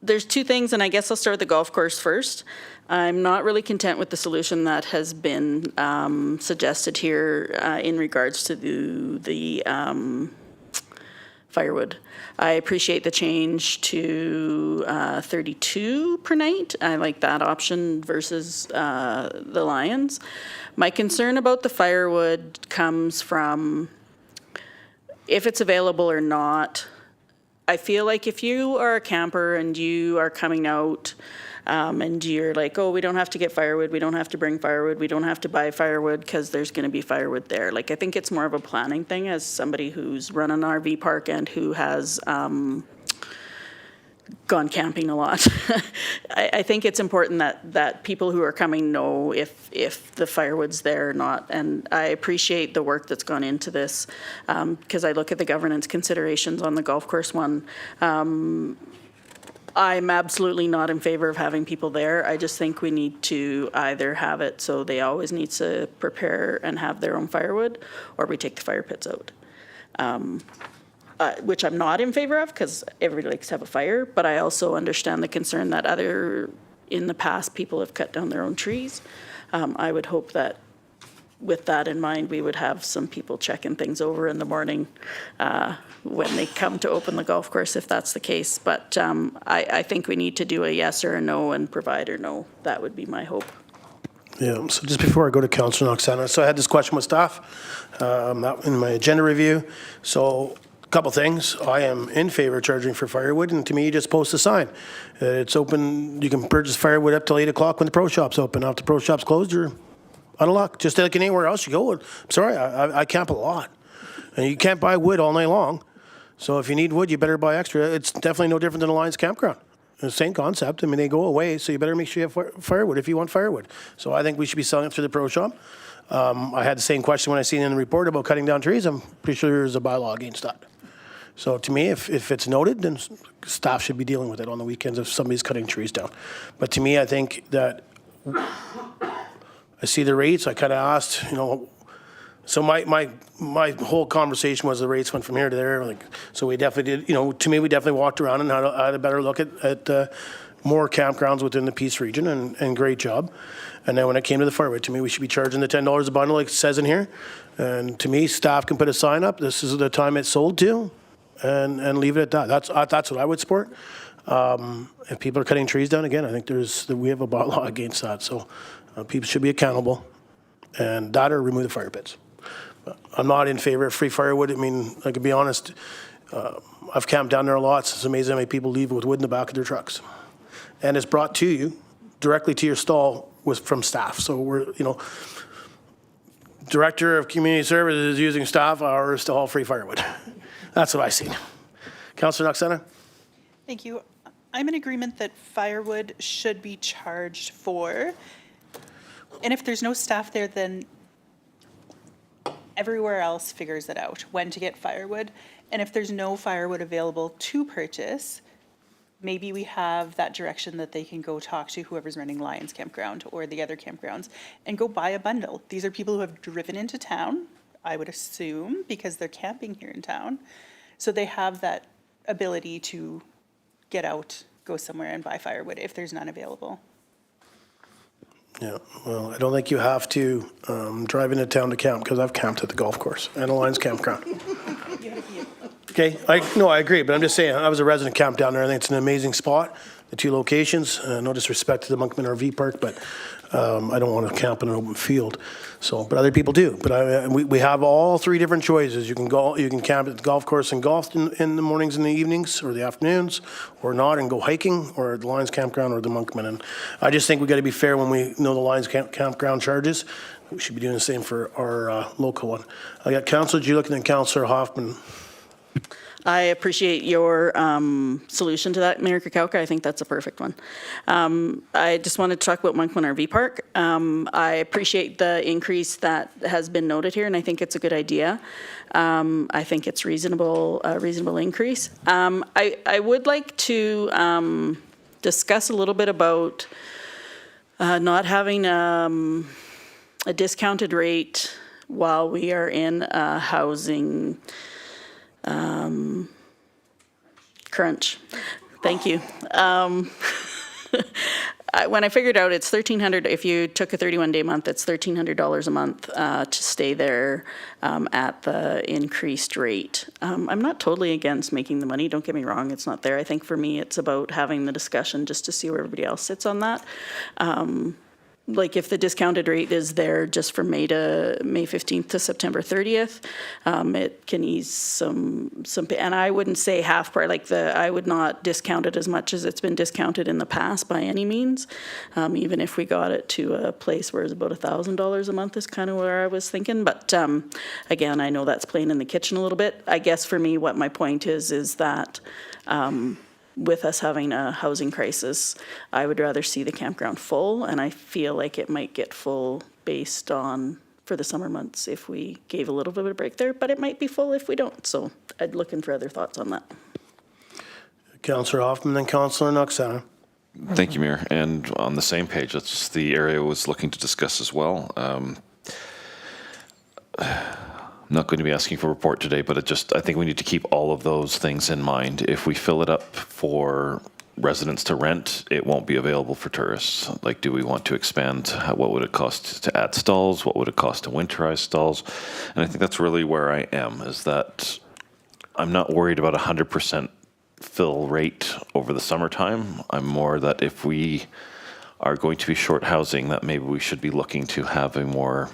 There's two things, and I guess I'll start with the golf course first. I'm not really content with the solution that has been suggested here in regards to the firewood. I appreciate the change to 32 per night. I like that option versus the Lions. My concern about the firewood comes from if it's available or not. I feel like if you are a camper and you are coming out and you're like, oh, we don't have to get firewood, we don't have to bring firewood, we don't have to buy firewood because there's going to be firewood there. Like, I think it's more of a planning thing as somebody who's run an RV park and who has gone camping a lot. I think it's important that people who are coming know if the firewood's there or not. And I appreciate the work that's gone into this because I look at the governance considerations on the golf course one. I'm absolutely not in favor of having people there. I just think we need to either have it so they always need to prepare and have their own firewood, or we take the fire pits out. Which I'm not in favor of because everybody likes to have a fire, but I also understand the concern that in the past, people have cut down their own trees. I would hope that with that in mind, we would have some people checking things over in the morning when they come to open the golf course, if that's the case. But I think we need to do a yes or a no and provide or no. That would be my hope. Yeah, so just before I go to Councillor Noxana, so I had this question with staff in my agenda review. So a couple things. I am in favor of charging for firewood, and to me, you just post a sign. It's open, you can purchase firewood up till 8 o'clock when the pro shop's open. After the pro shop's closed, you're out of luck. Just like anywhere else you go. I'm sorry, I camp a lot. And you can't buy wood all night long. So if you need wood, you better buy extra. It's definitely no different than a Lions campground. The same concept. I mean, they go away, so you better make sure you have firewood if you want firewood. So I think we should be selling it through the pro shop. I had the same question when I seen in the report about cutting down trees. I'm pretty sure there's a bylaw against that. So to me, if it's noted, then staff should be dealing with it on the weekends if somebody's cutting trees down. But to me, I think that I see the rates. I kind of asked, so my whole conversation was the rates went from here to there. Like, so we definitely did, to me, we definitely walked around and had a better look at more campgrounds within the Peace region, and great job. And then when it came to the firewood, to me, we should be charging the $10 a bundle like it says in here. And to me, staff can put a sign up. This is the time it's sold to, and leave it at that. That's what I would support. If people are cutting trees down, again, I think we have a bylaw against that. So people should be accountable, and that or remove the fire pits. I'm not in favor of free firewood. I mean, I can be honest, I've camped down there a lot. It's amazing how many people leave with wood in the back of their trucks. And it's brought to you, directly to your stall, from staff. So we're, Director of Community Services is using staff hours to haul free firewood. That's what I see. Councillor Noxana? Thank you. I'm in agreement that firewood should be charged for. And if there's no staff there, then everywhere else figures it out, when to get firewood. And if there's no firewood available to purchase, maybe we have that direction that they can go talk to whoever's running Lions Campground or the other campgrounds and go buy a bundle. These are people who have driven into town, I would assume, because they're camping here in town. So they have that ability to get out, go somewhere and buy firewood if there's none available. Yeah, well, I don't think you have to drive into town to camp, because I've camped at the golf course and a Lions campground. Okay, I agree, but I'm just saying, I was a resident camp down there. I think it's an amazing spot, the two locations. No disrespect to the Monkman RV Park, but I don't want to camp in an open field. So, but other people do. But we have all three different choices. You can camp at the golf course and golf in the mornings and the evenings or the afternoons, or not and go hiking, or at the Lions Campground or the Monkman. And I just think we got to be fair when we know the Lions Campground charges. We should be doing the same for our local one. I got Councillor Julik and then Councillor Hoffman. I appreciate your solution to that, Mayor Kakauka. I think that's a perfect one. I just wanted to talk about Monkman RV Park. I appreciate the increase that has been noted here, and I think it's a good idea. I think it's reasonable, a reasonable increase. I would like to discuss a little bit about not having a discounted rate while we are in a housing crunch. Thank you. When I figured out it's $1,300, if you took a 31-day month, it's $1,300 a month to stay there at the increased rate. I'm not totally against making the money, don't get me wrong, it's not there. I think for me it's about having the discussion just to see where everybody else sits on that. Like if the discounted rate is there just from May 15th to September 30th, it can ease some, and I wouldn't say half part, like I would not discount it as much as it's been discounted in the past by any means. Even if we got it to a place where it's about $1,000 a month is kind of where I was thinking. But again, I know that's playing in the kitchen a little bit. I guess for me, what my point is that with us having a housing crisis, I would rather see the campground full, and I feel like it might get full based on for the summer months if we gave a little bit of a break there, but it might be full if we don't. So I'd looking for other thoughts on that. Councillor Hoffman, then Councillor Knoxana. Thank you, Mayor. And on the same page, that's the area I was looking to discuss as well. I'm not going to be asking for a report today, but I think we need to keep all of those things in mind. If we fill it up for residents to rent, it won't be available for tourists. Like, do we want to expand? What would it cost to add stalls? What would it cost to winterize stalls? And I think that's really where I am, is that I'm not worried about 100% fill rate over the summertime. I'm more that if we are going to be short housing, that maybe we should be looking to have a more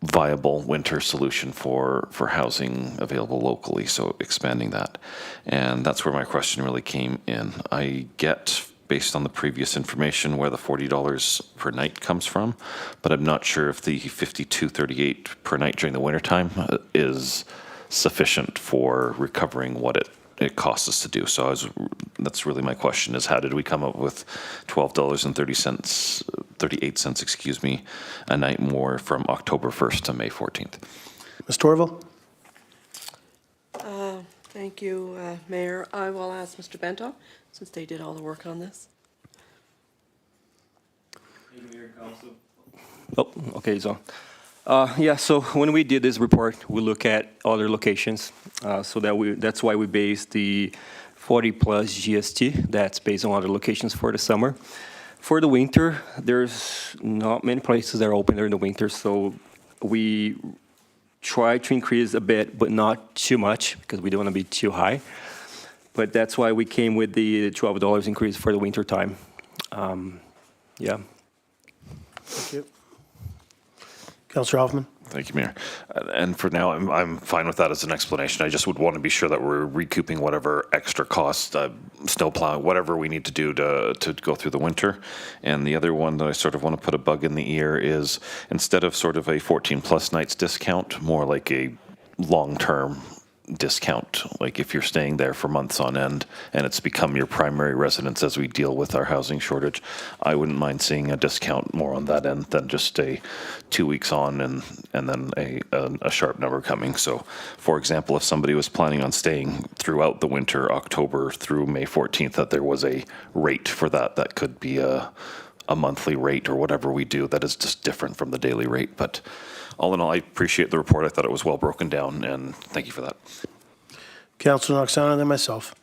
viable winter solution for housing available locally, so expanding that. And that's where my question really came in. I get, based on the previous information, where the $40 per night comes from, but I'm not sure if the $52.38 per night during the wintertime is sufficient for recovering what it costs us to do. So that's really my question, is how did we come up with $12.38, excuse me, a night more from October 1st to May 14th? Ms. Torval? Thank you, Mayor. I will ask Mr. Bento, since they did all the work on this. Thank you, Mayor, Council. Oh, okay, so. Yeah, so when we did this report, we look at other locations. So that's why we based the 40 plus GST. That's based on other locations for the summer. For the winter, there's not many places that are open during the winter, so we try to increase a bit, but not too much, because we don't want to be too high. But that's why we came with the $12 increase for the winter time. Yeah. Thank you. Councillor Hoffman? Thank you, Mayor. And for now, I'm fine with that as an explanation. I just would want to be sure that we're recouping whatever extra costs, snow plowing, whatever we need to do to go through the winter. And the other one that I sort of want to put a bug in the ear is, instead of sort of a 14 plus nights discount, more like a long-term discount. Like if you're staying there for months on end and it's become your primary residence as we deal with our housing shortage, I wouldn't mind seeing a discount more on that end than just stay 2 weeks on and then a sharp number coming. So, for example, if somebody was planning on staying throughout the winter, October through May 14th, that there was a rate for that, that could be a monthly rate or whatever we do that is just different from the daily rate. But all in all, I appreciate the report. I thought it was well broken down, and thank you for that. Councillor Oksana, then myself.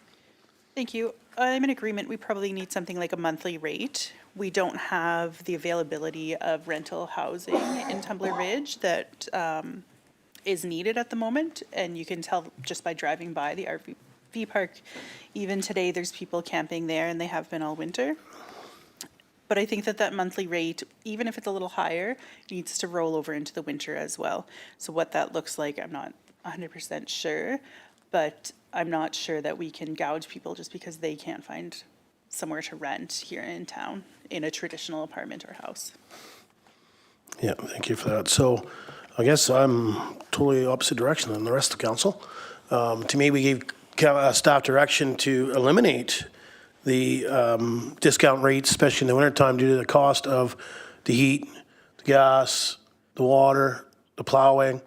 Thank you. I'm in agreement. We probably need something like a monthly rate. We don't have the availability of rental housing in Tumbler Ridge that is needed at the moment. And you can tell just by driving by the RV park. Even today, there's people camping there, and they have been all winter. But I think that that monthly rate, even if it's a little higher, needs to roll over into the winter as well. So what that looks like, I'm not 100% sure, but I'm not sure that we can gouge people just because they can't find somewhere to rent here in town in a traditional apartment or house. Yeah, thank you for that. So I guess I'm totally opposite direction than the rest of the council. To me, we gave staff direction to eliminate the discount rates, especially in the wintertime, due to the cost of the heat, the gas, the water, the plowing.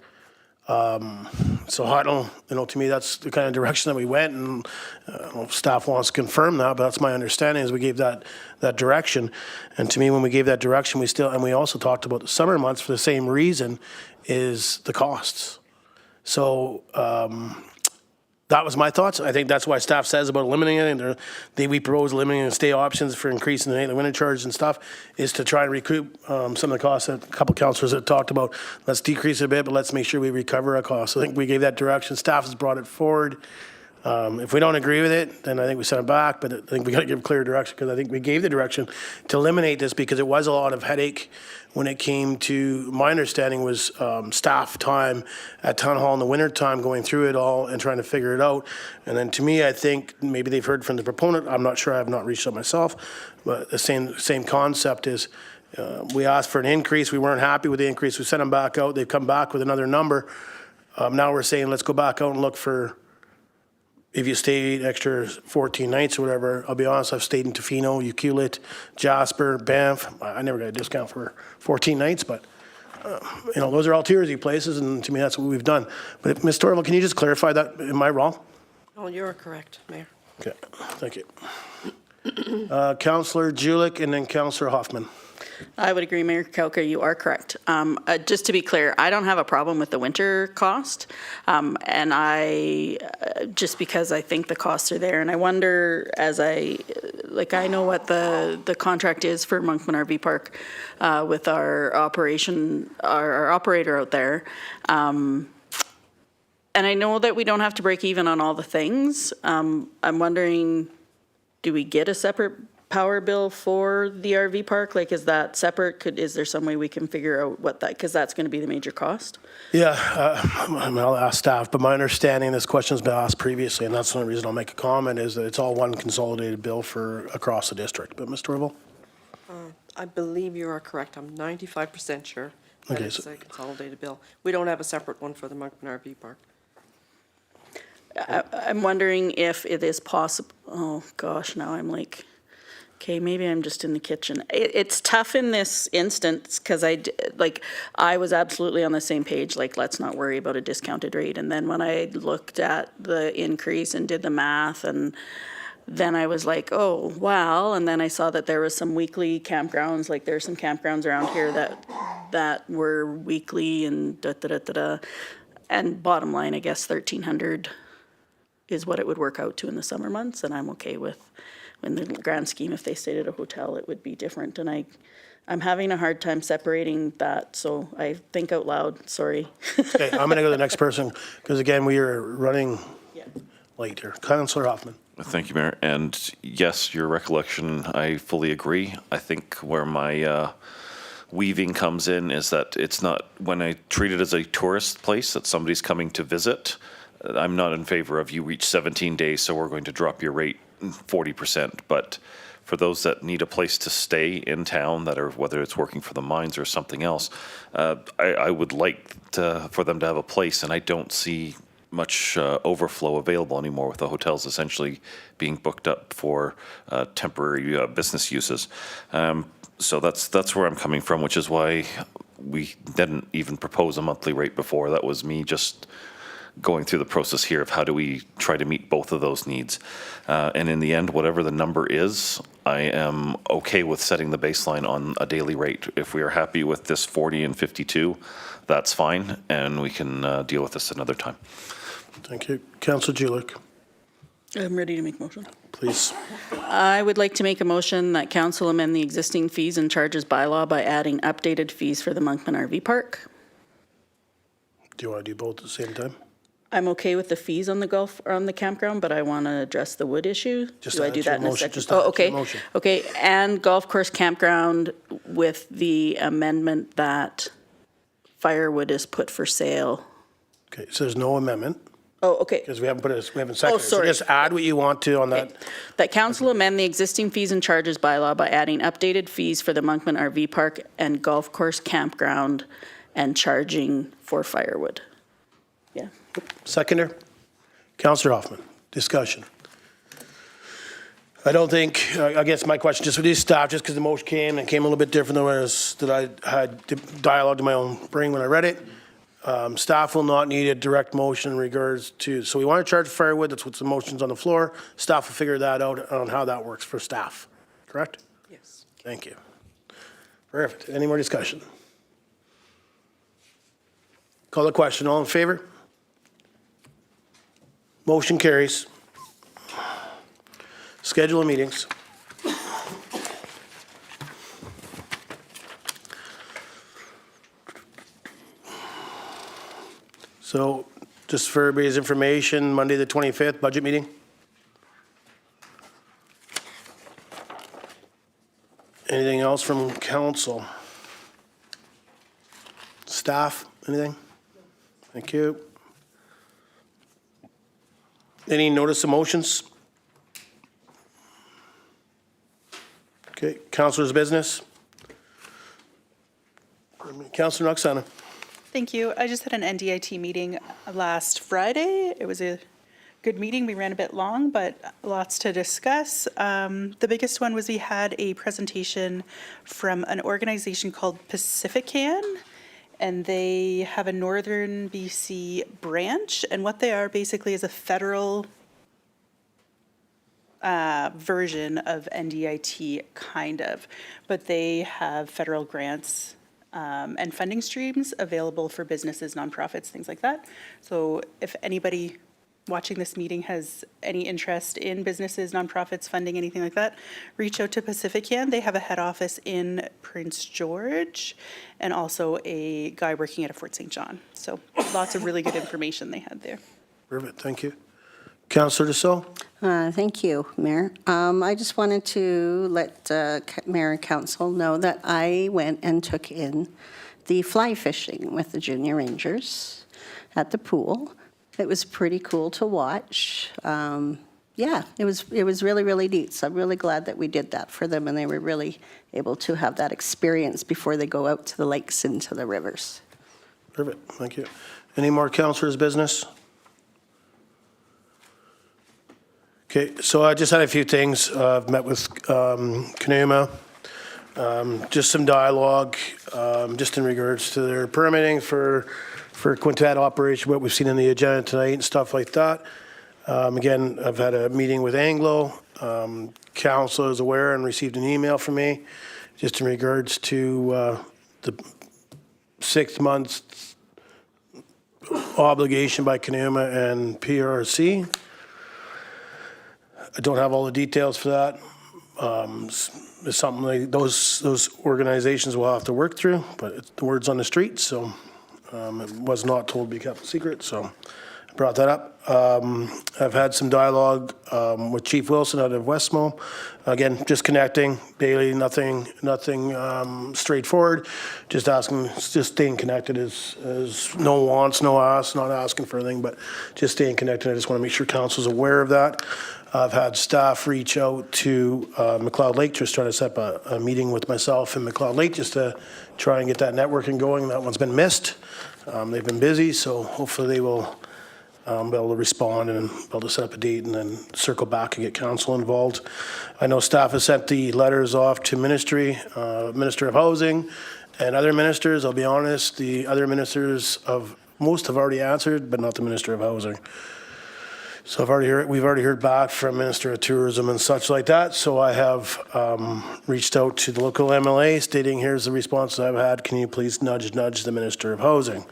So I don't, to me, that's the kind of direction that we went, and I don't know if staff wants to confirm that, but that's my understanding, is we gave that direction. And to me, when we gave that direction, we also talked about the summer months for the same reason, is the costs. So that was my thoughts. I think that's why staff says about eliminating it. We propose eliminating the stay options for increasing the nightly winter charge and stuff, is to try and recoup some of the costs that a couple councillors have talked about. Let's decrease it a bit, but let's make sure we recover our costs. I think we gave that direction. Staff has brought it forward. If we don't agree with it, then I think we send it back, but I think we got to give clear direction, because I think we gave the direction to eliminate this, because it was a lot of headache when it came to, my understanding was staff time at town hall in the winter time, going through it all and trying to figure it out. And then to me, I think maybe they've heard from the proponent. I'm not sure. I have not reached out myself, but the same concept is, we asked for an increase. We weren't happy with the increase. We sent them back out. They've come back with another number. Now we're saying, let's go back out and look for, if you stay extra 14 nights or whatever. I'll be honest, I've stayed in Tofino, Ucluelet, Jasper, Banff. I never got a discount for 14 nights, but those are all touristy places, and to me, that's what we've done. But Ms. Torval, can you just clarify that? Am I wrong? Oh, you're correct, Mayor. Okay, thank you. Councillor Julik and then Councillor Hoffman. I would agree, Mayor Kelka, you are correct. Just to be clear, I don't have a problem with the winter cost, and just because I think the costs are there, and I wonder, I know what the contract is for Monkman RV Park with our operator out there, and I know that we don't have to break even on all the things. I'm wondering, do we get a separate power bill for the RV park? Like, is that separate? Is there some way we can figure out what that, because that's going to be the major cost? Yeah, I'll ask staff, but my understanding, this question's been asked previously, and that's the only reason I'll make a comment, is that it's all one consolidated bill for across the district. But Ms. Torval? I believe you are correct. I'm 95% sure that Okay, it's a consolidated bill. We don't have a separate one for the Monkman RV Park. I'm wondering if it is possible. Oh gosh, now I'm like, okay, maybe I'm just in the kitchen. It's tough in this instance, because I was absolutely on the same page, like, let's not worry about a discounted rate. And then when I looked at the increase and did the math, and then I was like, oh, wow. And then I saw that there was some weekly campgrounds, like there's some campgrounds around here that were weekly and da-da-da-da-da. And bottom line, I guess $1,300 is what it would work out to in the summer months, and I'm okay with. In the grand scheme, if they stayed at a hotel, it would be different. And I'm having a hard time separating that, so I think out loud, sorry. Okay, I'm going to go to the next person, because again, we are running late here. Councillor Hoffman. Thank you, Mayor. And yes, your recollection, I fully agree. I think where my weaving comes in is that it's not, when I treat it as a tourist place that somebody's coming to visit, I'm not in favor of you reach 17 days, so we're going to drop your rate 40%. But for those that need a place to stay in town, that are, whether it's working for the mines or something else, I would like for them to have a place, and I don't see much overflow available anymore, with the hotels essentially being booked up for temporary business uses. So that's where I'm coming from, which is why we didn't even propose a monthly rate before. That was me just going through the process here of how do we try to meet both of those needs. And in the end, whatever the number is, I am okay with setting the baseline on a daily rate. If we are happy with this 40 and 52, that's fine, and we can deal with this another time. Thank you. Councillor Julich, I'm ready to make a motion. please. I would like to make a motion that council amend the existing fees and charges bylaw by adding updated fees for the Monkman RV Park. Do you want to do both at the same time? I'm okay with the fees on the golf, or on the campground, but I want to address the wood issue. Just Do I add do to your that in a motion, second? just add Oh, to your okay. motion. Okay, and golf course campground with the amendment that firewood is put for sale. Okay, so there's no amendment, Oh, okay. because we haven't seconded. So sorry. just add what you want to on that. That council amend the existing fees and charges bylaw by adding updated fees for the Monkman RV Park and golf course campground and charging for firewood. Yeah. Seconder? Councillor Hoffman, discussion. I don't think, I guess my question, just with these staff, just because the motion came and it came a little bit different than what that I had dialogue in my own brain when I read it. Staff will not need a direct motion in regards to, so we want to charge firewood, that's what's the motion's on the floor. Staff will figure that out on how that works for staff, correct? Yes. Thank you. Perfect. Any more discussion? Call the question. All in favor? Motion carries. Schedule of meetings. So just for everybody's information, Monday, the 25th, budget meeting. Anything else from council? Staff, anything? Thank you. Any notice of motions? Okay, councilor's business. Councilor Noxana. Thank you. I just had an NDIT meeting last Friday. It was a good meeting. We ran a bit long, but lots to discuss. The biggest one was we had a presentation from an organization called PacificCan, and they have a Northern BC branch, and what they are basically is a federal version of NDIT, kind of, but they have federal grants and funding streams available for businesses, nonprofits, things like that. So if anybody watching this meeting has any interest in businesses, nonprofits, funding, anything like that, reach out to PacificCan. They have a head office in Prince George and also a guy working at Fort St. John. So lots of really good information they had there. Perfect, thank you. Councilor Dussault? Thank you, Mayor. I just wanted to let Mayor and Council know that I went and took in the fly fishing with the Junior Rangers at the pool. It was pretty cool to watch. Yeah, it was really, really neat. So I'm really glad that we did that for them, and they were really able to have that experience before they go out to the lakes and to the rivers. Perfect, thank you. Any more councilors' business? Okay, so I just had a few things. I've met with Kanuma, just some dialogue, just in regards to their permitting for Quintet operation, what we've seen in the agenda tonight and stuff like that. Again, I've had a meeting with Anglo. Council is aware and received an email from me just in regards to the 6 months obligation by Kanuma and PRC. I don't have all the details for that. It's something like those organizations will have to work through, but the word's on the street, so it was not told to be kept a secret, so I brought that up. I've had some dialogue with Chief Wilson out of Westmo. Again, just connecting, Bailey, nothing straightforward. Just staying connected is no wants, no asks, not asking for anything, but just staying connected. I just want to make sure council's aware of that. I've had staff reach out to McLeod Lake, just trying to set up a meeting with myself and McLeod Lake just to try and get that networking going. That one's been missed. They've been busy, so hopefully they will be able to respond and be able to set up a date and then circle back and get council involved. I know staff has sent the letters off to Ministry of Housing and other ministers. I'll be honest, the other ministers most have already answered, but not the Minister of Housing. So we've already heard back from Minister of Tourism and such like that. So I have reached out to the local MLA stating, here's the response I've had. Can you please nudge the Minister of Housing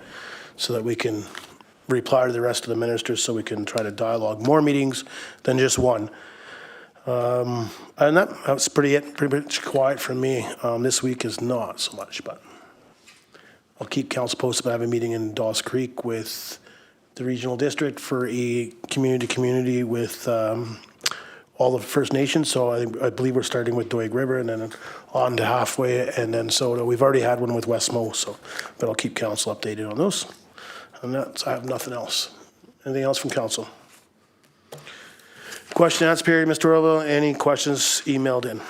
so that we can reply to the rest of the ministers so we can try to dialogue more meetings than just one. And that's pretty much quiet from me. This week is not so much, but I'll keep council posted. I have a meeting in Dawes Creek with the regional district for a community with all the First Nations. So I believe we're starting with Doig River and then on to halfway and then Saulteau. We've already had one with Westmo, but I'll keep council updated on those. And I have nothing else. Anything else from council? Question and answer period, Mr. Orville. Any questions emailed in?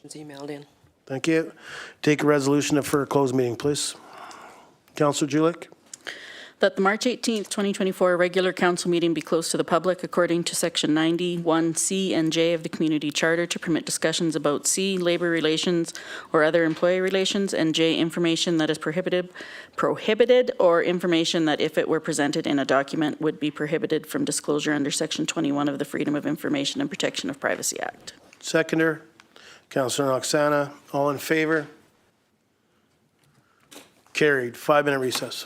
It's emailed in. Thank you. Take a resolution for a closed meeting, please. Councillor Julik. That the March 18th, 2024 regular council meeting be closed to the public according to Section 91C and J of the Community Charter to permit discussions about C, labor relations or other employee relations, and J, information that is prohibited or information that if it were presented in a document would be prohibited from disclosure under Section 21 of the Freedom of Information and Protection of Privacy Act. Seconder, Councillor Oksana. All in favor? Carried. 5-minute recess.